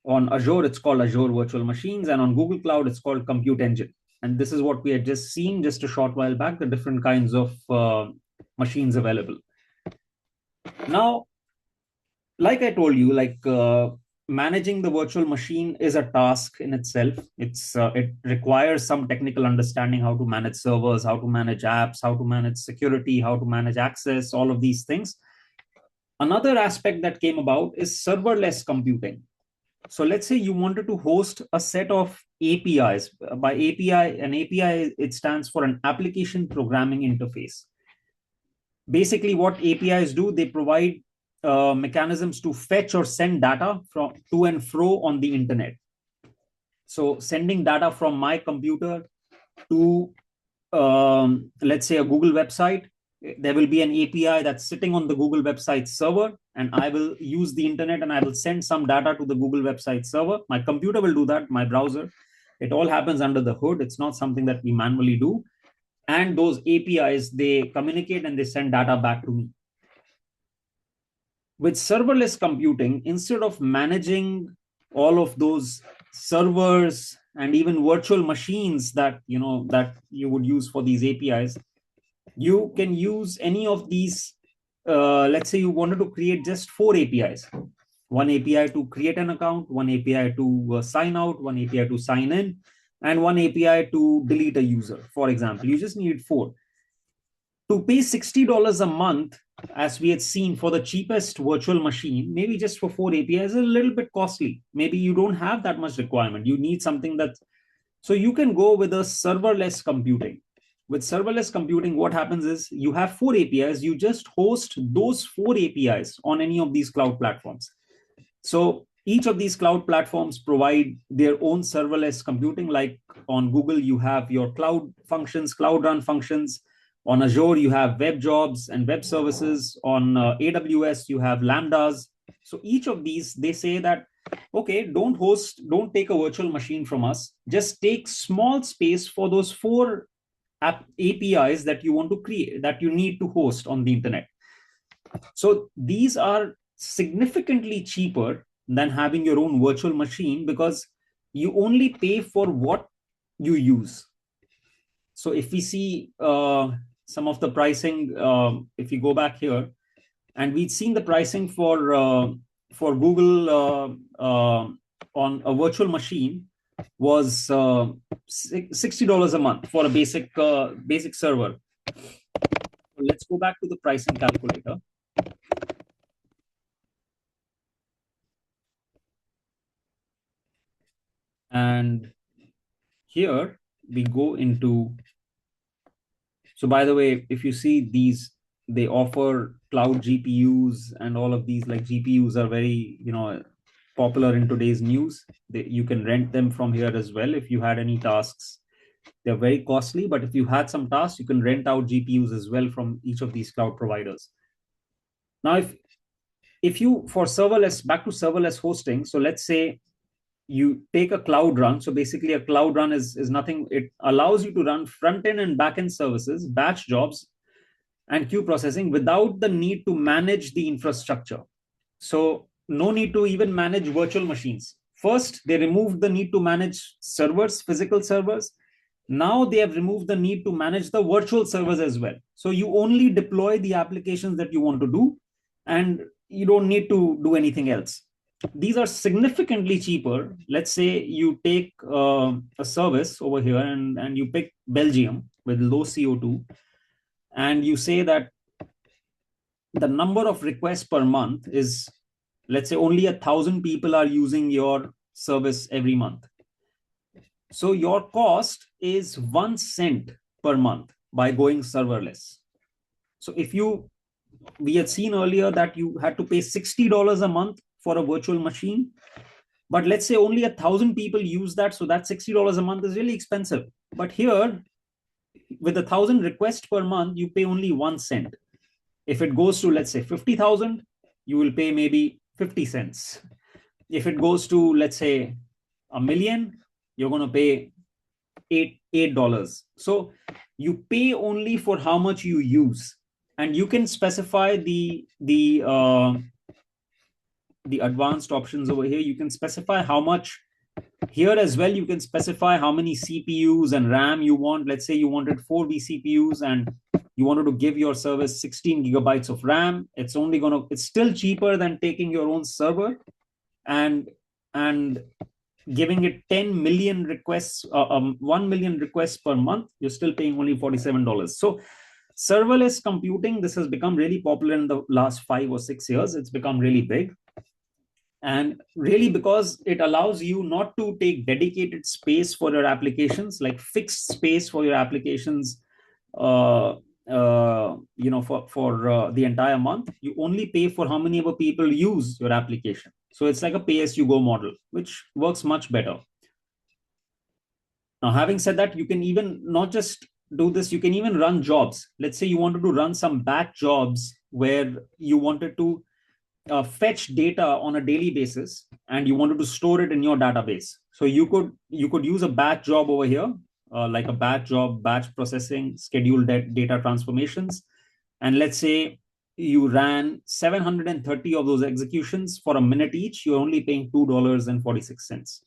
On Azure, it's called Azure Virtual Machines. And on Google Cloud, it's called Compute Engine. And this is what we had just seen just a short while back, the different kinds of machines available. Now, like I told you, managing the virtual machine is a task in itself. It requires some technical understanding, how to manage servers, how to manage apps, how to manage security, how to manage access, all of these things. Another aspect that came about is serverless computing. So let's say you wanted to host a set of APIs. By API, an API, it stands for an application programming interface. Basically, what APIs do, they provide mechanisms to fetch or send data from to and fro on the internet. So sending data from my computer to, let's say, a Google website, there will be an API that's sitting on the Google website server, and I will use the internet and I will send some data to the Google website server. My computer will do that, my browser. It all happens under the hood. It's not something that we manually do. And those APIs, they communicate and they send data back to me. With serverless computing, instead of managing all of those servers and even virtual machines that you would use for these APIs, you can use any of these. Let's say you wanted to create just 4 APIs. One API to create an account, one API to sign out, one API to sign in, and one API to delete a user, for example. You just need 4. To pay $60 a month, as we had seen, for the cheapest virtual machine, maybe just for 4 APIs, is a little bit costly. Maybe you don't have that much requirement. You need something that, so you can go with a serverless computing. With serverless computing, what happens is you have 4 APIs, you just host those 4 APIs on any of these cloud platforms. So each of these cloud platforms provide their own serverless computing. Like on Google, you have your cloud functions, cloud run functions. On Azure, you have web jobs and web services. On AWS, you have Lambdas. So each of these, they say that, okay, don't take a virtual machine from us. Just take small space for those 4 APIs that you want to create, that you need to host on the internet. So these are significantly cheaper than having your own virtual machine, because you only pay for what you use. So if we see some of the pricing, if we go back here, and we've seen the pricing for Google on a virtual machine was $60 a month for a basic server. So let's go back to the pricing calculator. And here we go into, so by the way, if you see these, they offer cloud GPUs and all of these, like GPUs are very, popular in today's news. You can rent them from here as well if you had any tasks. They're very costly, but if you had some tasks, you can rent out GPUs as well from each of these cloud providers. Now, if you, for serverless, back to serverless hosting, so let's say you take a cloud run. So basically a cloud run is nothing. It allows you to run front-end and back-end services, batch jobs, and queue processing without the need to manage the infrastructure. So no need to even manage virtual machines. First, they removed the need to manage servers, physical servers. Now they have removed the need to manage the virtual servers as well. So you only deploy the applications that you want to do, and you don't need to do anything else. These are significantly cheaper. Let's say you take a service over here and you pick Belgium with low CO2, and you say that the number of requests per month is, let's say, only 1,000 people are using your service every month. So your cost is 1 cent per month by going serverless. So we had seen earlier that you had to pay $60 a month for a virtual machine, but let's say only 1,000 people use that. So that $60 a month is really expensive. But here, with 1,000 requests per month, you pay only 1 cent. If it goes to, let's say, 50,000, you will pay maybe 50 cents. If it goes to, let's say, 1 million, you're going to pay $8. So you pay only for how much you use, and you can specify the advanced options over here. You can specify how much. Here as well, you can specify how many CPUs and RAM you want. Let's say you wanted 4 vCPUs and you wanted to give your service 16 gigabytes of RAM. It's still cheaper than taking your own server and giving it 10 million requests, 1 million requests per month. You're still paying only $47. So serverless computing, this has become really popular in the last 5 or 6 years. It's become really big. And really, because it allows you not to take dedicated space for your applications, like fixed space for your applications, for the entire month. You only pay for how many ever people use your application. So it's like a pay-as-you-go model, which works much better. Now, having said that, you can even not just do this, you can even run jobs. Let's say you wanted to run some batch jobs where you wanted to fetch data on a daily basis and you wanted to store it in your database. So you could use a batch job over here, like a batch job, batch processing, scheduled data transformations. And let's say you ran 730 of those executions for a minute each, you're only paying $2.46.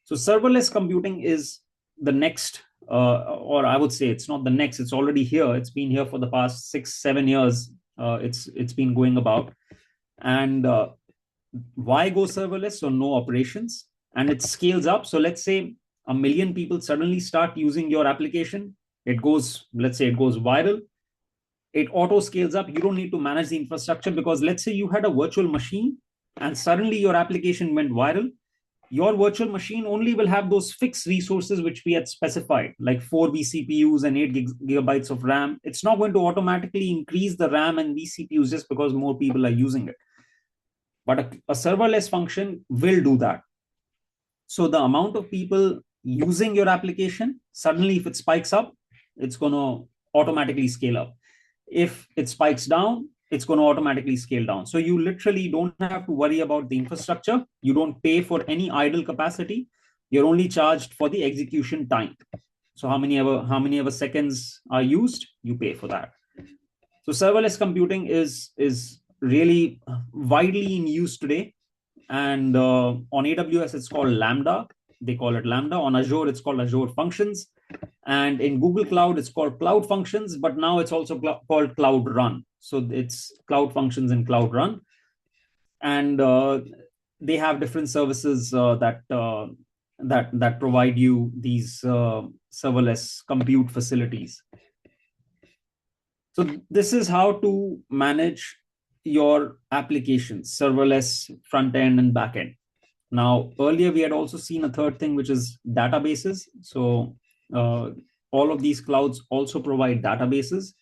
So serverless computing is the next, or I would say it's not the next, it's already here. It's been here for the past 6-7 years. It's been going about. And why go serverless? So no operations, and it scales up. So let's say 1 million people suddenly start using your application. Let's say it goes viral. It auto scales up. You don't need to manage the infrastructure, because let's say you had a virtual machine and suddenly your application went viral. Your virtual machine only will have those fixed resources which we had specified, like 4 vCPUs and 8 gigabytes of RAM. It's not going to automatically increase the RAM and vCPUs just because more people are using it. But a serverless function will do that. So the amount of people using your application, suddenly if it spikes up, it's going to automatically scale up. If it spikes down, it's going to automatically scale down. So you literally don't have to worry about the infrastructure. You don't pay for any idle capacity. You're only charged for the execution time. So how many ever seconds are used, you pay for that. So serverless computing is really widely in use today. And on AWS, it's called Lambda. They call it Lambda. On Azure, it's called Azure Functions. And in Google Cloud, it's called Cloud Functions, but now it's also called Cloud Run. So it's Cloud Functions and Cloud Run. And they have different services that provide you these serverless compute facilities. So this is how to manage your applications, serverless front end and back end. Now, earlier we had also seen a third thing, which is databases. So all of these clouds also provide databases.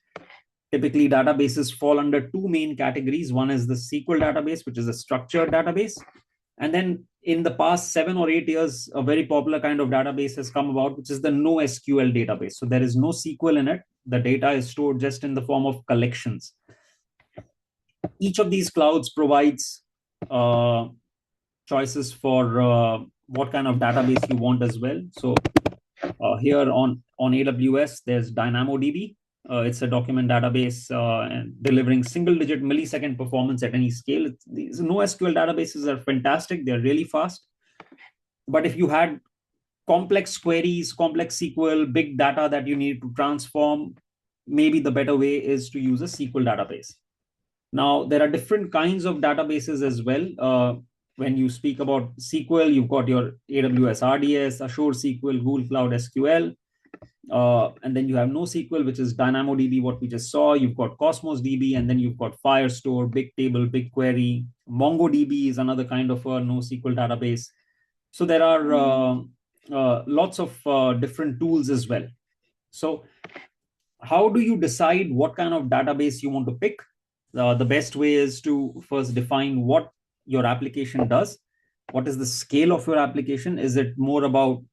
Typically, databases fall under two main categories. One is the SQL database, which is a structured database. And then in the past 7 or 8 years, a very popular kind of database has come about, which is the NoSQL database. So there is no SQL in it. The data is stored just in the form of collections. Each of these clouds provides choices for what kind of database you want as well. So here on AWS, there's DynamoDB. It's a document database and delivering single-digit millisecond performance at any scale. These NoSQL databases are fantastic. They're really fast. But if you had complex queries, complex SQL, big data that you need to transform, maybe the better way is to use a SQL database. Now, there are different kinds of databases as well. When you speak about SQL, you've got your AWS RDS, Azure SQL, Google Cloud SQL. And then you have NoSQL, which is DynamoDB, what we just saw. You've got Cosmos DB, and then you've got Firestore, Bigtable, BigQuery. MongoDB is another kind of a NoSQL database. So there are lots of different tools as well. So how do you decide what kind of database you want to pick? The best way is to first define what your application does. What is the scale of your application? Is it more about,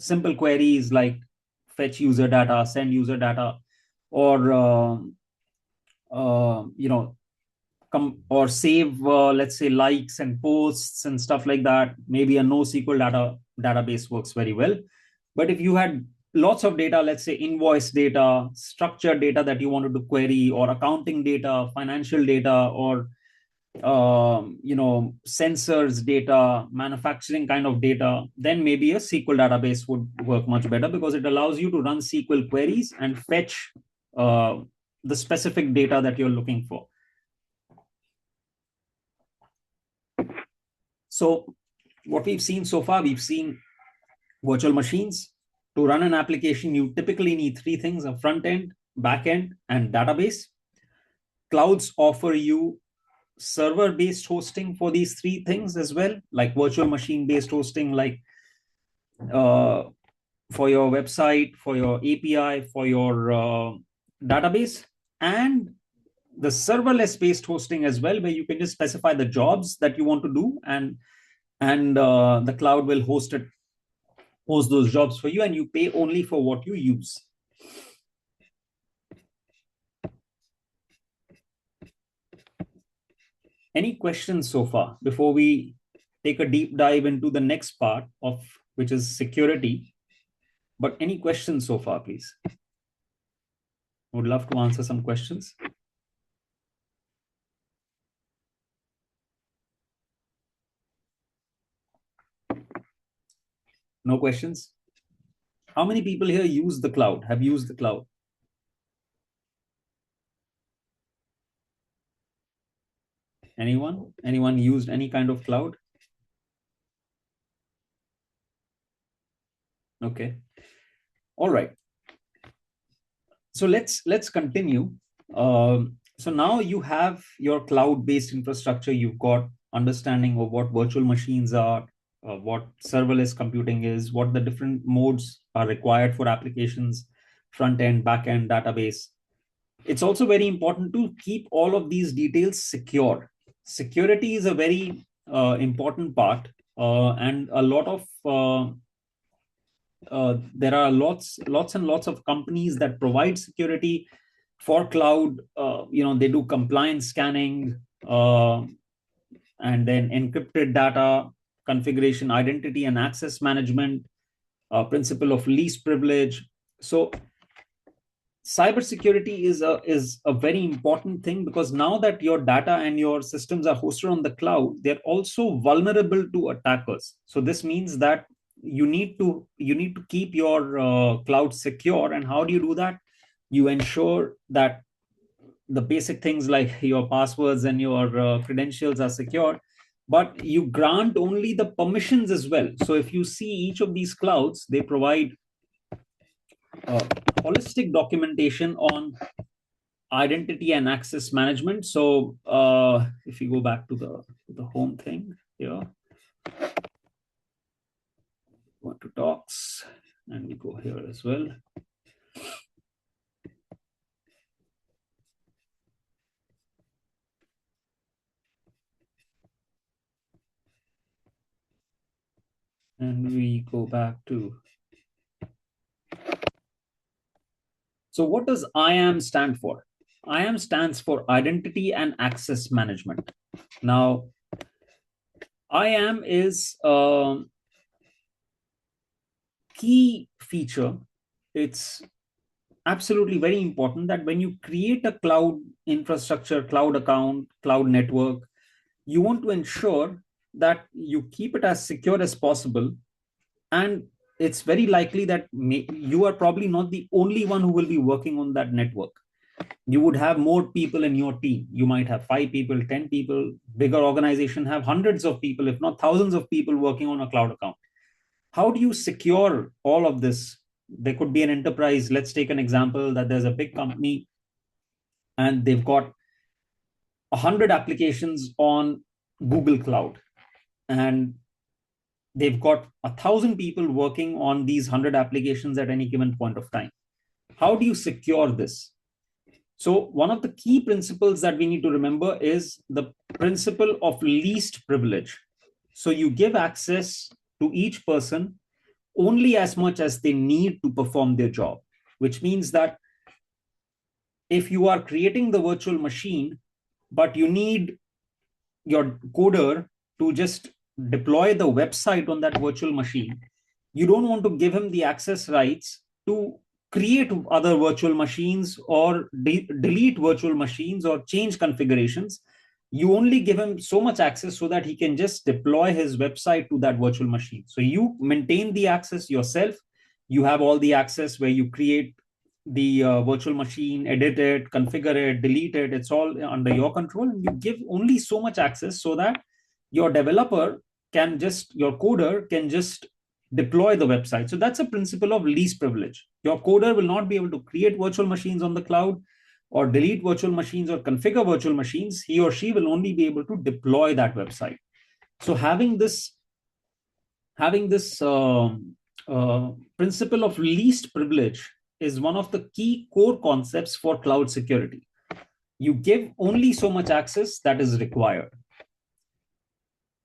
simple queries like fetch user data, send user data, or or save, let's say, likes and posts and stuff like that. Maybe a NoSQL database works very well. But if you had lots of data, let's say invoice data, structured data that you wanted to query, or accounting data, financial data, or sensors data, manufacturing kind of data, then maybe a SQL database would work much better, because it allows you to run SQL queries and fetch the specific data that you're looking for. So what we've seen so far, we've seen virtual machines. To run an application, you typically need three things: a front end, back end, and database. Clouds offer you server-based hosting for these three things as well, like virtual machine-based hosting, like for your website, for your API, for your database, and the serverless-based hosting as well, where you can just specify the jobs that you want to do, and the cloud will host those jobs for you, and you pay only for what you use. Any questions so far before we take a deep dive into the next part of which is security? But any questions so far, please? Would love to answer some questions. No questions? How many people here use the cloud, have used the cloud? Anyone? Anyone used any kind of cloud? Okay. All right. So let's continue. So now you have your cloud-based infrastructure. You've got understanding of what virtual machines are, what serverless computing is, what the different modes are required for applications, front end, back end, database. It's also very important to keep all of these details secure. Security is a very important part, and a lot of there are lots and lots of companies that provide security for cloud. They do compliance scanning, and then encrypted data, configuration, identity and access management, principle of least privilege. So cybersecurity is a very important thing, because now that your data and your systems are hosted on the cloud, they're also vulnerable to attackers. So this means that you need to keep your cloud secure. And how do you do that? You ensure that the basic things like your passwords and your credentials are secure, but you grant only the permissions as well. So if you see each of these clouds, they provide holistic documentation on identity and access management. So if you go back to the home thing here, go to docs, and we go here as well. And we go back to, so what does IAM stand for? IAM stands for Identity and Access Management. Now, IAM is a key feature. It's absolutely very important that when you create a cloud infrastructure, cloud account, cloud network, you want to ensure that you keep it as secure as possible. And it's very likely that you are probably not the only one who will be working on that network. You would have more people in your team. You might have 5 people, 10 people. Bigger organization have hundreds of people, if not thousands of people working on a cloud account. How do you secure all of this? There could be an enterprise. Let's take an example that there's a big company and they've got 100 applications on Google Cloud, and they've got 1,000 people working on these 100 applications at any given point of time. How do you secure this? So one of the key principles that we need to remember is the principle of least privilege. So you give access to each person only as much as they need to perform their job, which means that if you are creating the virtual machine, but you need your coder to just deploy the website on that virtual machine, you don't want to give him the access rights to create other virtual machines or delete virtual machines or change configurations. You only give him so much access so that he can just deploy his website to that virtual machine. So you maintain the access yourself. You have all the access where you create the virtual machine, edit it, configure it, delete it. It's all under your control. And you give only so much access so that your developer can just, your coder can just deploy the website. So that's a principle of least privilege. Your coder will not be able to create virtual machines on the cloud or delete virtual machines or configure virtual machines. He or she will only be able to deploy that website. So having this principle of least privilege is one of the key core concepts for cloud security. You give only so much access that is required.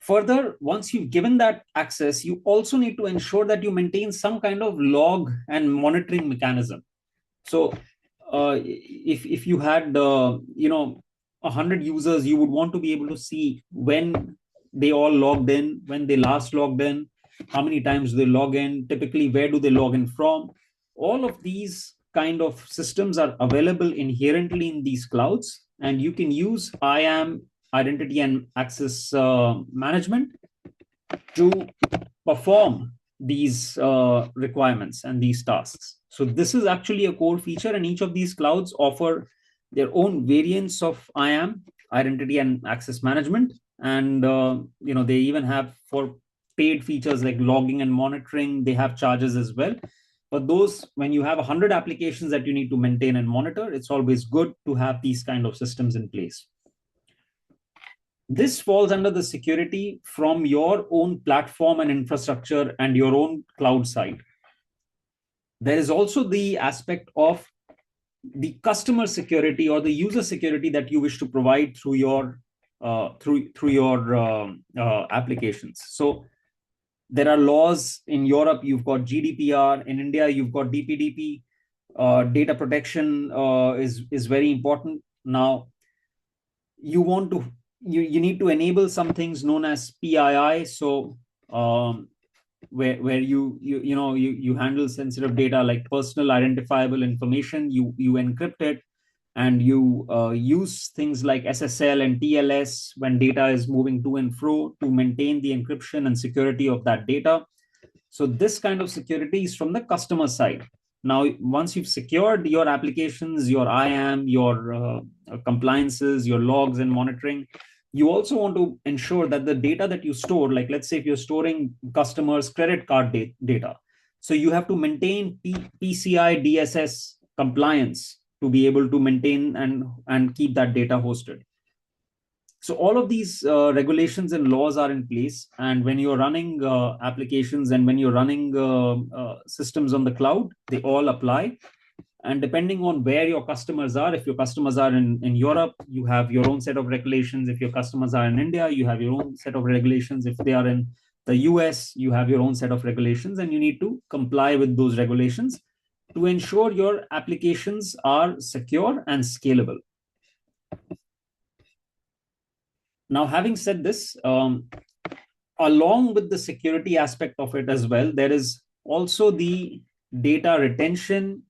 Further, once you've given that access, you also need to ensure that you maintain some kind of log and monitoring mechanism. So if you had 100 users, you would want to be able to see when they all logged in, when they last logged in, how many times they log in, typically where do they log in from. All of these kind of systems are available inherently in these clouds, and you can use IAM, identity and access management, to perform these requirements and these tasks. So this is actually a core feature, and each of these clouds offer their own variants of IAM, identity and access management. And they even have, for paid features like logging and monitoring, they have charges as well. But those, when you have 100 applications that you need to maintain and monitor, it's always good to have these kind of systems in place. This falls under the security from your own platform and infrastructure and your own cloud side. There is also the aspect of the customer security or the user security that you wish to provide through your applications. So there are laws in Europe. You've got GDPR. In India, you've got DPDP. Data protection is very important. Now, you need to enable some things known as PII. So where you handle sensitive data like personal identifiable information, you encrypt it, and you use things like SSL and TLS when data is moving to and fro to maintain the encryption and security of that data. So this kind of security is from the customer side. Now, once you've secured your applications, your IAM, your compliances, your logs and monitoring, you also want to ensure that the data that you store, like let's say if you're storing customers' credit card data, so you have to maintain PCI DSS compliance to be able to maintain and keep that data hosted. So all of these regulations and laws are in place, and when you're running applications and when you're running systems on the cloud, they all apply. And depending on where your customers are, if your customers are in Europe, you have your own set of regulations. If your customers are in India, you have your own set of regulations. If they are in the US, you have your own set of regulations, and you need to comply with those regulations to ensure your applications are secure and scalable. Now, having said this, along with the security aspect of it as well, there is also the data retention,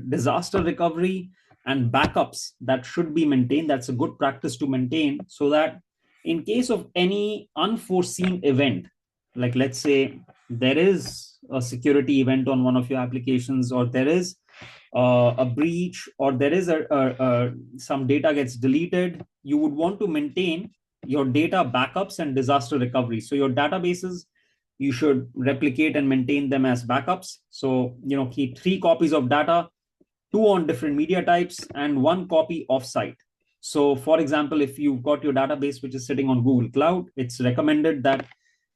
disaster recovery, and backups that should be maintained. That's a good practice to maintain, so that in case of any unforeseen event, like let's say there is a security event on one of your applications, or there is a breach, or there is some data gets deleted, you would want to maintain your data backups and disaster recovery. So your databases, you should replicate and maintain them as backups. So keep 3 copies of data, 2 on different media types, and 1 copy offsite. So for example, if you've got your database which is sitting on Google Cloud, it's recommended that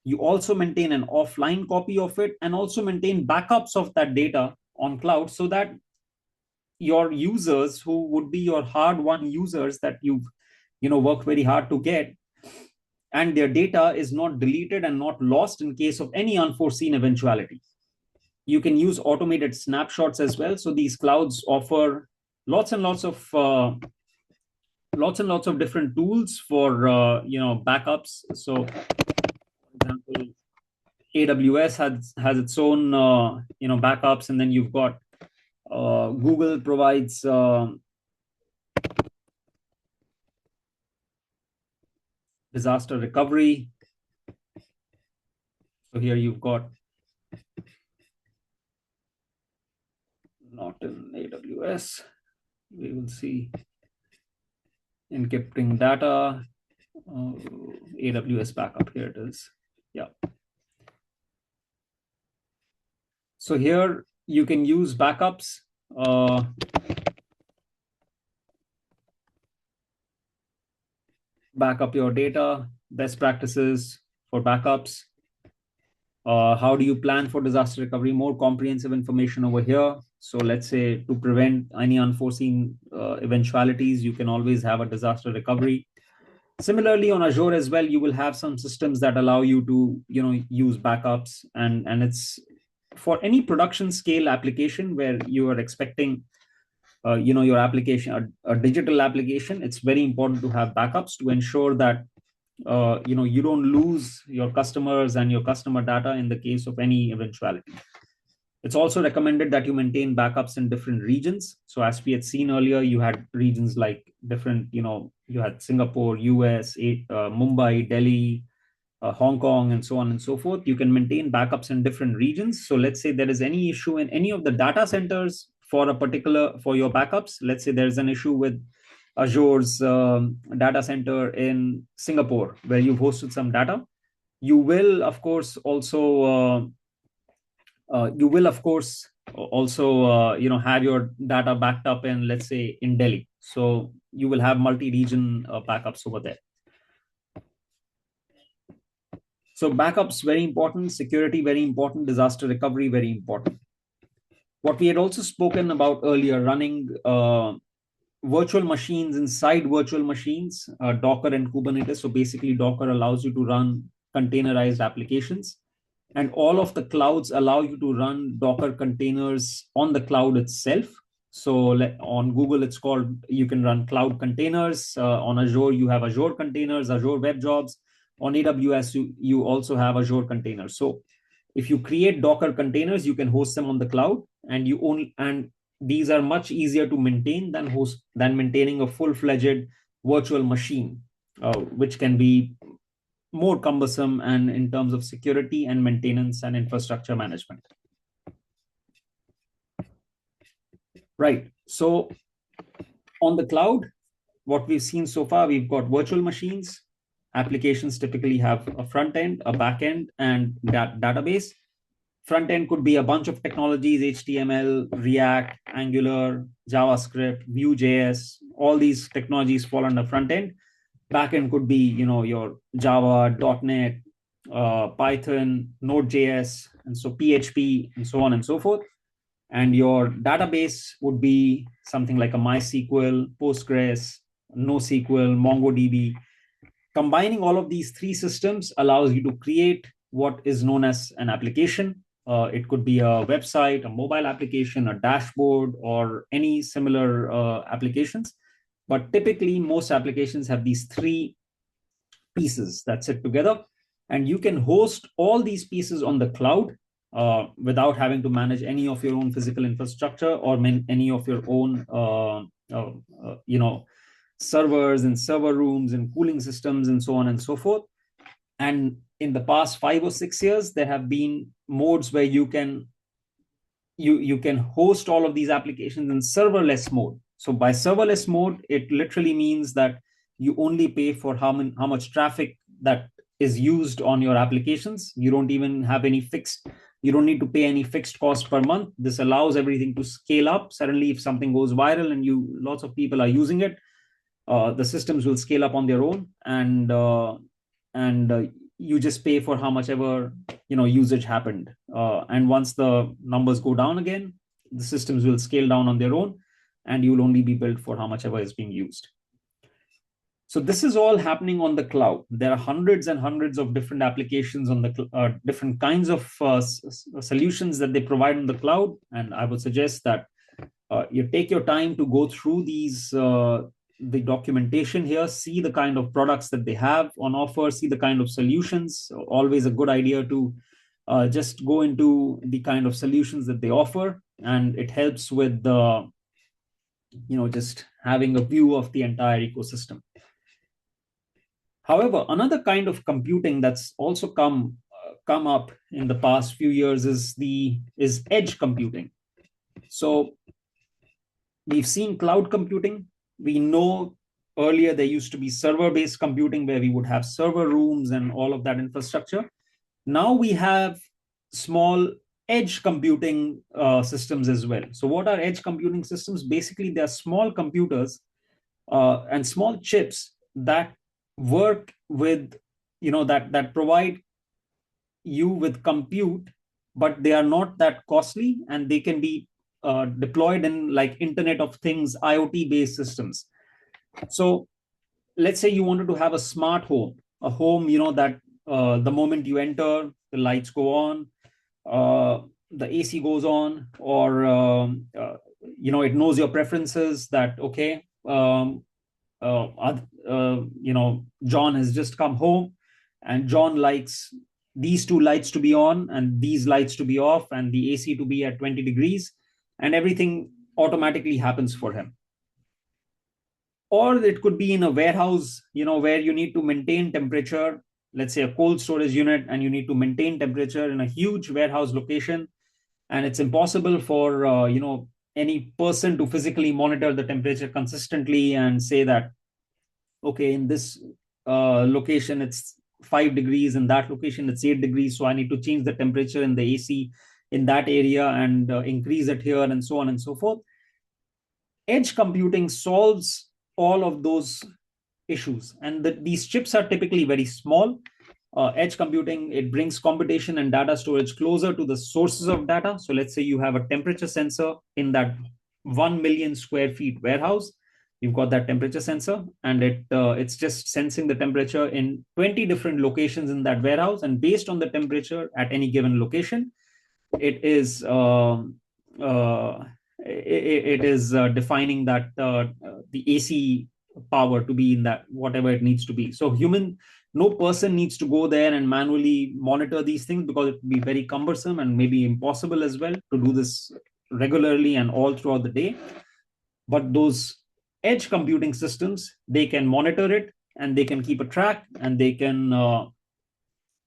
you also maintain an offline copy of it, and also maintain backups of that data on cloud, so that your users, who would be your hard-won users that you've worked very hard to get, and their data is not deleted and not lost in case of any unforeseen eventuality. You can use automated snapshots as well. So these clouds offer lots and lots of different tools for backups. So, for example, AWS has its own backups, and then you've got Google provides disaster recovery. So here you've got, not in AWS, we will see encrypting data, AWS backup, here it is. Yeah. So here you can use backups. Backup your data, best practices for backups. How do you plan for disaster recovery? More comprehensive information over here. So let's say to prevent any unforeseen eventualities, you can always have a disaster recovery. Similarly, on Azure as well, you will have some systems that allow you to use backups, and it's for any production scale application where you are expecting your application, a digital application. It's very important to have backups to ensure that you don't lose your customers and your customer data in the case of any eventuality. It's also recommended that you maintain backups in different regions. So as we had seen earlier, you had regions like different, you had Singapore, US, Mumbai, Delhi, Hong Kong, and so on and so forth. You can maintain backups in different regions. So let's say there is any issue in any of the data centers for your backups. Let's say there's an issue with Azure's data center in Singapore, where you've hosted some data. You will, of course, also have your data backed up in, let's say, in Delhi. So you will have multi-region backups over there. So backups, very important. Security, very important. Disaster recovery, very important. What we had also spoken about earlier, running virtual machines inside virtual machines, Docker and Kubernetes. So basically, Docker allows you to run containerized applications, and all of the clouds allow you to run Docker containers on the cloud itself. So on Google, it's called, you can run cloud containers. On Azure, you have Azure containers, Azure Web Jobs. On AWS, you also have Azure containers. So if you create Docker containers, you can host them on the cloud, and these are much easier to maintain than maintaining a full-fledged virtual machine, which can be more cumbersome and in terms of security and maintenance and infrastructure management. Right. So on the cloud, what we've seen so far, we've got virtual machines. Applications typically have a front end, a back end, and database. Front end could be a bunch of technologies: HTML, React, Angular, JavaScript, Vue.js. All these technologies fall under front end. Back end could be, your Java, .NET, Python, Node.js, and so PHP, and so on and so forth. And your database would be something like a MySQL, Postgres, NoSQL, MongoDB. Combining all of these three systems allows you to create what is known as an application. It could be a website, a mobile application, a dashboard, or any similar applications. But typically, most applications have these three pieces that sit together, and you can host all these pieces on the cloud without having to manage any of your own physical infrastructure or any of your own, servers and server rooms and cooling systems and so on and so forth. And in the past 5 or 6 years, there have been modes where you can host all of these applications in serverless mode. So by serverless mode, it literally means that you only pay for how much traffic that is used on your applications. You don't even have you don't need to pay any fixed cost per month. This allows everything to scale up. Suddenly, if something goes viral and lots of people are using it, the systems will scale up on their own, and you just pay for how much ever usage happened. And once the numbers go down again, the systems will scale down on their own, and you'll only be billed for how much ever is being used. So this is all happening on the cloud. There are hundreds and hundreds of different applications on the different kinds of solutions that they provide on the cloud. And I would suggest that you take your time to go through the documentation here, see the kind of products that they have on offer, see the kind of solutions. Always a good idea to just go into the kind of solutions that they offer, and it helps with just having a view of the entire ecosystem. However, another kind of computing that's also come up in the past few years is edge computing. So we've seen cloud computing. We know earlier there used to be server-based computing where we would have server rooms and all of that infrastructure. Now we have small edge computing systems as well. So what are edge computing systems? Basically, they are small computers and small chips that work with, that provide you with compute, but they are not that costly, and they can be deployed in like Internet of Things, IoT based systems. So let's say you wanted to have a smart home, a home, that the moment you enter, the lights go on, the AC goes on, or it knows your preferences. That okay, John has just come home, and John likes these two lights to be on and these lights to be off and the AC to be at 20 degrees, and everything automatically happens for him. Or it could be in a warehouse, where you need to maintain temperature, let's say a cold storage unit, and you need to maintain temperature in a huge warehouse location. And it's impossible for, any person to physically monitor the temperature consistently and say that, okay, in this location, it's 5 degrees, in that location, it's 8 degrees. So I need to change the temperature in the AC in that area and increase it here, and so on and so forth. Edge computing solves all of those issues, and these chips are typically very small. Edge computing, it brings computation and data storage closer to the sources of data. So let's say you have a temperature sensor in that 1 million square feet warehouse. You've got that temperature sensor, and it's just sensing the temperature in 20 different locations in that warehouse, and based on the temperature at any given location, it is defining that the AC power to be in that whatever it needs to be. So no person needs to go there and manually monitor these things, because it would be very cumbersome and maybe impossible as well to do this regularly and all throughout the day. But those edge computing systems, they can monitor it, and they can keep a track, and they can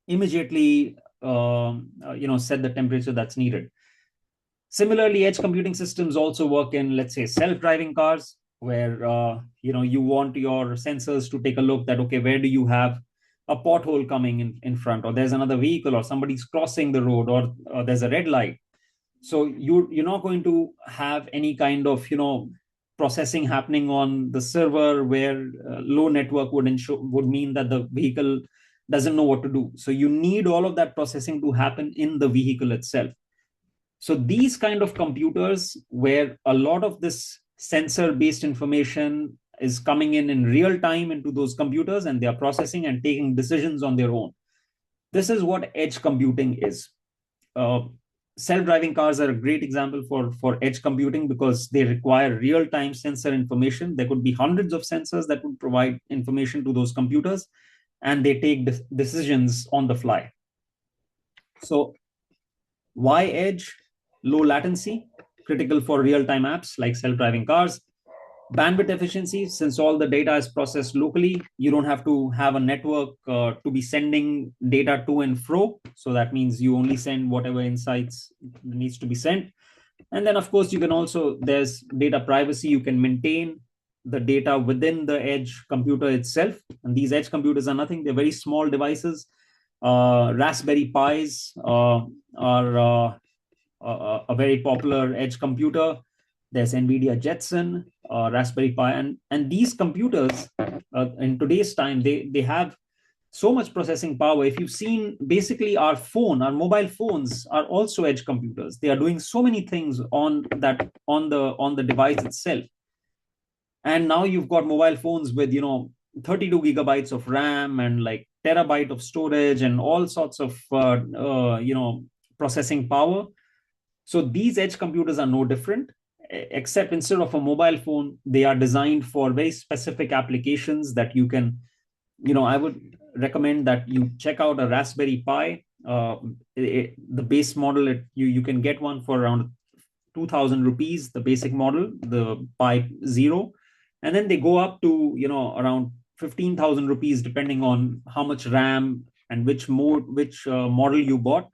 immediately set the temperature that's needed. Similarly, edge computing systems also work in, let's say, self-driving cars, where you want your sensors to take a look that, okay, where do you have a pothole coming in front, or there's another vehicle, or somebody's crossing the road, or there's a red light. So you're not going to have any kind of processing happening on the server, where low network would mean that the vehicle doesn't know what to do. So you need all of that processing to happen in the vehicle itself. So these kind of computers, where a lot of this sensor-based information is coming in real time into those computers, and they are processing and taking decisions on their own. This is what edge computing is. Self-driving cars are a great example for edge computing, because they require real-time sensor information. There could be hundreds of sensors that would provide information to those computers, and they take decisions on the fly. So why edge? Low latency, critical for real-time apps like self-driving cars. Bandwidth efficiency, since all the data is processed locally, you don't have to have a network to be sending data to and fro. So that means you only send whatever insights needs to be sent. And then, of course, there's data privacy. You can maintain the data within the edge computer itself. And these edge computers are nothing. They're very small devices. Raspberry Pis are a very popular edge computer. There's NVIDIA Jetson, Raspberry Pi, and these computers in today's time, they have so much processing power. If you've seen, basically our mobile phones are also edge computers. They are doing so many things on the device itself. And now you've got mobile phones with 32 gigabytes of RAM and like terabyte of storage and all sorts of processing power. So these edge computers are no different, except instead of a mobile phone, they are designed for very specific applications that you can, I would recommend that you check out a Raspberry Pi. The base model, you can get one for around 2000 rupees, the basic model, the Pi Zero. And then they go up to, around 15,000 rupees, depending on how much RAM and which model you bought.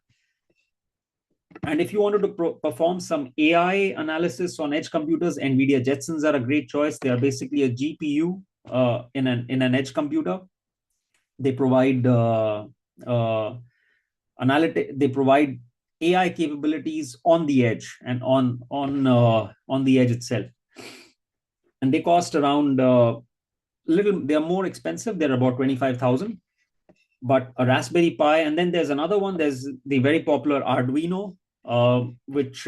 And if you wanted to perform some AI analysis on edge computers, NVIDIA Jetsons are a great choice. They are basically a GPU in an edge computer. They provide they provide AI capabilities on the edge and on the edge itself. And they cost around they are more expensive. They're about 25,000. But a Raspberry Pi, and then there's another one. There's the very popular Arduino, which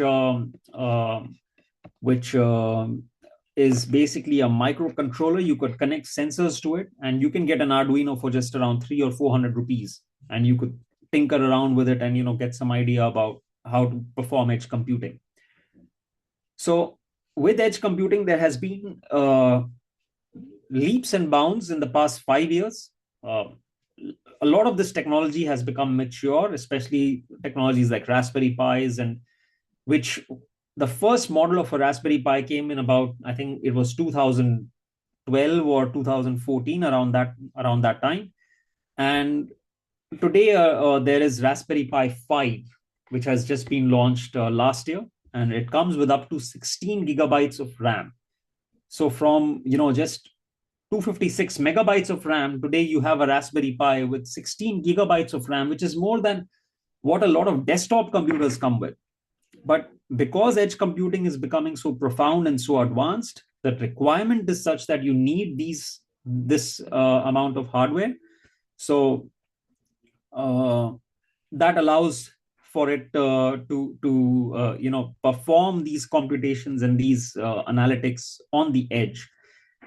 is basically a microcontroller. You could connect sensors to it, and you can get an Arduino for just around 300 or 400 rupees, and you could tinker around with it and get some idea about how to perform edge computing. So with edge computing, there has been leaps and bounds in the past 5 years. A lot of this technology has become mature, especially technologies like Raspberry Pis, and which the first model of a Raspberry Pi came in about, I think it was 2012 or 2014, around that time. And today there is Raspberry Pi 5, which has just been launched last year, and it comes with up to 16 gigabytes of RAM. So from just 256 megabytes of RAM, today you have a Raspberry Pi with 16 gigabytes of RAM, which is more than what a lot of desktop computers come with. But because edge computing is becoming so profound and so advanced, the requirement is such that you need this amount of hardware. So that allows for it to perform these computations and these analytics on the edge,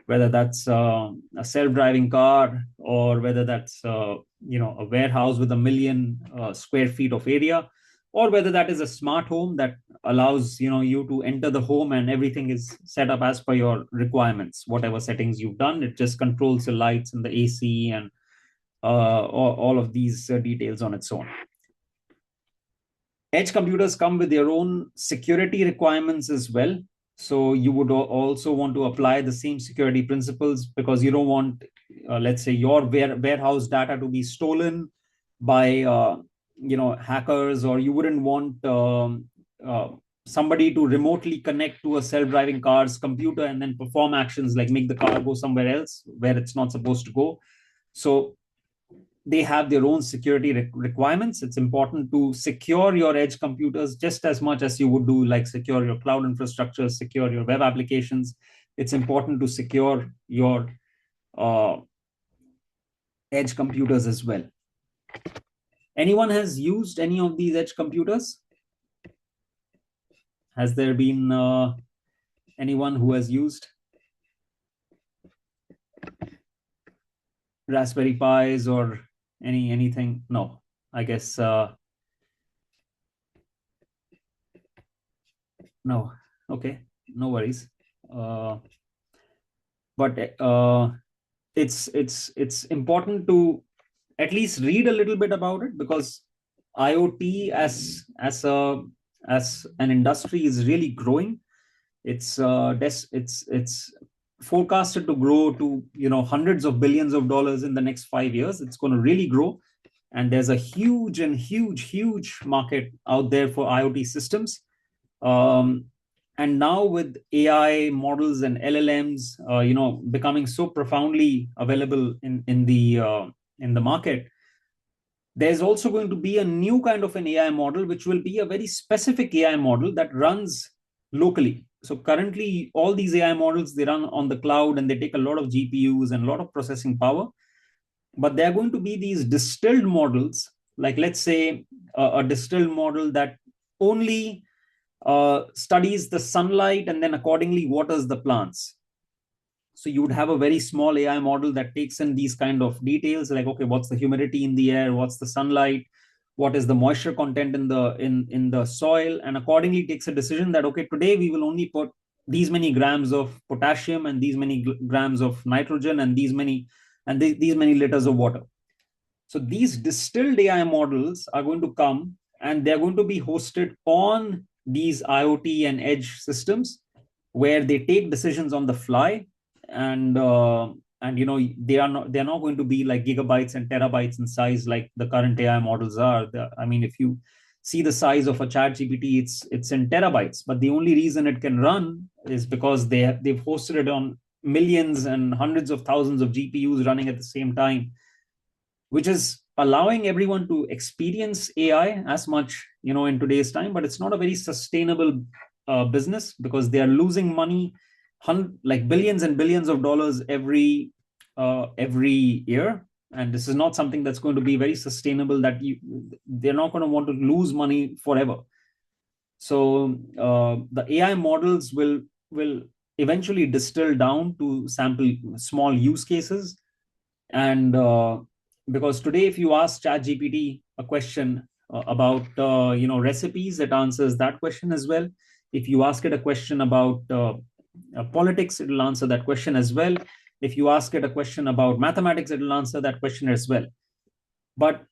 whether that's a self-driving car, or whether that's a warehouse with 1 million square feet of area, or whether that is a smart home that allows you to enter the home and everything is set up as per your requirements. Whatever settings you've done, it just controls the lights and the AC and all of these details on its own. Edge computers come with their own security requirements as well. So you would also want to apply the same security principles, because you don't want, let's say, your warehouse data to be stolen by hackers, or you wouldn't want somebody to remotely connect to a self-driving car's computer and then perform actions like make the car go somewhere else where it's not supposed to go. So they have their own security requirements. It's important to secure your edge computers just as much as you would do like secure your cloud infrastructure, secure your web applications. It's important to secure your edge computers as well. Anyone has used any of these edge computers? Has there been anyone who has used Raspberry Pis or anything? No, I guess no. Okay, no worries. But it's important to at least read a little bit about it, because IoT as an industry is really growing. It's forecasted to grow to hundreds of billions of dollars in the next 5 years. It's going to really grow, and there's a huge market out there for IoT systems. And now with AI models and LLMs, becoming so profoundly available in the market, there's also going to be a new kind of an AI model, which will be a very specific AI model that runs locally. So currently, all these AI models, they run on the cloud and they take a lot of GPUs and a lot of processing power. But there are going to be these distilled models, like let's say a distilled model that only studies the sunlight and then accordingly waters the plants. So you would have a very small AI model that takes in these kind of details, like, okay, what's the humidity in the air, what's the sunlight, what is the moisture content in the soil, and accordingly takes a decision that, okay, today we will only put these many grams of potassium and these many grams of nitrogen and these many liters of water. So these distilled AI models are going to come, and they're going to be hosted on these IoT and edge systems, where they take decisions on the fly. And they're not going to be like gigabytes and terabytes in size like the current AI models are. I mean, if you see the size of a chat GPT, it's in terabytes, but the only reason it can run is because they've hosted it on millions and hundreds of thousands of GPUs running at the same time, which is allowing everyone to experience AI as much, in today's time. But it's not a very sustainable business, because they are losing money, like billions and billions of dollars every year. And this is not something that's going to be very sustainable, they're not going to want to lose money forever. So the AI models will eventually distill down to sample small use cases. And because today, if you ask ChatGPT a question about recipes, it answers that question as well. If you ask it a question about politics, it will answer that question as well. If you ask it a question about mathematics, it will answer that question as well. But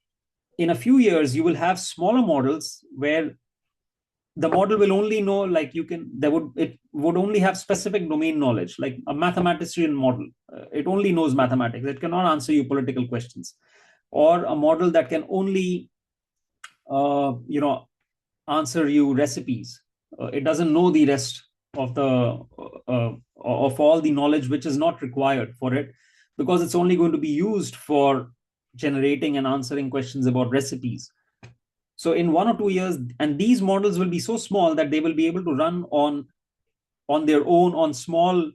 in a few years, you will have smaller models where the model will only know, like, it would only have specific domain knowledge, like a mathematician model. It only knows mathematics. It cannot answer you political questions. Or a model that can only uh, you know answer you recipes. It doesn't know the rest of all the knowledge which is not required for it, because it's only going to be used for generating and answering questions about recipes. So in 1 or 2 years, and these models will be so small that they will be able to run on their own on small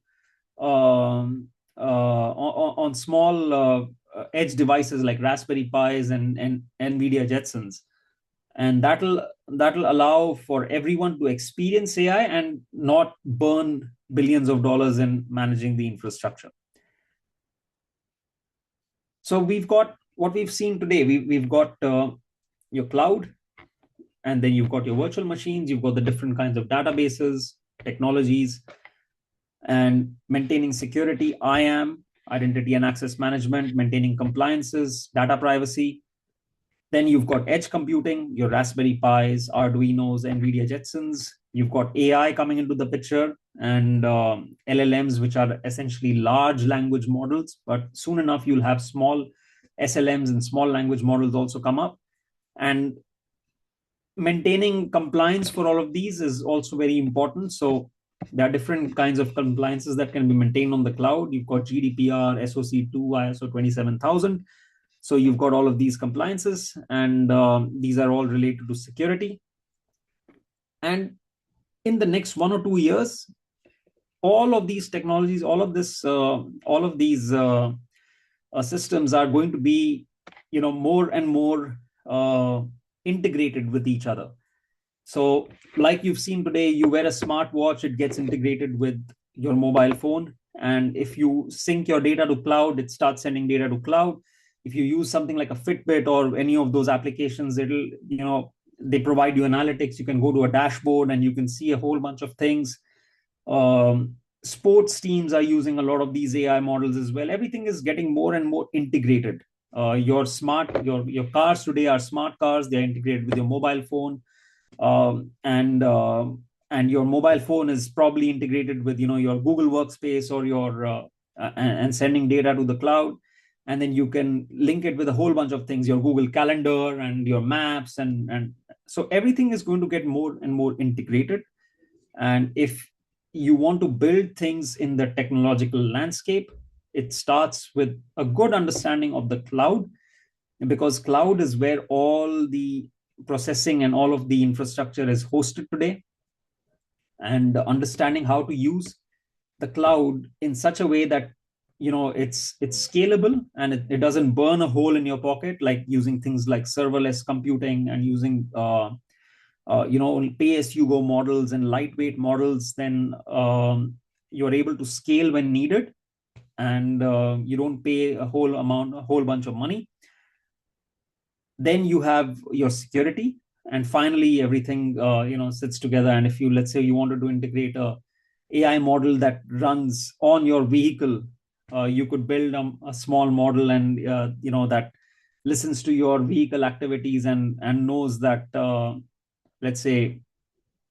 on small edge devices like Raspberry Pis and NVIDIA Jetsons, and that'll allow for everyone to experience AI and not burn billions of dollars in managing the infrastructure. So we've got what we've seen today. We've got your cloud, and then you've got your virtual machines, you've got the different kinds of databases, technologies, and maintaining security, IAM, identity and access management, maintaining compliances, data privacy. Then you've got edge computing, your Raspberry Pis, Arduinos, NVIDIA Jetsons. You've got AI coming into the picture, and LLMs, which are essentially large language models. But soon enough, you'll have small SLMs and small language models also come up. And maintaining compliance for all of these is also very important. So there are different kinds of compliances that can be maintained on the cloud. You've got GDPR, SOC 2, ISO 27000. So you've got all of these compliances, and these are all related to security. And in the next 1 or 2 years, all of these technologies, all of these systems are going to be, more and more integrated with each other. So, like you've seen today, you wear a smartwatch, it gets integrated with your mobile phone. And if you sync your data to cloud, it starts sending data to cloud. If you use something like a Fitbit or any of those applications, they provide you analytics. You can go to a dashboard and you can see a whole bunch of things. Sports teams are using a lot of these AI models as well. Everything is getting more and more integrated. Your cars today are smart cars. They're integrated with your mobile phone. And your mobile phone is probably integrated with your Google Workspace or your and sending data to the cloud. And then you can link it with a whole bunch of things, your Google Calendar and your maps, and so everything is going to get more and more integrated. And if you want to build things in the technological landscape, it starts with a good understanding of the cloud, because cloud is where all the processing and all of the infrastructure is hosted today. And understanding how to use the cloud in such a way that it's scalable, and it doesn't burn a hole in your pocket, like using things like serverless computing and using pay as you go models and lightweight models. Then you're able to scale when needed, and you don't pay a whole bunch of money. Then you have your security, and finally everything sits together. And if you, let's say, you wanted to integrate a AI model that runs on your vehicle, you could build a small model, and that listens to your vehicle activities, and knows that, let's say,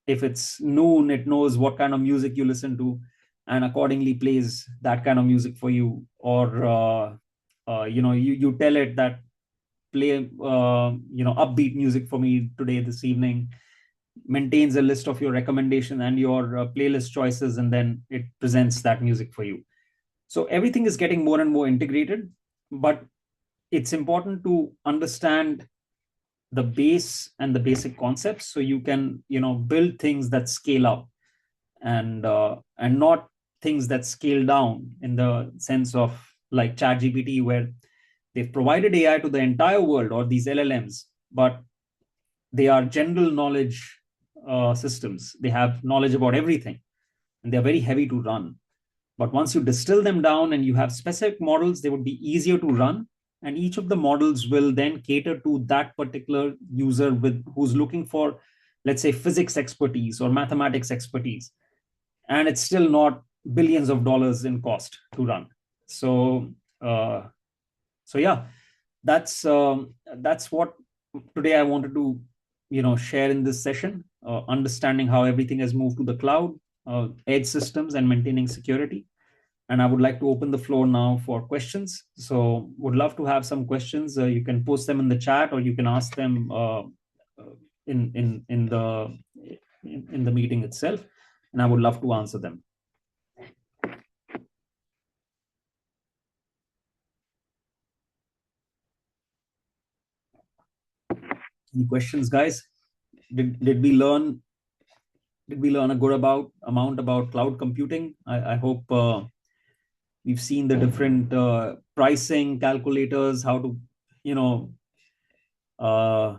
if it's noon, it knows what kind of music you listen to, and accordingly plays that kind of music for you. Or you tell it that play upbeat music for me today, this evening, maintains a list of your recommendation and your playlist choices, and then it presents that music for you. So everything is getting more and more integrated, but it's important to understand the base and the basic concepts, so you can build things that scale up, and not things that scale down, in the sense of like ChatGPT, where they've provided AI to the entire world, or these LLMs, but they are general knowledge systems. They have knowledge about everything, and they're very heavy to run. But once you distill them down and you have specific models, they would be easier to run. And each of the models will then cater to that particular user who's looking for, let's say, physics expertise or mathematics expertise. And it's still not billions of dollars in cost to run. So, yeah, that's what today I wanted to share in this session, understanding how everything has moved to the cloud, edge systems, and maintaining security. And I would like to open the floor now for questions. So would love to have some questions. You can post them in the chat, or you can ask them in the meeting itself, and I would love to answer them. Any questions, guys? Did we learn a good amount about cloud computing? I hope we've seen the different pricing calculators, how to uh,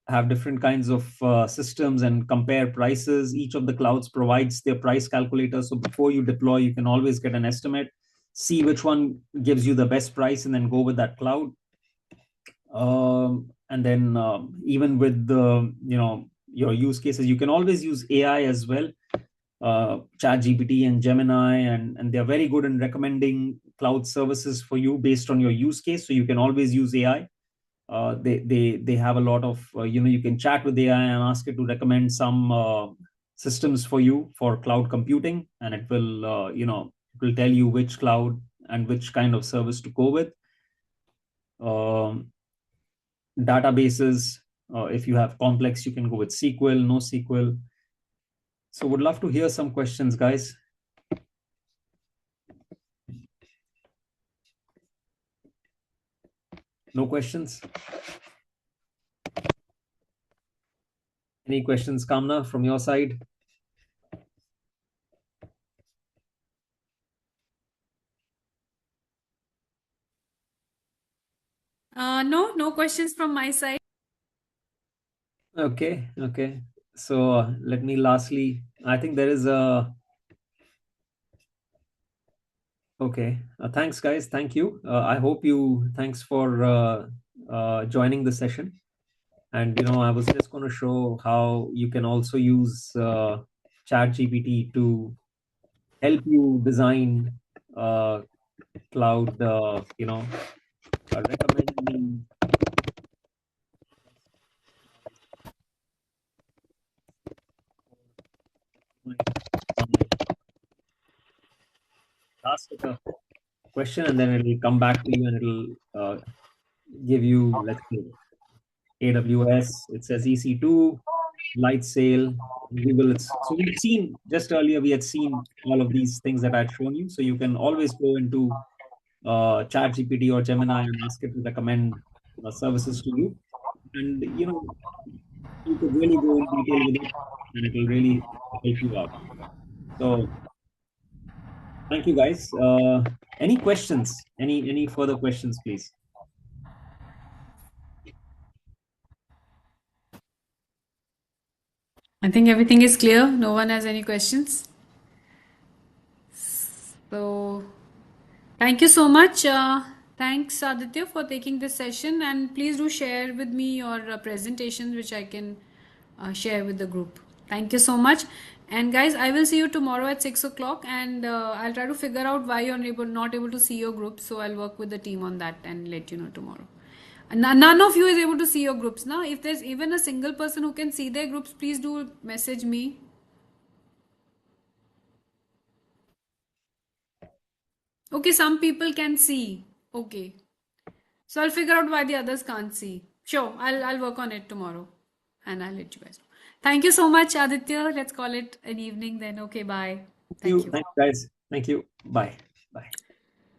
have different kinds of systems and compare prices. Each of the clouds provides their price calculator, so before you deploy, you can always get an estimate, see which one gives you the best price, and then go with that cloud. And then even with the your use cases, you can always use AI as well. ChatGPT and Gemini, and they're very good in recommending cloud services for you based on your use case. So you can always use AI. They have a lot of you can chat with AI and ask it to recommend some systems for you for cloud computing, and it will tell you which cloud and which kind of service to go with. Databases, if you have complex, you can go with SQL, NoSQL. So would love to hear some questions, guys. No questions? Any questions, Kamna, from your side? No questions from my side. Okay. So let me lastly, I think there is a, okay. Thanks, guys. Thank you. Thanks for joining the session. And I was just going to show how you can also use ChatGPT to help you design cloud, recommending ask it a question, and then it'll come back to you, and it'll give you, let's say, AWS, it says EC2, light sail, Google. So we've seen, just earlier we had seen all of these things that I'd shown you. So you can always go into ChatGPT or Gemini and ask it to recommend services to you. And you could really go in detail with it, and it will really help you out. So thank you, guys. Any questions? Any further questions, please? I think everything is clear. No one has any questions. So Thank you so much. Thanks, Aditya, for taking this session. And please do share with me your presentations, which I can share with the group. Thank you so much. And guys, I will see you tomorrow at 6 o'clock. And I'll try to figure out why you're not able to see your group. So I'll work with the team on that and let you know tomorrow. And none of you is able to see your groups now. If there's even a single person who can see their groups, please do message me. Okay, some people can see. Okay. So I'll figure out why the others can't see. Sure, I'll work on it tomorrow and I'll let you guys know. Thank you so much, Aditya. Let's call it an evening then. Okay, bye. Thank Thank you. you. Thanks, guys. Thank you. Bye. Bye.